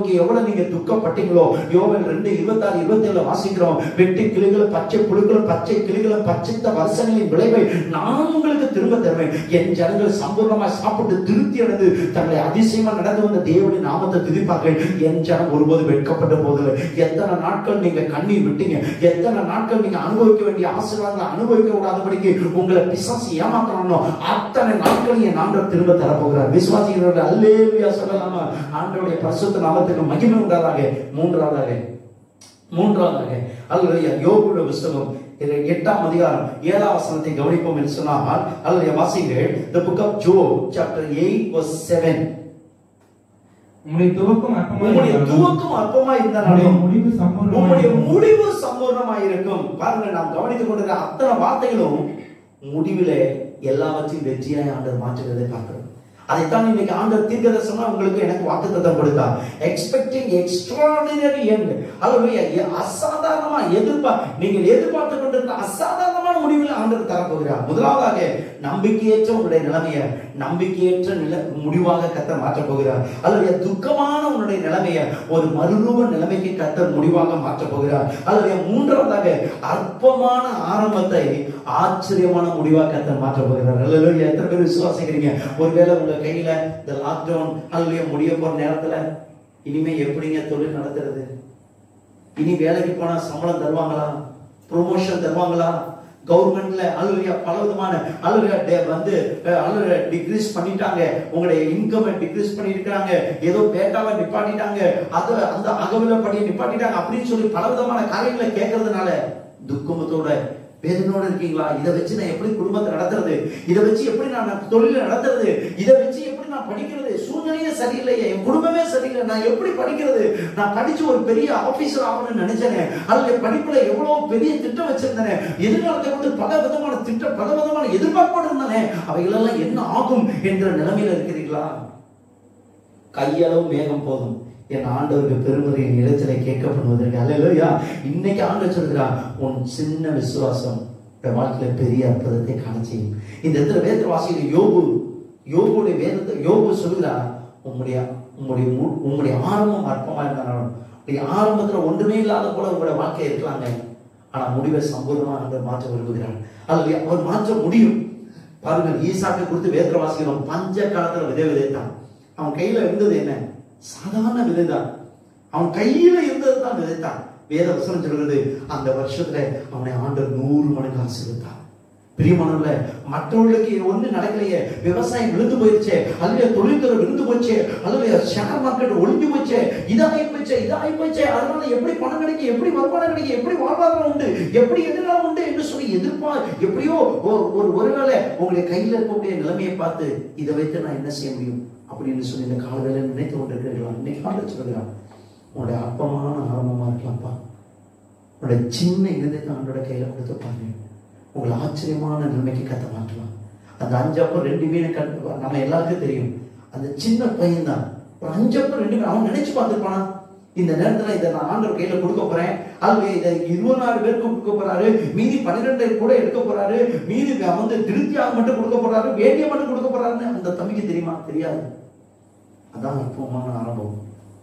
நீங்க துக்கப்பட்டீங்களோ, யோவேல் 2:26-27 வாசிக்கிறோம். வெட்டி கிளிகளும் பச்சை புழுக்களும் பச்சை கிளிகளும் பச்சைத்த வருஷங்களின் விளைவை நான் உங்களுக்கு திரும்ப தருவேன். என் ஜனங்கள் சம்பூர்ணமாய் சாப்பிட்டு திருப்தி அடைந்து தங்களை அதிசயமா நடந்து வந்த தேவனின் நாமத்தை துதிப்பார்கள். என் ஜனம் ஒருபோது வெட்கப்பட்ட போதில்லை. எத்தனை நாட்கள் நீங்க கண்ணீர் விட்டீங்க, எத்தனை நாட்கள் நீங்க அனுபவிக்க வேண்டிய ஆசீர்வாதங்களை அனுபவிக்க கூடாதபடிக்கு உங்களை பிசாசு ஏமாத்தணும், அத்தனை நாட்கள் என் ஆண்டவர் திரும்ப தரப்போகிறார். விசுவாசிகளோட அல்லேலூயா சொல்லலாமா? ஆண்டவருடைய பரிசுத்த நாமத்துக்கு மகிமை உண்டாதாக. மூன்றாவதாக அல்லேலூயா, யோபுடைய புத்தகம் 8ஆம் அதிகாரம் 7ஆம் வசனத்தை கவனிப்போம் என்று சொன்னால், அல்லேலூயா, வாசிங்கள். The book of Job chapter 8 verse 7. உம்முடைய துவக்கம் அற்பமா இருந்தாலும் உம்முடைய முடிவு சம்பூர்ணமாய் இருக்கும். பாருங்க, நாம் கவனித்துக் கொண்டிருக்கிற அத்தனை வார்த்தைகளும் முடிவில எல்லாவற்றையும் வெற்றியாய் ஆண்டவர் மாற்றுகிறதை பார்க்கிறோம். அதைத்தான் இன்னைக்கு ஆண்டவர் தீர்க்கதரிசனமா உங்களுக்கு எனக்கு வாக்குத்தத்தம் கொடுத்தார். Expecting extraordinary end. அல்லேலூயா. அசாதாரணமா நீங்கள் எதிர்பார்த்து கொண்டிருந்த அசாதாரணமான முடிவில் ஆண்டவர் தரப்போகிறார். முதலாவதாக நம்பிக்கையற்ற உங்களுடைய நிலைமையை நம்பிக்கையற்ற முடிவாக கர்த்தர் மாற்றப் போகிறார். அல்லேலூயா. துக்கமான உன்னுடைய நிலைமையை ஒரு மறுரூப நிலைமைக்கு கர்த்தர் முடிவாக மாற்றப் போகிறார். அல்லேலூயா. மூன்றாவதாக அற்பமான ஆரம்பத்தை ஆச்சரியமான முடிவாக கர்த்தர் மாற்றப் போகிறார். அல்லேலூயா. எத்தனை பேர் விசுவாசிக்கிறீங்க? ஒருவேளை உங்க கையில இந்த லாக்டவுன் அல்லேலூயா முடிய போற நேரத்துல இனிமே எப்படிங்க தொழில் நடத்துறது? இனி வேலைக்கு போனா சம்பளம் தருவாங்களா? ப்ரொமோஷன் தருவாங்களா? கவர்மெண்ட்ல அல்லேலூயா பலவிதமான அல்லேலூயா வந்து அல்லேலூயா டிக்ரீஸ் பண்ணிட்டாங்க. உங்களுடைய இன்கம் டிக்ரீஸ் பண்ணிருக்காங்க. ஏதோ டேட்டாவை நிப்பாட்டிட்டாங்க, அது அந்த அகவில படி நிப்பாட்டிட்டாங்க அப்படின்னு சொல்லி பலவிதமான காரியங்களை கேட்கறதுனால துக்கமத்தோட வேதனோட இருக்கீங்களா? இதை வச்சு நான் எப்படி குடும்பத்தை நடத்துறது? இதை வச்சு எப்படி நான் தொழிலை நடத்துறது? இதை வச்சு எப்படி நான் நான் படிக்கிறது? சூழ்நிலையே சரியில்லையே, என் குடும்பமே சரியில்லை, நான் எப்படி படிக்கிறது? நான் படிச்சு ஒரு பெரிய ஆபீசர் ஆகணும்னு நினைச்சேனே, அல்லது படிப்புல எவ்வளவு பெரிய திட்டம் வச்சிருந்தேனே, எதிர்காலத்தை வந்து பல விதமான திட்டம், பல விதமான எதிர்பார்ப்போடு இருந்தானே, அவைகளெல்லாம் என்ன ஆகும் என்ற நிலைமையில இருக்கிறீர்களா? கையளவு மேகம் போதும் என் ஆண்டவருக்கு பெருமுறையின் இடத்திலே கேட்கப்படுவதற்கு. அல்லேலூயா. இன்னைக்கு ஆண்டவர் சொல்கிறார், உன் சின்ன விசுவாசம் வாழ்க்கையில பெரிய அற்புதத்தை காண செய்யும். இந்த இடத்துல வேதத்தை வாசிக்கிற யோபுடைய வேதத்தை யோபு சொல்கிறார், உங்களுடைய ஆரம்பம் அற்பமா இருந்தாலும், ஆரம்பத்துல ஒன்றுமே இல்லாத போல உங்களுடைய வாழ்க்கை இருக்கலாங்க, ஆனா முடிவை சம்பூர்ணமாக மாற்ற விரும்புகிறார். அல்லது அவர் மாற்ற முடியும். பாருங்கள், ஈசாக்கை குறித்து வேதத்தை வாசிக்கிறோம். பஞ்ச காலத்துல விதை விதைத்தான். அவன் கையில இருந்தது என்ன? சாதாரண விதைதான். அவன் கையில இருந்தது தான் விதைத்தான். வேத வசனம் சொல்கிறது, அந்த வருஷத்துல அவனை ஆண்டவர் 100 மடங்கு ஆசீர்வதித்தார். பிரியமானவர்களே, மற்றவர்களுக்கு ஒண்ணு நடக்கலையே, விவசாயம் விழுந்து போயிடுச்சே, அல்லது தொழில்துறை விழுந்து போச்சே, அல்லது ஷேர் மார்க்கெட் ஒழிஞ்சு போச்சே, இதாகி போச்சே, அதனால எப்படி பணம் கிடைக்கும், எப்படி வருமானம் கிடைக்கும், எப்படி வாழ்வாதாரம் உண்டு, எப்படி எதிர்காலம் உண்டு என்று சொல்லி எப்படியோ ஒருவேளை உங்களுடைய கையில இருக்கக்கூடிய நிலைமையை பார்த்து இதை வைத்து நான் என்ன செய்ய முடியும் அப்படின்னு சொல்லி இந்த காலவேளை நினைத்து கொண்டிருக்கிறீர்களா? இன்னைக்கு ஆண்டவர் சொல்கிறான், உங்களுடைய அற்பமான ஆரம்பமா இருக்கலாம்ப்பா, உங்களுடைய சின்ன இருதயத்தை ஆண்டோட கையில கொடுத்து பாருங்க, உங்களை ஆச்சரியமான நிலைமைக்கு கத்த மாற்றலாம். அந்த 5 அப்பம் 2 மீனை நம்ம எல்லாருக்கும் தெரியும். அந்த சின்ன பையன் தான் ஒரு 5 அப்பம் 2 மீன் அவன் நினைச்சு பார்த்துருப்பானா, இந்த நேரத்துல இதை நான் ஆண்டவர் கையில கொடுக்க போறேன், அல்லது இதை 24 பேருக்கு கொடுக்க போறாரு, மீதி 12 கூட எடுக்க போறாரு, மீதி வந்து திருப்தியாக மட்டும் கொடுக்க போறாரு, வேண்டிய மட்டும் கொடுக்க போறாருன்னு அந்த தம்பிக்கு தெரியுமா? தெரியாது. அதான் அற்புதமான ஆரம்பம்.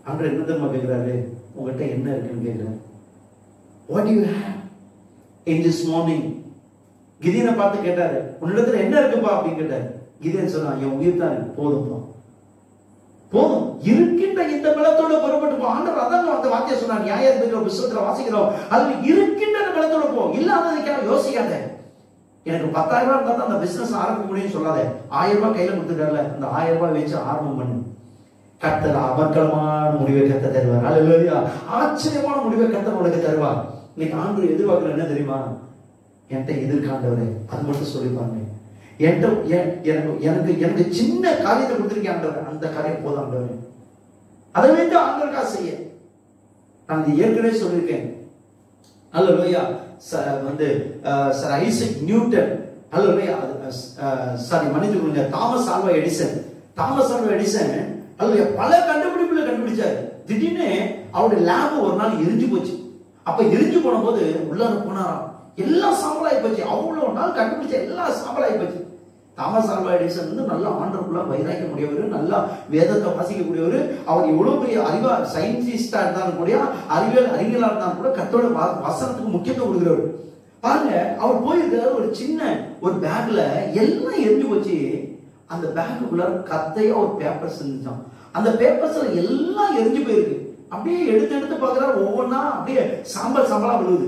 ஆண்டவர் என்ன தெரியுமா கேட்கிறாரு? உங்ககிட்ட என்ன இருக்குன்னு கேட்கிறாரு. What do you have in this morning? கிதியனை பார்த்து கேட்டாரு, உன்னிடத்துல என்ன இருக்குப்பா அப்படின்னு கேட்டாரு. கிதியன் சொன்னா, என் உயிர் தான் இருக்கு, போதும் இருக்கின்ற இந்த பலத்தோட புறப்பட்டு போ. ஆண்டவர் அதான் அந்த வார்த்தையை சொன்னார். நியாயாதிபதியோட புத்தகத்துல வாசிக்கிறோம், அதுல இருக்கின்ற பலத்தோட போ, இல்லாததுக்காக யோசிக்காத. எனக்கு 10,000 ரூபாய் இருந்தா தான் அந்த பிசினஸ் ஆரம்பிக்க முடியும்னு சொல்லாத. 1000 ரூபாய் கையில கொடுத்துட்டால, அந்த 1000 ரூபாய் வச்சு ஆரம்பம் பண்ணு. கர்த்தர் அமர்க்கலமான முடிவை கத்த தருவார். அல்லேலூயா. ஆச்சரியமான முடிவை கர்த்தர் உனக்கு தருவார். இன்னைக்கு ஆண்டவர் எதிர்பார்க்கிற என்ன தெரியுமா? என்கிட்ட எதிர்காண்டவரே, அது மட்டும் சொல்லிப்பாங்க. எனக்கு சின்ன காரியத்தை கொடுத்திருக்கேன் ஆண்டவர், அந்த காரியம் போதும் ஆண்டவர், அதை வைத்து ஆண்டவருக்கா செய்ய. நான் இது ஏற்கனவே சொல்லியிருக்கேன். அல்லேலூயா. வந்து சர் ஐசக் நியூட்டன், அல்லேலூயா, சாரி மன்னித்து கொள்ளுங்க, தாமஸ் ஆல்வா எடிசன் அல்லேலூயா, பல கண்டுபிடிப்புல கண்டுபிடிச்சாரு. திடீர்னு அவருடைய லேப் ஒரு நாள் எரிஞ்சு போச்சு. அப்ப எரிஞ்சு போன போது உள்ளார போனாராம், எல்லாம் சாம்பலாகி போச்சு. அவ்வளவு நாள் கண்டுபிடிச்ச எல்லாம் சாம்பலாகி போச்சு. தாமஸ் ஆல்வா எடிசன் வந்து நல்லா ஆண்டவருக்குள்ள வைராக்க முடியவர், நல்லா வேதத்தை வாசிக்கக்கூடியவர். அவர் எவ்வளவு பெரிய சயின்டிஸ்டா இருந்தாலும் கூட, அறிவியலா இருந்தாலும் கூட கர்த்தரோட வசனத்துக்கு முக்கியத்துவம் கொடுக்கிறவர். பாருங்க, அவர் போயிருக்காரு, ஒரு சின்ன ஒரு பேக்ல எல்லாம் எரிஞ்சு போச்சு. அந்த பேக்குக்குள்ள கத்தையா ஒரு பேப்பர்ஸ் இருந்துச்சான். அந்த பேப்பர்ஸ்ல எல்லாம் எரிஞ்சு போயிருக்கு. அப்படியே எடுத்து பாக்குறாரு, ஒவ்வொன்னா அப்படியே சாம்பலா விழுது.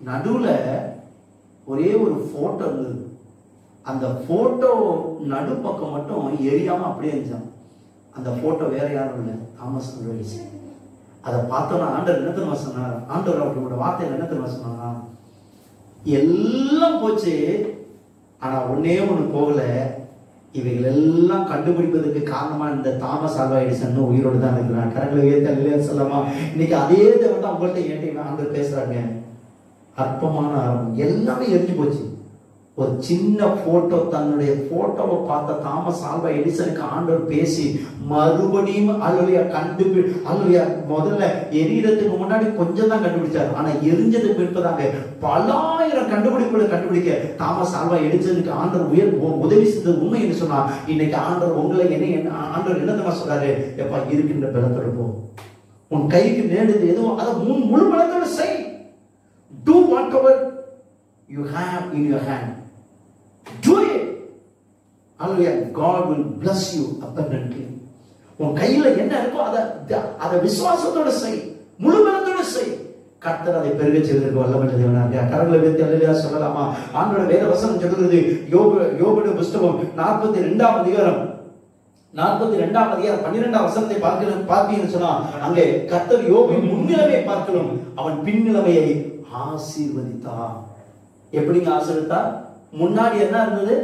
நடுவுல ஒரே ஒரு போட்டோ இருந்தது. அந்த போட்டோ நடு பக்கம் மட்டும் எரியாம அப்படியே இருந்துச்சான். அந்த போட்டோ வேற யாரும் இல்லை, தாமஸ் ஆல்வா எடிசன். அதை பார்த்தோன்னா ஆண்டவர் என்ன தெரியுமா சொன்னார்? ஆண்டவர் அவர்களோட வார்த்தையில என்ன தெரியுமா சொன்னாங்க? எல்லாம் போச்சு, ஆனா ஒன்னே ஒண்ணு போகல. இவைகள் எல்லாம் கண்டுபிடிப்பதற்கு காரணமா இந்த தாமஸ் ஆல்வா எடிசன் உயிரோடு தான் இருக்கிறான். கரங்களை உயர்த்த சொல்லலாமா? இன்னைக்கு அதே தேவன் தான் உங்கள்கிட்ட ஏன் ஆண்டவர் பேசுறாங்க. அற்பமான ஆரம்பம், எல்லாமே எரிஞ்சு போச்சு. ஒரு சின்ன போட்டோ, தன்னுடைய போட்டோவை பார்த்த தாமஸ் ஆல்வா எடிசனுக்கு ஆண்டவர் பேசி மறுபடியும் அல்லேலூயா முதல்ல எரியறதுக்கு முன்னாடி கொஞ்சம் தான் கண்டுபிடிச்சாரு. ஆனா எரிஞ்சதுக்கு பின்பதாக பலாயிரம் கண்டுபிடிப்புகளை கண்டுபிடிக்க தாமஸ் ஆல்வா எடிசனுக்கு ஆண்டவர் உதவி செய்தது உண்மை என்று சொன்னா, இன்னைக்கு ஆண்டவர் உங்களை ஆண்டவர் என்ன சொல்றாரு? எப்பா, இருக்கின்ற பலத்தோட போ, உன் கைக்கு நேடுது எதுவும் அதை முழு பலத்தோட செய். Do whatever you have in your hand. Do it. Hallelujah. God will bless you abundantly. உன் கையில என்ன இருக்கோ அதை விசுவாசத்தோட செய், முழு பலத்தோட செய். கர்த்தர் அதை பெருக செய்வதற்கு வல்லமையுள்ள தேவனாக. கரங்களை உயர்த்தி அல்லேலூயா சொல்லலாமா? ஆண்டவருடைய வேத வசனம் சொல்கிறது, யோபுடைய புத்தகம் 42ஆம் அதிகாரம் 12ஆம் வசனத்தை பார்த்தீங்கன்னு சொன்னா, அங்கே கர்த்தர் யோபின் முன்னிலைமையை பார்க்கணும், அவன் பின்னிலைமையை ஆசீர்வதித்தார். எப்படிங்க ஆசீர்வதித்தார்? முன்னாடி என்ன இருந்தது?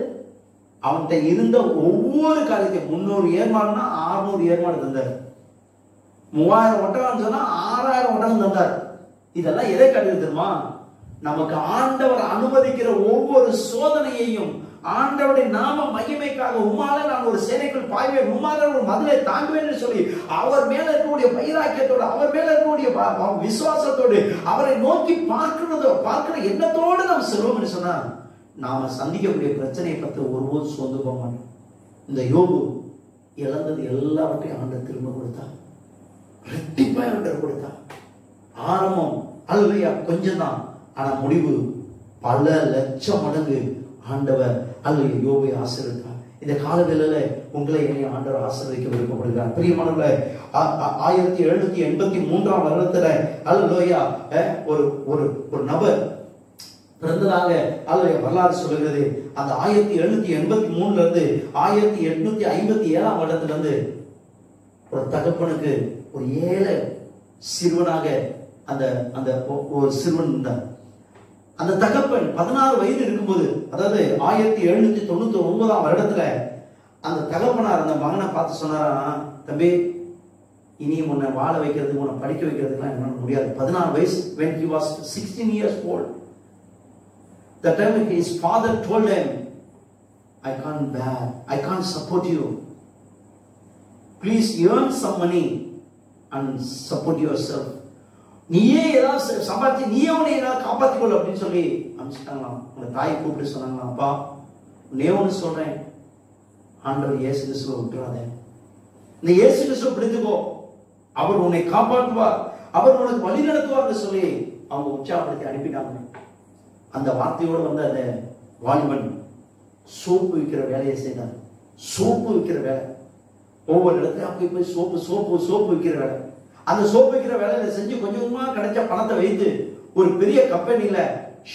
அவன்கிட்ட இருந்த ஒவ்வொரு காரியத்தையும் 300 ஏர்மாடுனா 600 ஏர்மாடு தந்தார். 3000 ஒட்டகம் சொன்னா 6000 ஒட்டகம் தந்தார். இதெல்லாம் எதை காட்டுது தெரியுமா? நமக்கு ஆண்டவர் அனுமதிக்கிற ஒவ்வொரு சோதனையையும் ஆண்டவருடைய நாம மகிமைக்காக உம்மால நான் ஒரு சேனைக்குள் பாய்வேன், உம்மால ஒரு மதிலை தாங்குவேன் என்று சொல்லி அவர் மேல இருக்கக்கூடிய வைராக்கியத்தோடு, அவர் மேல இருக்கக்கூடிய விசுவாசத்தோடு, அவரை நோக்கி பார்க்கிற எண்ணத்தோடு நாம் செல்வோம் என்று சொன்னா நாம சந்திக்கக்கூடிய பிரச்சனையை பற்றி ஒருபோது சோர்ந்து போக மாட்டோம். இந்த யோபு இழந்தது எல்லாவற்றையும் ஆண்டவர் திரும்ப கொடுத்தார். ரெட்டிப்பா ஆண்டவர் கொடுத்தார். ஆரம்பம் அல்லையா கொஞ்சம் தான், ஆனா முடிவு பல லட்சம் மடங்கு ஆண்டவர் அல்லையா யோபை ஆசீர்வதித்தார். இந்த காலவேளையில உங்களை என்னை ஆண்டவர் ஆசீர்வதிக்க விருப்பப்படுகிறார். பிரியமானவர்களே, 1783 வருடத்துல அல்லையா ஒரு நபர் பிறந்ததாக அல்லையா வரலாறு சொல்லுகிறது. அந்த 1783 இருந்து 1857 வருடத்துல இருந்து ஒரு தகப்பனுக்கு ஒரு ஏழை சிறுவனாக அந்த அந்த ஒரு சிறுவன் இருந்தார். அந்த தகப்பன் 16 வயது இருக்கும்போது, அதாவது 1799 வருடத்துல அந்த தகப்பனார் அந்த மகனை பார்த்து சொன்னாரா, தம்பி இனி உன்னை வாழ வைக்கிறதுக்கு, உன்னை படிக்க வைக்கிறதுக்குலாம் என்னால முடியாது. 16 வயசு. when he was 16 years old, the time his father told him, I can't support you, please earn some money and support yourself. நீயே ஏதாவது சம்பாதிச்சு நீயே உன்னை ஏதாவது காப்பாற்றிக்கொள்ள அப்படின்னு சொல்லி அனுப்பிச்சிட்டாங்களாம். உங்க தாய் கூப்பிட்டு சொன்னாங்களாம், அப்பா நே ஒன்று சொல்றேன், ஆண்டவர் இயேசு கிறிஸ்துவை விட்டுறாதே, இந்த இயேசு கிறிஸ்துவை பிடித்துக்கோ, அவர் உன்னை காப்பாற்றுவார், அவர் உனக்கு வழி நடத்துவார்னு சொல்லி அவங்க உற்சாகப்படுத்தி அனுப்பிட்டாங்க. அந்த வார்த்தையோடு வந்து அந்த வாலிபன் சோப்பு விற்கிற வேலையை செய்தார். சோப்பு விற்கிற வேலை, ஒவ்வொரு இடத்துல போய் சோப்பு விற்கிற வேலை. அந்த சோப்பு விற்கிற வேலையில செஞ்சு கொஞ்சம் கொஞ்சமா கிடைச்ச பணத்தை வைத்து ஒரு பெரிய கம்பெனியில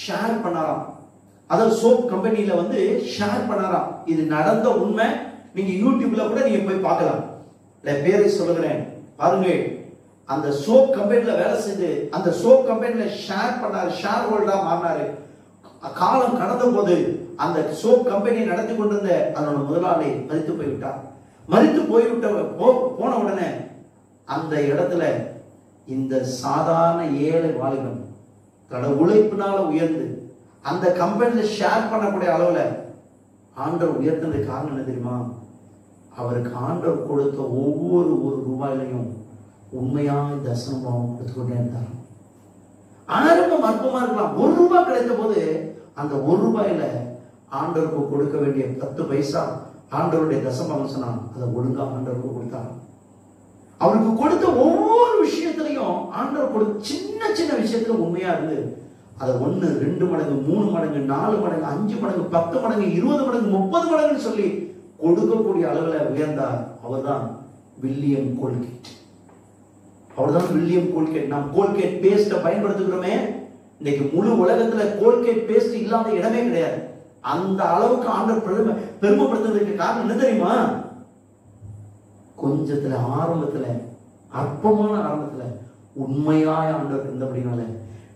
ஷேர் பண்ணாராம். அதாவது சோப் கம்பெனியில வந்து ஷேர் பண்ணாராம். இது நடந்த உண்மை. நீங்க யூடியூப்ல கூட நீங்க போய் பார்க்கலாம். பேரை சொல்லுகிறேன் பாருங்க. அந்த சோப் கம்பெனில வேலை செஞ்சு அந்த சோப் கம்பெனில ஷேர் பண்ணாரு, ஷேர் ஹோல்டரா மாறினாரு. காலம் கடந்த போது அந்த சோப் கம்பெனியை நடத்தி கொண்டிருந்த அதனோட முதலாளி மரித்து போய்விட்டார். மரித்து போன உடனே அந்த இடத்துல இந்த சாதாரண ஏழை வாலிபன் தன்னோட உழைப்பினால உயர்ந்து அந்த கம்பெனியில ஷேர் பண்ணக்கூடிய அளவுல ஆண்டவர் உயர்த்ததுக்கு காரணம் என்ன தெரியுமா? அவருக்கு ஆண்டவர் கொடுத்த ஒவ்வொரு ரூபாயிலையும் உண்மையான தசனம் கொடுத்துக்கொண்டே இருந்தார். ஆரம்பம் அற்பமா இருக்கலாம். 1 ரூபாய் கிடைத்த போது அந்த 1 ரூபாயில ஆண்டவருக்கு கொடுக்க வேண்டிய 10 பைசா ஆண்டவருடைய தசமம் சொன்னா அதை ஒழுங்கா ஆண்டவருக்கு கொடுத்தார். அவருக்கு கொடுத்த ஒவ்வொரு விஷயத்திலையும் ஆண்டவர் கொடுத்த சின்ன சின்ன விஷயத்துல உண்மையா இருந்து அதை 1, 2 மடங்கு, 3 மடங்கு, 4 மடங்கு, 5 மடங்கு, 10 மடங்கு, 20 மடங்கு, 30 மடங்குன்னு சொல்லி கொடுக்கக்கூடிய அளவுல உயர்ந்தார். அவர்தான் வில்லியம் கோல்கேட். நாம் கோல்கேட் பேஸ்ட பயன்படுத்துகிறோமே, இன்னைக்கு முழு உலகத்துல கோல்கேட் பேஸ்ட் இல்லாத இடமே கிடையாது. அந்த அளவுக்கு ஆண்டவர் பெருமைப்படுத்துறதுக்கு காரணம் என்ன தெரியுமா? கொஞ்சத்துல ஆரம்பத்துல, அற்பமான ஆரம்பத்துல உண்மையாய ஆண்டவர் இருந்தபடினால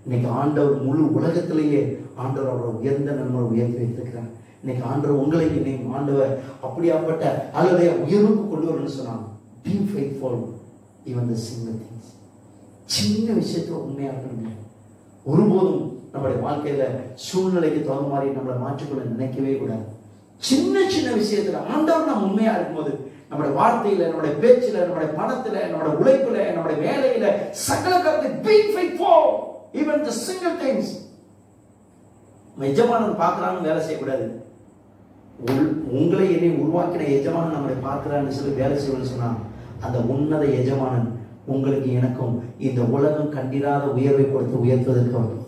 இன்னைக்கு ஆண்டவர் முழு உலகத்திலேயே ஆண்டவர் அவரை உயர்ந்த நன்மை உயர்த்தி வைத்திருக்கிறார். இன்னைக்கு ஆண்டவர் உங்களை என்னையும் ஆண்டவர் அப்படியாப்பட்ட அல்லது உயர்வுக்கு கொண்டு வரணும்னு சொன்னாங்க. Be faithful even the simple things. சின்ன விஷயத்துல உண்மையா இருக்கணும். ஒருபோதும் நம்முடைய வாழ்க்கையில சூழ்நிலைக்கு தகுந்த மாதிரி நம்மளை மாற்றிக்கொள்ள நினைக்கவே கூடாது. சின்ன சின்ன விஷயத்துல ஆண்டவர் நாம் உண்மையா இருக்கும்போது நம்முடைய வார்த்தையில, நம்முடைய பேச்சுல, நம்முடைய பணத்துல, நம்முடைய உழைப்புல, நம்முடைய வேலையில, சகல காரியத்தை be faithful even the single things. எஜமானன் பார்க்கறான்னு வேலை செய்யக்கூடாது. உங்களை என்னை உருவாக்கின எஜமானன் நம்மளை பார்க்கிறான்னு சொல்லி வேலை செய்யணும்னு சொன்னா அந்த உன்னத எஜமானன் உங்களுக்கு எனக்கும் இந்த உலகம் கண்டிராத உயர்வை கொடுத்து உயர்த்துவதற்கு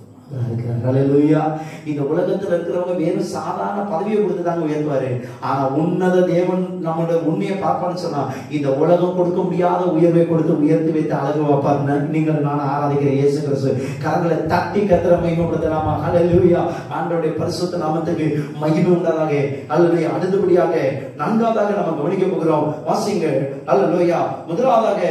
இந்த உலகத்துல இருக்கிறவங்க வேறும் சாதாரண பதவியை கொடுத்து தாங்க உயர்த்துவாரு. ஆனா உன்னத தேவன் நம்மளோட உண்மையை பார்ப்பான்னு சொன்னா இந்த உலகம் கொடுக்க முடியாத உயர்வை கொடுத்து உயர்த்தி வைத்து அழகு வைப்பாரு. நீங்கள் நான் ஆராதிக்கிற இயேசு கிறிஸ்து. கரங்களை தட்டி கத்திர மகிமைப்படுத்தலாமா? ஹல்லேலூயா. ஆண்டவருடைய பரிசுத்த நாமத்துக்கு மகிமை உண்டாதாக. ஹல்லேலூயா. அடுத்தபடியாக 4வது நம்ம கவனிக்க போகிறோம். வாசிங்க. ஹல்லேலூயா. முதலாவதாக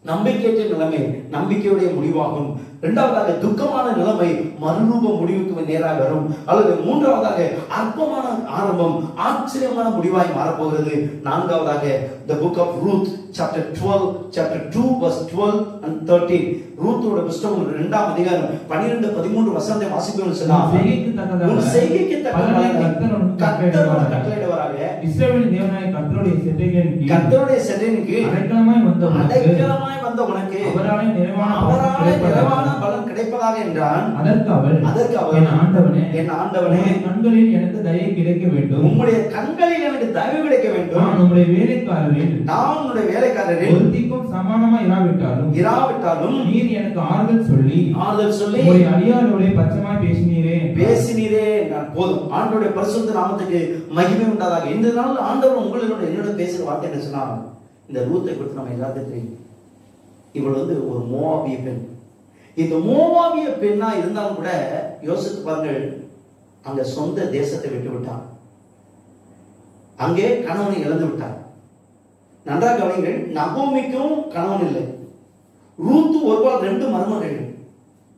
நம்பிக்கையற்ற நிலைமை நம்பிக்கையுடைய முடிவாகும். இரண்டாவதாக துக்கமான நிலைமை மறுரூப முடிவுக்கு நேராக வரும். அல்லது மூன்றாவதாக அற்பமான ஆரம்பம் ஆச்சரியமான முடிவாய் மாறப்போகிறது. நான்காவதாக the book of Ruth chapter 12 chapter 2 verse 12 and 13 ரூத்தோட புத்தகம் 2ஆம் அதிகாரம் 12-13 வசனத்தை வாசிப்போம்னு சொன்னா உன் செய்கைக்கு தக்கதாக கர்த்தர் கட்டளையிடுவாராக. இஸ்ரவேலின் தேவனாகிய கர்த்தருடைய செட்டையின் கீழ் அடைக்கலமாய் வந்த உனக்கு அவராலே நிறைவான பலன் கிடைப்பதாக என்றான். அதற்கு அவன் என் ஆண்டவனே கண்களில் எனக்கு தயவு கிடைக்க வேண்டும். உம்முடைய கண்களில் எனக்கு தயவு கிடைக்க வேண்டும். நான் உம்முடைய வேலைக்காரரில் ஒருத்திக்கும் சமானமாய் இராவிட்டாலும் நீர் எனக்கு ஆறுதல் சொல்லி உம்முடைய அடியாரோட பச்சமாய் பேசினீரே நான் போதும். ஆண்டவருடைய பரிசுத்த நாமத்துக்கு மகிமை உண்டாதாக. இந்த நாள் ஆண்டவர் உங்களோட என்னோட பேசுற வார்த்தை என்ன சொன்னா, இந்த ரூத்தை குறித்து நம்ம எல்லாத்துக்கும் தெரியும். இவள் ஒரு மோவாபிய பெண். இந்த மோவாபிய பெண்ணா இருந்தாலும் கூட யோசித்து பாருங்கள், அங்க சொந்த தேசத்தை விட்டு விட்டான். அங்கே கணவனை இழந்து விட்டார். நன்றாக கவனிங்கள், நகோமிக்கும் கணவன் இல்லை. ரூத்து ஒருவாள் 2 மருமகள்.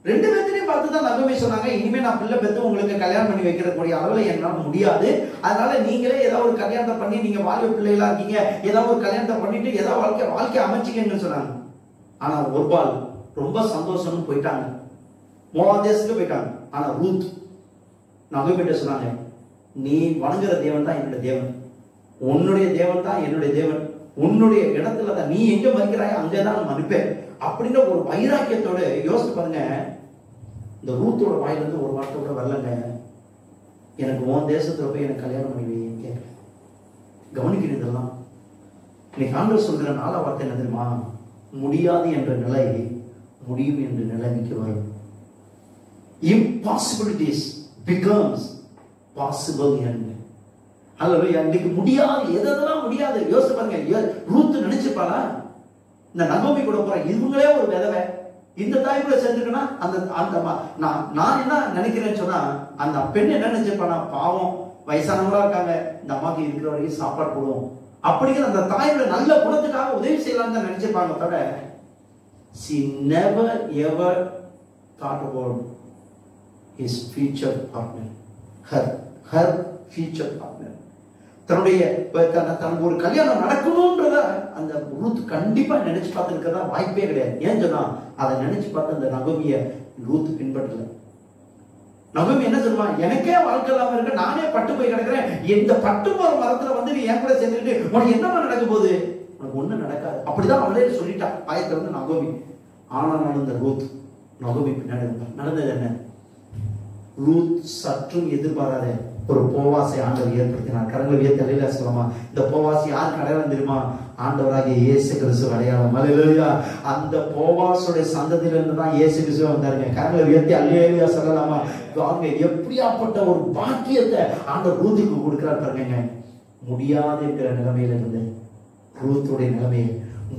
2 பேர்த்தையும் பார்த்துதான் நகோமி சொன்னாங்க, இனிமே நான் பிள்ளை பெற்று உங்களுக்கு கல்யாணம் பண்ணி வைக்கிறக்கூடிய அளவில் என்னால் முடியாது. அதனால நீங்களே ஏதாவது ஒரு கல்யாணத்தை பண்ணி, நீங்க வாழ்வு பிள்ளைகளா இருக்கீங்க, ஏதாவது ஒரு கல்யாணத்தை பண்ணிட்டு ஏதாவது வாழ்க்கை அமைச்சிக்கன்னு சொன்னாங்க. ஆனா ஒருவாள் ரொம்ப சந்தோஷம்னு போயிட்டாங்க, மோவாப் தேசத்துக்கு போயிட்டாங்க. ஆனா ரூத் நகோமிட்ட சொன்னாங்க, நீ வணங்குற தேவன் தான் என்னுடைய தேவன், உன்னுடைய தேவன் தான் என்னுடைய தேவன், உன்னுடைய இடத்துல தான் நீ எங்க மதிக்கிறாய் அங்கேதான் மதிப்பேன் அப்படின்னு ஒரு வைராக்கியத்தோட. யோசிச்சு பாருங்க, இந்த ரூத்தோட வாயிலிருந்து ஒரு வார்த்தை கூட வரலங்க, எனக்கு உன் தேசத்துல போய் எனக்கு கல்யாணம் பண்ணி வைங்க. கவனிக்கிறேன் இதெல்லாம். இன்னைக்கு ஆண்டவர் சொல்கிற 4 வார்த்தை என்ன தெரியுமா? முடியாது என்ற நிலை முடியும் என்ற நிலைமைக்கு வரும். Impossibilities becomes possible end. அல்லேலூயா. இன்னைக்கு முடியாது, எதெல்லாம் முடியாது யோசிச்சு பாருங்க. ரூத் நினைச்சுப்பாளா இந்த நகோமி கூட போற இவங்களே ஒரு விதவை, இந்த தாய் கூட சேர்ந்துக்கனா நான் என்ன நினைக்கிறேன்னு சொன்னா, அந்த பெண் என்ன நினைச்சிருப்பானா, பாவம் வயசானவங்களா இருக்காங்க, இந்த அம்மாக்கு இருக்கிற வரைக்கும் சாப்பாடு போடுவோம் அப்படிங்கிற அந்த தாயோட நல்ல குணத்துக்காக உதவி செய்யலாம்னு தான் நினைச்சிருப்பாங்க. தவிர she never ever thought about his future partner, her future partner. தனக்கு ஒரு கல்யாணம் நடக்கணும்ன்றத அந்த ரூத் கண்டிப்பா நினைச்சு பார்த்து இருக்கிறதா வாய்ப்பே கிடையாது. ஏன் சொன்னா, அதை நினைச்சு பார்த்து அந்த நகோமிய ரூத் பின்பற்றல. நகோமி என்ன சொல்லுவா, எனக்கே வாழ்க்கை இல்லாம இருக்க, நானே பட்டு போய் கிடக்கிறேன், இந்த பட்டு போற மரத்துல நீ என் கூட சேர்ந்துட்டு உனக்கு என்னமா நடக்க போகுது, உனக்கு ஒண்ணும் நடக்காது அப்படிதான் அவளே சொல்லிட்டா பாயத்துல வந்து நகோமி. ஆனாலும் இந்த ரூத் நகோமி பின்னாடி நடந்தது என்ன? ரூத் சற்றும் எதிர்பாராத ஒரு போவாசை ஆண்டவர் ஏற்படுத்தினார். கரங்களை உயர்த்தி சொல்லலாமா? இந்த போவாசி யாருக்கு அடையாளம் தெரியுமா? ஆண்டவராகிய இயேசு கிறிஸ்து அடையாளம். அல்லேலூயா. அந்த போவாசுடைய சந்ததியிலிருந்து தான் இயேசு கிறிஸ்து வந்தாருங்க. கரங்களை உயர்த்தி அல்லேலூயா சொல்லலாமா? அவங்க எப்படியாப்பட்ட ஒரு பாக்கியத்தை ஆண்டவர் ரூத்துக்கு கொடுக்கிறார் பாருங்க. முடியாது என்கிற நிலைமையில இருந்து ரூத்துடைய நிலைமையை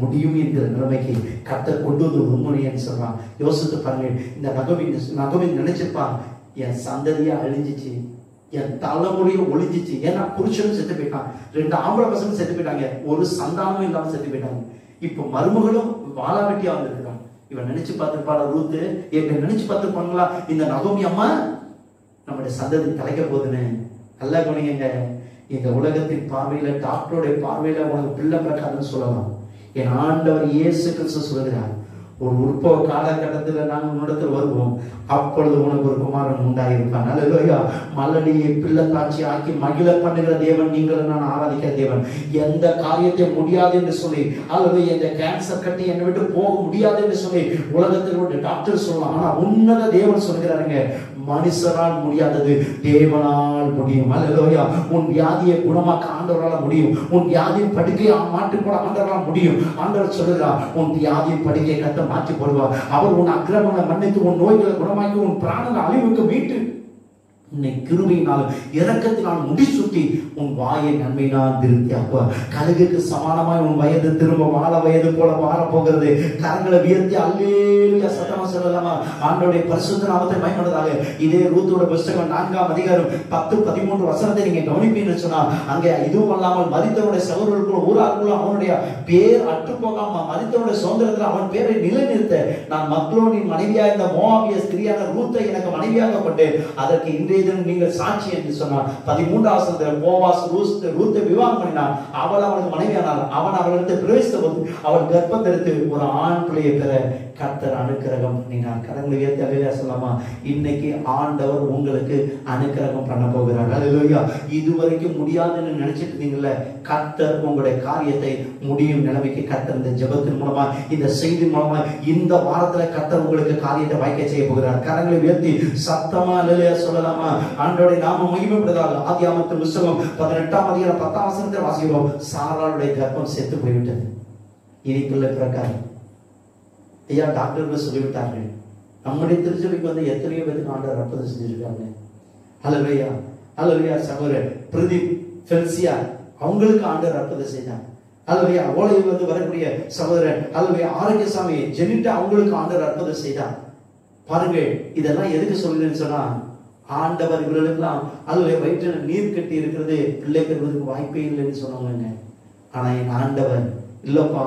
முடியும் என்கிற நிலைமைக்கு கர்த்தர் கொண்டு வந்து உண்மைன்னு சொல்றான். யோசித்து பாருங்க. இந்த நகோமி நினைச்சிருப்பான், என் சந்ததியா அழிஞ்சிச்சு, என் தலைமுறையை ஒளிஞ்சிச்சு. ஏன்னா புருஷனும் செத்து போயிட்டான், 2 ஆம்பளை பசங்களும் செத்து போயிட்டாங்க, ஒரு சந்தானமும் இல்லாம செத்து போயிட்டாங்க. இப்ப மருமகளும் வாழாவெட்டியா வந்திருக்கிறான். இவன் நினைச்சு பார்த்திருப்பாளா ரூத்து? என்ன நினைச்சு பார்த்திருப்பாங்களா இந்த நகோமி அம்மா நம்முடைய சந்ததி தலைக்க போகுதுன்னு? நல்லா கவனிங்க. இந்த உலகத்தின் பார்வையில, டாக்டருடைய பார்வையில உனக்கு பிள்ளை பிறக்காதுன்னு சொல்லலாம். என் ஆண்டவர் இயேசு கிறிஸ்து சொல்கிறார், ஒரு உற்பவ காலகட்டத்தில் நாங்கள் உன்னிடத்தில் வருவோம், அப்பொழுது உனக்கு ஒரு குமாரன் உண்டாயிருப்பான். அல்லேலூயா. மலடியை பிள்ளைத்தாட்சி ஆக்கி மகிழ பண்ணுகிற தேவன் நீங்கள் நான் ஆராதிக்கிற தேவன். எந்த காரியத்தை முடியாது என்று சொல்லி, அல்லது இந்த கேன்சர் கட்டி என்னை விட்டு போக முடியாது என்று சொல்லி உலகத்தில் டாக்டர் சொல்லலாம். ஆனா உன்னத தேவன் சொல்கிறாருங்க, மனுஷரால் முடியாதது தேவனால் முடியும். அல்லேலூயா. உன் வியாதியை குணமாக்க ஆண்டவரால் முடியும். உன் வியாதியின் படுக்கையை மாற்றி போட ஆண்டவரால் முடியும். ஆண்டவர் சொல்லுகிறார், உன் வியாதியின் படுக்கையை கட்ட மாற்றி போடுவார். அவர் உன் அக்கிரமங்களை மன்னித்து உன் நோய்களை குணமாக்கி உன் பிராணனை அழிவுக்கு மீட்டு உன்னை கிருபையினால் இரக்கத்தினால் முடிசூட்டி உன் வாயை நன்மையினால் திருப்தியாக்குவார். கழுகுக்கு சமானமாய் உன் வயது திரும்ப வாழ வயது போல மாற போகிறது. கரங்களை உயர்த்தி அல்லேலூயா சத்தமா சொல்லலாமா? ஆண்டவருடைய பரிசுத்த நாமத்தை மகிமைப்படுவதாக. இதே ரூத்தோட புத்தகம் 4ஆம் அதிகாரம் 10-13 வசனத்தை நீங்க கவனிப்பீங்கன்னு சொன்னா, அங்கே இதுவும் அல்லாமல் மரித்தவனுடைய சகோதரர்களுக்கும் ஊரார்களும் அவனுடைய பேர் அற்று போகாம மரித்தவனுடைய சுதந்திரத்தில் அவன் பேரை நிலைநிறுத்த நான் மக்லோனின் மனைவியாக இருந்த மோவாபிய ஸ்திரியான ரூத்தை எனக்கு மனைவியாக கொண்டு அதற்கு இன்றைய தினம் நீங்கள் சாட்சி என்று சொன்னார். 13ஆம் வசனத்தில் போவாஸ் ரூத்தை விவாகம் பண்ணினான். அவள் அவனுக்கு மனைவியானார். அவன் அவளிடத்தில் பிரவேசித்த போது அவள் கர்ப்பத்தெடுத்து ஒரு ஆண் பிள்ளையை பெற கர்த்தர் அனுக்கிரகம் பண்ணினார். கரங்களை உயர்த்தி அல்லேலூயா சொல்லலாமா? இன்னைக்கு ஆண்டவர் உங்களுக்கு அனுக்கிரகம் பண்ண போகிறார். அல்லேலூயா. இதுவரைக்கும் முடியாதுன்னு நினைச்சிட்டு இருந்தீங்கல்ல, கர்த்தர் உங்களுடைய காரியத்தை முடியும் நிலைமைக்கு கர்த்தர் இந்த ஜெபத்தின் மூலமா இந்த செய்தி மூலமா இந்த வாரத்துல கர்த்தர் உங்களுக்கு காரியத்தை வாய்க்க செய்ய போகிறார். கரங்களை உயர்த்தி சத்தமா அல்லேலூயா சொல்லலாமா? ஆண்டவருடைய நாமம் மகிமைப்படுவதாக. ஆதியாகமத்தின் புத்தகம் 18ஆம் அதிகாரம் 10ஆம் வசனத்தில் வாசிக்கிறோம். சாராளுடைய கர்ப்பம் செத்து போய்விட்டது. இனி பிள்ளை பிறக்காது. ஐயா டாக்டர்கள் சொல்லிவிட்டார்கள். நம்முடைய திருச்சபைக்கு வந்து எத்தனையோ பேருக்கு ஆண்டவர் அற்புதம் செஞ்சிருக்காங்க. அல்லேலூயா அல்லேலூயா. சகோதரர் பிரதீப் ஃபெல்சியா அவங்களுக்கு ஆண்டவர் அற்புதம் செய்தார். அல்லேலூயா. ஓலையில் வந்து வரக்கூடிய சகோதரர் அல்லேலூயா ஆரோக்கியசாமி ஜெனிட்டா அவங்களுக்கு ஆண்டவர் அற்புதம் செய்தார். பாருங்க, இதெல்லாம் எதுக்கு சொல்லுன்னு சொன்னா, ஆண்டவர் இவர்களுக்கெல்லாம் அல்லேலூயா வயிற்றில் நீர் கட்டி இருக்கிறது, பிள்ளை பெறுவதற்கு வாய்ப்பே இல்லைன்னு சொன்னாங்க. ஆனா என் ஆண்டவர் இல்லப்பா,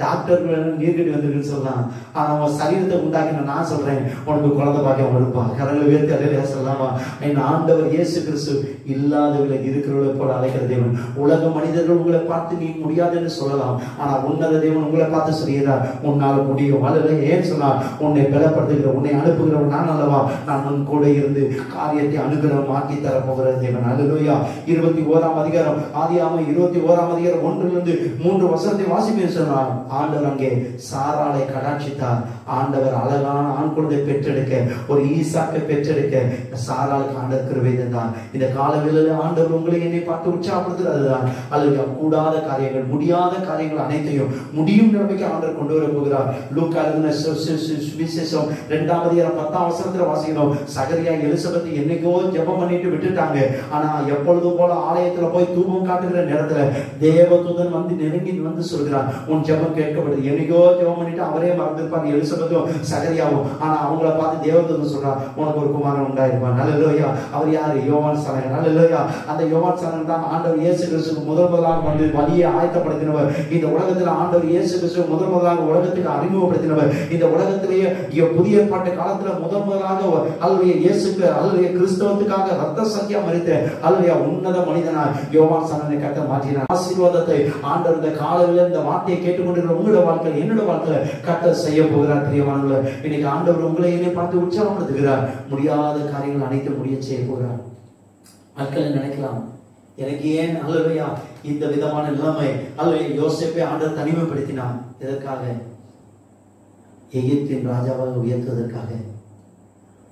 டாக்டர்கள் நீர்கட்டி வந்திருக்குன்னு சொல்லலாம், ஆனா அவன் சரீரத்தை உண்டாக்கின நான் சொல்றேன் உனக்கு குழந்தை பாக்கியம் இருப்பான். கரங்களை உயர்த்தி அல்லேலூயா சொல்லலாமா? என் ஆண்டவர் இயேசு கிறிஸ்து இல்லாதவர்களை இருக்கிறவர்களை போல அழைக்கிற தேவன். உலக மனிதர்கள் உங்களை பார்த்து நீ முடியாதுன்னு சொல்லலாம், ஆனா உன்னத தேவன் உங்களை பார்த்து சொல்கிறார் உன்னால முடியும். அல்லேலூயா. ஏன் சொன்னா, உன்னை பலப்படுத்துகிற உன்னை அனுப்புகிறவன் நான் அல்லவா, நான் உன் கூட இருந்து காரியத்தை அனுகிரகம் ஆக்கி தர போகிற தேவன். அல்லேலூயா. 21ஆம் அதிகாரம் ஆதியாகமம் 21ஆம் அதிகாரம் 1-3 வசனத்தை வாசிப்பேன் சொன்னார். ஆண்டவர் அங்கே சாராளை கடாட்சித்தார். ஆண்டவர் அழகான ஆண் குழந்தை பெற்றெடுக்க, ஒரு ஈசாக்கை பெற்றெடுக்க சாராளுக்கு ஆண்டவர் கிருபை தந்தார். இந்த காலவேளையில ஆண்டவர் உங்களை என்னை பார்த்து உற்சாகப்படுத்துறதுதான். அல்லது கூடாத காரியங்கள், முடியாத காரியங்கள் அனைத்தையும் முடியும் நிலைமைக்கு ஆண்டவர் கொண்டு வர போகிறார். லூக்கா எழுதின சுவிசேஷம் 2ஆம் அதிகாரம் 10ஆம் வசனத்துல வாசிக்கிறோம். சகரியா எலிசபெத் என்னைக்கோ ஜெபம் பண்ணிட்டு விட்டுட்டாங்க. ஆனா எப்பொழுதும் போல ஆலயத்துல போய் தூபம் காட்டுகிற நேரத்துல தேவதூதன் வந்து நெருங்கி வந்து சொல்கிறான், உன் ஜெபம் கேட்கப்படுது. என்னைக்கோ ஜெபம் பண்ணிட்டு அவரே மறந்துருப்பாங்க எலிசபெத்தும் சகரியாவும். ஆனா அவங்கள பார்த்து தேவதூதன் சொல்றான், உனக்கு ஒரு குமாரன் உண்டாயிருப்பான். அல்லேலூயா. அவர் யாரு? யோவான் ஸ்நானகன். அல்லேலூயா. அந்த யோவான் ஸ்நானகன் தான் ஆண்டவர் இயேசு கிறிஸ்துவுக்கு முதலாக வந்து வழியை ஆயத்தப்படுத்தினவர். இந்த உலகத்துல ஆண்டவர் இயேசு கிறிஸ்துவ முதலாக உலகத்துக்கு அறிமுகப்படுத்தினவர். இந்த உலகத்திலேயே புதிய ஏற்பாட்டு காலத்துல முதலாக அல்லேலூயா இயேசுக்கு அல்லேலூயா கிறிஸ்தவத்துக்காக ரத்த சத்தியா மரித்த அல்லேலூயா உன்னத மனிதனாய் யோவான் ஸ்நானகனை கர்த்தர் மாற்றினார். ஆசீர்வாதத்தை ஆண்டவர் இந்த காலையில இந்த வார்த்தையை கேட்டுக்கொண்டிருக்கிற உங்களோட வாழ்க்கையில என்னோட வாழ்க்கையில கர்த்தர் செய்ய போகிறார். பிரியமானவர்களே, இன்னைக்கு ஆண்டவர் உங்களை என்னை பார்த்து உற்சாகப்படுத்துகிறார். முடியாத காரியங்கள் அனைத்தும் முடிய செய்ய போகிறார். மக்கள் நினைக்கலாம், எனக்கு ஏன் அல்லேலூயா இந்த விதமான நிலைமை? அல்லேலூயா. யோசேப்பை ஆண்டவர் தனிமைப்படுத்தினார். எதற்காக? எகிப்தின் ராஜாவாக உயர்த்துவதற்காக.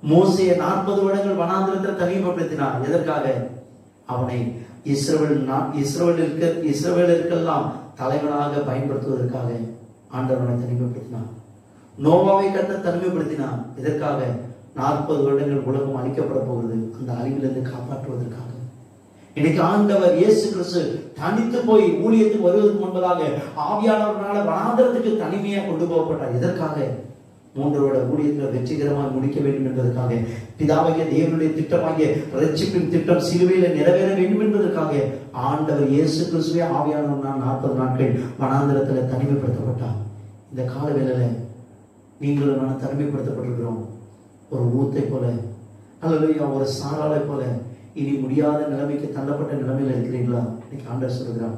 மோசேயை 40 வருடங்கள் வனாந்திரத்தில் தனிமைப்படுத்தினார். எதற்காக? அவனை இஸ்ரவேலருக்கெல்லாம் தலைவனாக பயன்படுத்துவதற்காக ஆண்டவனை தனிமைப்படுத்தினார். நோவாவை கர்த்தர் தனிமைப்படுத்தினார். எதற்காக? 40 வருடங்கள் உலகம் அழிக்கப்பட போகிறது, அந்த அழிவிலிருந்து காப்பாற்றுவதற்காக. இன்னைக்கு ஆண்டவர் இயேசு கிறிஸ்து தனித்து போய் ஊழியத்துக்கு வருவதற்கு முன்பதாக ஆவியானவர்களால வனாந்திரத்துக்கு தனிமையா கொண்டு போகப்பட்டார். எதற்காக? 3 வருட ஊழியத்தில் வெற்றிகரமாக முடிக்க வேண்டும் என்பதற்காக. பிதாவாகிய தேவனுடைய திட்டமாகிய ரட்சிப்பின் திட்டம் சிலுவையில நிறைவேற வேண்டும் என்பதற்காக ஆண்டவர் இயேசு கிறிஸ்துவே ஆவியானவரால் 40 நாட்கள் வனாந்திரத்துல தனிமைப்படுத்தப்பட்டார். இந்த கால வேளையில நீங்களும் நான் தனிமைப்படுத்தப்பட்டிருக்கிறோம். ஒரு ஊத்தை போல அல்லேலூயா, ஒரு சாராளை போல இனி முடியாத நிலைமைக்கு தள்ளப்பட்ட நிலைமையில இருக்கிறீங்களா? இன்னைக்கு ஆண்டவர் சொல்கிறார்,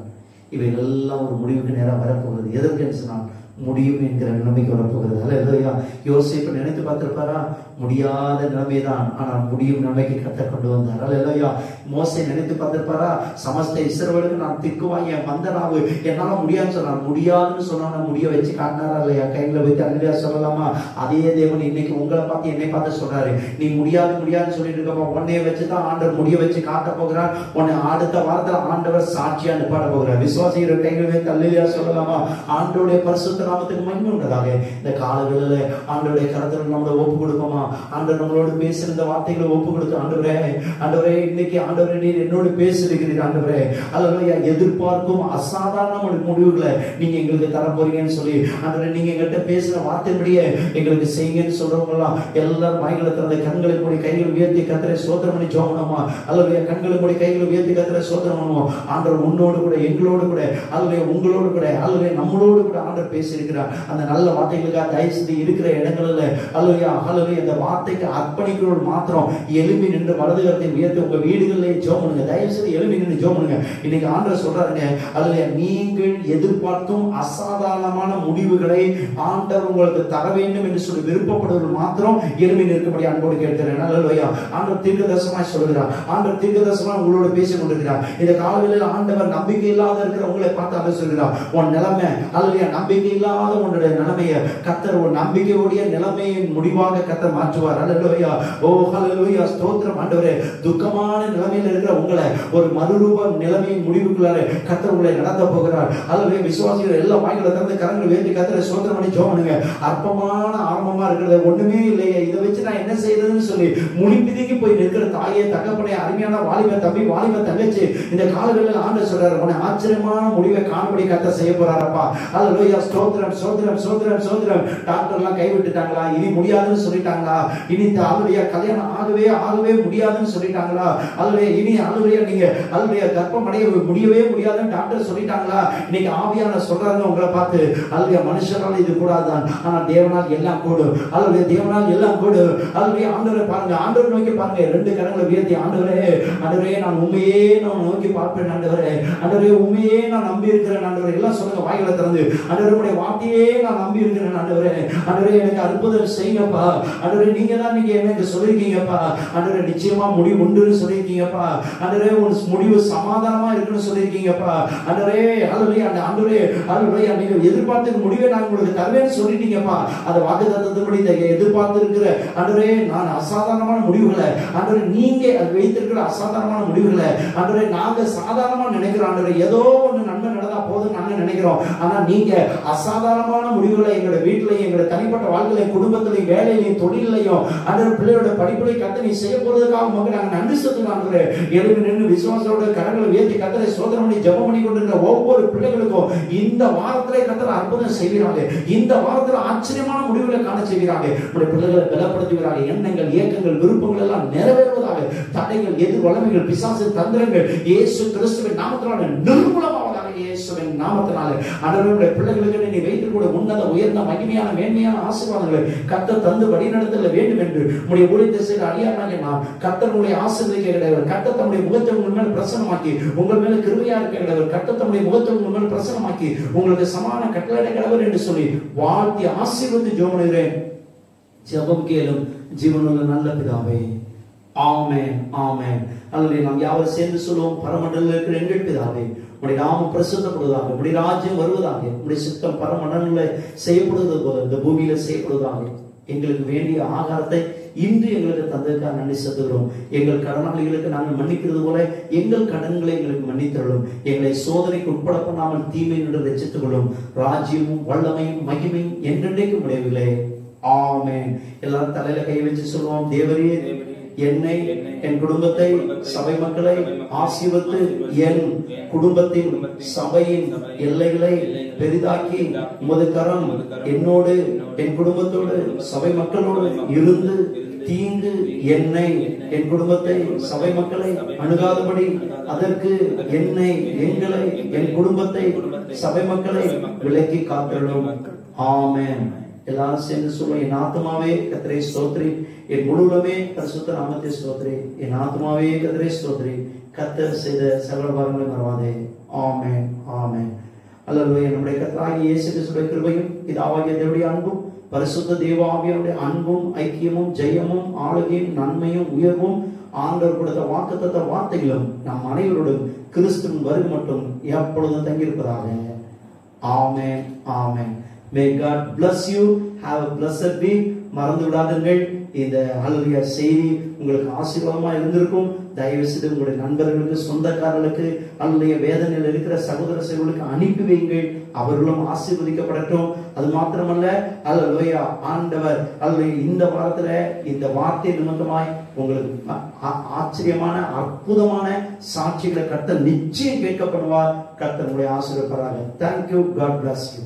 இவைகள் எல்லாம் ஒரு முடிவுக்கு நேரம் வரப்போகிறது. எதற்கு சொன்னால் முடியும் என்கிற நிலைமைக்கு வரப்போகிறது. அல்லேலூயா. யோசேப்பு நினைத்து பார்த்திருப்பாரா? முடியாத நிலைமைதான், ஆனால் முடியும் நிலைமைக்கு கர்த்தர் கொண்டு வந்தார். அல்லேலூயா. மோசே நினைத்து பார்த்திருப்பாரா? சமஸ்த இஸ்ரவேலுக்கு நான் திக்குவாய் என் மந்தனாவு என்னால முடியாதுன்னு சொன்னார். முடியாதுன்னு சொன்னா முடிய வச்சு காட்டினாரா இல்லையா? கையில வைத்து அல்லேலூயா சொல்லலாமா? அதே தேவன் இன்னைக்கு உங்களை பார்த்து என்னை பார்த்து சொல்றாரு, நீ முடியாதுன்னு சொல்லிட்டு இருக்கப்ப உன்னைய வச்சுதான் ஆண்டவர் முடிய வச்சு காட்ட போகிறார். உன்னை அடுத்த வாரத்துல ஆண்டவர் சாட்சியா நிப்பாட போகிறார். விசுவாசிக்கிற கையில வைத்து அல்லேலூயா சொல்லலாமா? ஆண்டவருடைய பரிசுத்த நாமத்துக்கு மகிமை உண்டதாக. இந்த காலங்களில் ஆண்டவருடைய கரத்தில் நம்மளை ஒப்பு கொடுப்போமா? ஆண்டவர் நம்மளோடு பேசுற இந்த வார்த்தைகளை ஒப்பு கொடுத்து, ஆண்டவரே ஆண்டவரே இன்னைக்கு ஆண்டவரே நீர் என்னோடு பேசுகிறீர் ஆண்டவரே, அல்லேலூயா, எதிர்பார்க்கும் அசாதாரண முடிவுகளை நீங்க எங்களுக்கு தர போறீங்கன்னு சொல்லி ஆண்டவரே நீங்க எங்கள்கிட்ட பேசுற வார்த்தைப்படியே எங்களுக்கு செய்யுங்கன்னு சொல்றவங்க எல்லாம் எல்லாரும் வாய்களை திறந்து கண்களை மூடி கைகளை உயர்த்தி கர்த்தரை ஸ்தோத்திரம் பண்ணி ஜெபம் பண்ணுவோமா? அல்லேலூயா, கண்களை மூடி கைகளை உயர்த்தி கர்த்தரை ஸ்தோத்திரம் பண்ணுவோம். ஆண்டவர் உன்னோடு கூட எங்களோடு கூட அல்லேலூயா உங்களோடு கூட அல்லேலூயா நம்மளோடு கூட ஆண்டவர் பேசியிருக்கிறார். அந்த நல்ல வார்த்தைகளுக்காக தயவு செய்து இருக்கிற இடங்களில் அல்லேலூயா அல்லேலூயா இந்த வார்த்தைக்கு அர்ப்பணிக்கிறவர்கள் மாத்திரம் எழும்பி நின்று வலது கரத்தை உயர்த்தி உங்க வீடுகளிலே ஜெபம் பண்ணுங்க. தயவு செய்து எழும்பி நின்று ஜெபம் பண்ணுங்க. இன்னைக்கு ஆண்டவர் சொல்றாருங்க, அல்லேலூயா, நீங்கள் எதிர்பார்க்கும் அசாதாரணமான முடிவுகளை ஆண்டவர் உங்களுக்கு தர வேண்டும் என்று சொல்லி விருப்பப்படுவர்கள் மாத்திரம் எழும்பி நிற்கும்படி அன்போடு கேட்கிறேன். அல்லேலூயா. ஆண்டவர் தீர்க்கதரிசனமாய் சொல்கிறார். ஆண்டவர் தீர்க்கதரிசனமாய் உங்களோடு பேசிக் கொண்டிருக்கிறார். இந்த காலங்களில் ஆண்டவர் நம்பிக்கை இல்லாத இருக்கிற உங்களை பார்த்து ஆண்டவர் சொல்கிறார், உன் நிலைமை அல்லேலூயா நம்பிக்கை இல்லாத உன்னுடைய நிலைமையை கர்த்தர் ஒரு நம்பிக்கையுடைய நிலைமையின் முடிவாக கர்த்தர் மாற்றுவார். அல்லேலூயா. ஓ அல்லேலூயா, ஸ்தோத்திரம் ஆண்டவரே. துக்கமான நிலைமையில் இருக்கிற உங்களை ஒரு மறுரூப நிலைமையின் முடிவுக்குள்ளார கர்த்தர் உங்களை நடத்த போகிறார். அல்லேலூயா. விசுவாசிகள் எல்லா வாய்களை திறந்து கரங்களை வேண்டி கர்த்தரை ஸ்தோத்திரம் பண்ணி ஜெபம் பண்ணுங்க. அற்பமான ஆரம்பமா இருக்கிறது ஒண்ணுமே இல்லையே, இதை வச்சு நான் என்ன செய்யறதுன்னு சொல்லி முழிப்பிதிக்கு போய் நிற்கிற தாயே தகப்பனே, அருமையான வாலிப தம்பி வாலிப தங்கச்சி, இந்த காலங்களில் ஆண்டவர் சொல்றாரு, உன்னை ஆச்சரியமான முடிவை காணும்படி கர்த்தர் செய்ய போறாரப்பா. அல்லேலூயா. ஸ்தோத்திரம் ஸ்தோத்திரம் ஸ்தோத்திரம் ஸ்தோத்திரம். டாக்டர் எல்லாம் கைவிட்டுட்டாங்களா? இனி முடியாதுன்னு சொல்லிட்டாங்களா? இனி அல்லேலூயா கல்யாணம் ஆகவே முடியாதுன்னு சொல்லிட்டாங்களா? அல்லேலூயா இனி அல்லேலூயா நீங்க அல்லேலூயா கர்ப்பம் அடைய முடியவே முடியாதுன்னு டாக்டர் சொல்லிட்டாங்களா? இன்னைக்கு ஆவியான சொல்றாங்க உங்களை பார்த்து, அல்லேலூயா மனுஷனால இது கூடாதுதான், ஆனா தேவனால் எல்லாம் கூடும். அல்லேலூயா தேவனால் எல்லாம் கூடும். அல்லேலூயா ஆண்டவரை பாருங்க, ஆண்டவரை நோக்கி பாருங்க. ரெண்டு கரங்களை உயர்த்தி, ஆண்டவரே ஆண்டவரே நான் உண்மையே நான் நோக்கி பார்ப்பேன் ஆண்டவரே, ஆண்டவரே உண்மையே நான் நம்பி இருக்கிறேன் ஆண்டவரே. எல்லாம் சொல்லுங்க வாய்களை திறந்து, ஆண்டவருடைய வார்த்தையே நான் நம்பி இருக்கிறேன் ஆண்டவரே. ஆண்டவரே எனக்கு அற்புதம் செய்யுங்கப்பா. ஆண்டவரே நீங்க தான் நீங்க எனக்கு சொல்லிருக்கீங்கப்பா. ஆண்டவரே நிச்சயமா முடிவு உண்டுன்னு சொல்லிருக்கீங்கப்பா. ஆண்டவரே ஒரு முடிவு சமாதானமா இருக்குன்னு சொல்லிருக்கீங்கப்பா. ஆண்டவரே அல்லேலூயா ஆண்டவரே அல்லேலூயா நீங்க எதிர்பார்த்த முடிவை நான் உங்களுக்கு தருவேன்னு சொல்லிட்டீங்கப்பா. அந்த வாக்குத்தத்தத்தின்படி எதிர்பார்த்து இருக்கிற ஆண்டவரே நான் அசாதாரணமான முடிவுகளை ஆண்டவரே நீங்க வைத்திருக்கிற அசாதாரணமான முடிவுகளை ஆண்டவரே நாங்க சாதாரணமா நினைக்கிறோம். ஆண்டவரே ஏதோ ஒண்ணு நன்மை நடந்தா போதும் நாங்க நினைக்கிறோம். ஆனா நீங்க அசாதாரணமான முடிவுகளை எங்களோட வீட்டிலையும் எங்களோட தனிப்பட்ட வாழ்க்கையிலையும் குடும்பத்திலையும் வேலையிலையும் தொழிலையும் ஆண்டவர் பிள்ளையோட படிப்புகளை கத்த நீ செய்ய போறதுக்காக உங்களுக்கு நாங்க நன்றி சொல்லுங்க ஆண்டவரே. எழுந்து நின்று விசுவாசத்தோட கரங்களை உயர்த்தி கத்தரை சோதனை பண்ணி ஜெபம் பண்ணி கொண்டிருக்கிற ஒவ்வொரு பிள்ளைகளுக்கும் இந்த வாரத்திலே கத்தர் அற்புதம் செய்கிறாங்க. இந்த வாரத்தில் ஆச்சரியமான முடிவுகளை காண செய்கிறாங்க. உங்களுடைய பிள்ளைகளை பலப்படுத்துகிறாங்க. எண்ணங்கள் இயக்கங்கள் விருப்பங்கள் எல்லாம் நிறைவேறுவதாக. தடைகள் எதிர் வல்லமைகள் பிசாசு தந்திரங்கள் இயேசு கிறிஸ்துவின் நாமத்தினால நிர்மூலமாவதாக. இயேசுவின் நாமத்தினால ஆண்டவருடைய பிள்ளைகளுக்கு நீ வைத்திருக்கிற உன்னத உயர்ந்த மகிமையான மேன்மையான ஆசீர்வாதங்களை கர்த்தர் தந்து வழிநடத்தல வேண்டும் என்று உடைய ஊழியத்தை செய்த அடியாராகிய நான் கர்த்தர் உங்களுடைய ஆசீர்வதிக்கிறவர். கர்த்தர் தம்முடைய முகத்தை உங்கள் மேல் பிரசன்னமாக்கி உங்கள் மேல கிருபையா இருக்கிறவர். கர்த்தர் தம்முடைய முகத்தை உங்கள் மேல் பிரசன்னமாக்கி உங்களுக்கு சமான கட்டளையிடுகிறவர் என்று சொல்லி வாழ்த்தி ஆசீர்வதித்து ஜெபம் பண்ணுகிறேன். ஜெபம் கேளும் ஜீவனுள்ள நல்ல பிதாவே. ஆமென் ஆமென். அல்லேலூயா. நாம் யாவரும் சேர்ந்து சொல்லுவோம். பரமண்டலத்தில் இருக்கிற எங்கள் பிதாவே, உம்முடைய நாமம் பிரசித்தப்படுவதாக, உம்முடைய ராஜ்யம் வருவதாக, உம்முடைய சித்தம் பரமண்டலங்களில் செய்யப்படுவது போல இந்த பூமியில செய்யப்படுவதாக. எங்களுக்கு வேண்டிய ஆகாரத்தை இன்று எங்களுக்கு தந்ததுக்காக நன்றி செலுத்துகிறோம். எங்கள் கடனாளிகளுக்கு நாங்கள் மன்னிக்கிறது போல எங்கள் கடன்களை எங்களுக்கு மன்னித்தருளும். எங்களை சோதனைக்கு உட்பட பண்ணாமல் தீமை நின்று ரட்சித்துக் கொள்ளும். ராஜ்யமும் வல்லமையும் மகிமையும் என்றென்றைக்கும் உடையவில்லை. ஆமென். எல்லாரும் தலையில கை வச்சு சொல்லுவோம். தேவரே என்னை என் குடும்பத்தை சபை மக்களை ஆசீர்வதித்து என் குடும்பத்தின் சபையின் எல்லைகளை பெரிதாக்கி உமது கரம் என்னோடு என் குடும்பத்தோடு சபை மக்களோடு இருந்து தீங்கு என்னை என் குடும்பத்தை சபை மக்களை அணுகாதபடி அதற்கு என்னை எங்களை என் குடும்பத்தை சபை மக்களை விலக்கி காத்திருடும். ஆமென். எல்லாரும் சேர்ந்து சொல்லுவோம். என் ஆத்மாவே கர்த்தரை ஸ்தோத்திரி, என் முழுவதுமே பரிசுத்த நாமத்தை ஸ்தோத்திரி, என் ஆத்மாவே கர்த்தரை ஸ்தோத்திரி, கர்த்தர் செய்த சகல பாரங்களை மறவாதே. ஆமென் ஆமென். அல்லேலூயா. நம்முடைய கர்த்தராகிய இயேசு கிறிஸ்துவின் கிருபையும் பிதாவாகிய தேவனுடைய அன்பும் பரிசுத்த தேவ ஆவியாருடைய அன்பும் ஐக்கியமும் ஜெயமும் ஆளுகையும் நன்மையும் உயர்வும் ஆண்டவர் கொடுத்த வாக்குத்தத்த வார்த்தைகளும் நம் அனைவரோடும் கிறிஸ்துவின் வருகை மட்டும் எப்பொழுதும் தங்கியிருப்பதாக. ஆமென் ஆமென். May God bless you. Have a blessed week. மறந்து விடாதீர்கள், இந்த ஹல்லேலூயா செய்தி உங்களுக்கு ஆசீர்வாதமா இருந்திருக்கும். தயவு செய்து உங்களுடைய நண்பர்களுக்கு, சொந்தக்காரர்களுக்கு, அல்லது வேதனையில் இருக்கிற சகோதர சகோதரர்களுக்கு அனுப்பி வையுங்கள். அவர்களும் ஆசீர்வதிக்கப்படட்டும். அது மாத்திரமல்ல, ஹல்லேலூயா, ஆண்டவர் அல்லது இந்த வாரத்துல இந்த வார்த்தை நிமித்தமாய் உங்களுக்கு ஆச்சரியமான அற்புதமான சாட்சிகளை கர்த்தர் நிச்சயம் கேட்கப்படுவார். கர்த்தர் உங்களை ஆசீர்வதிப்பாராக. Thank you. God bless you.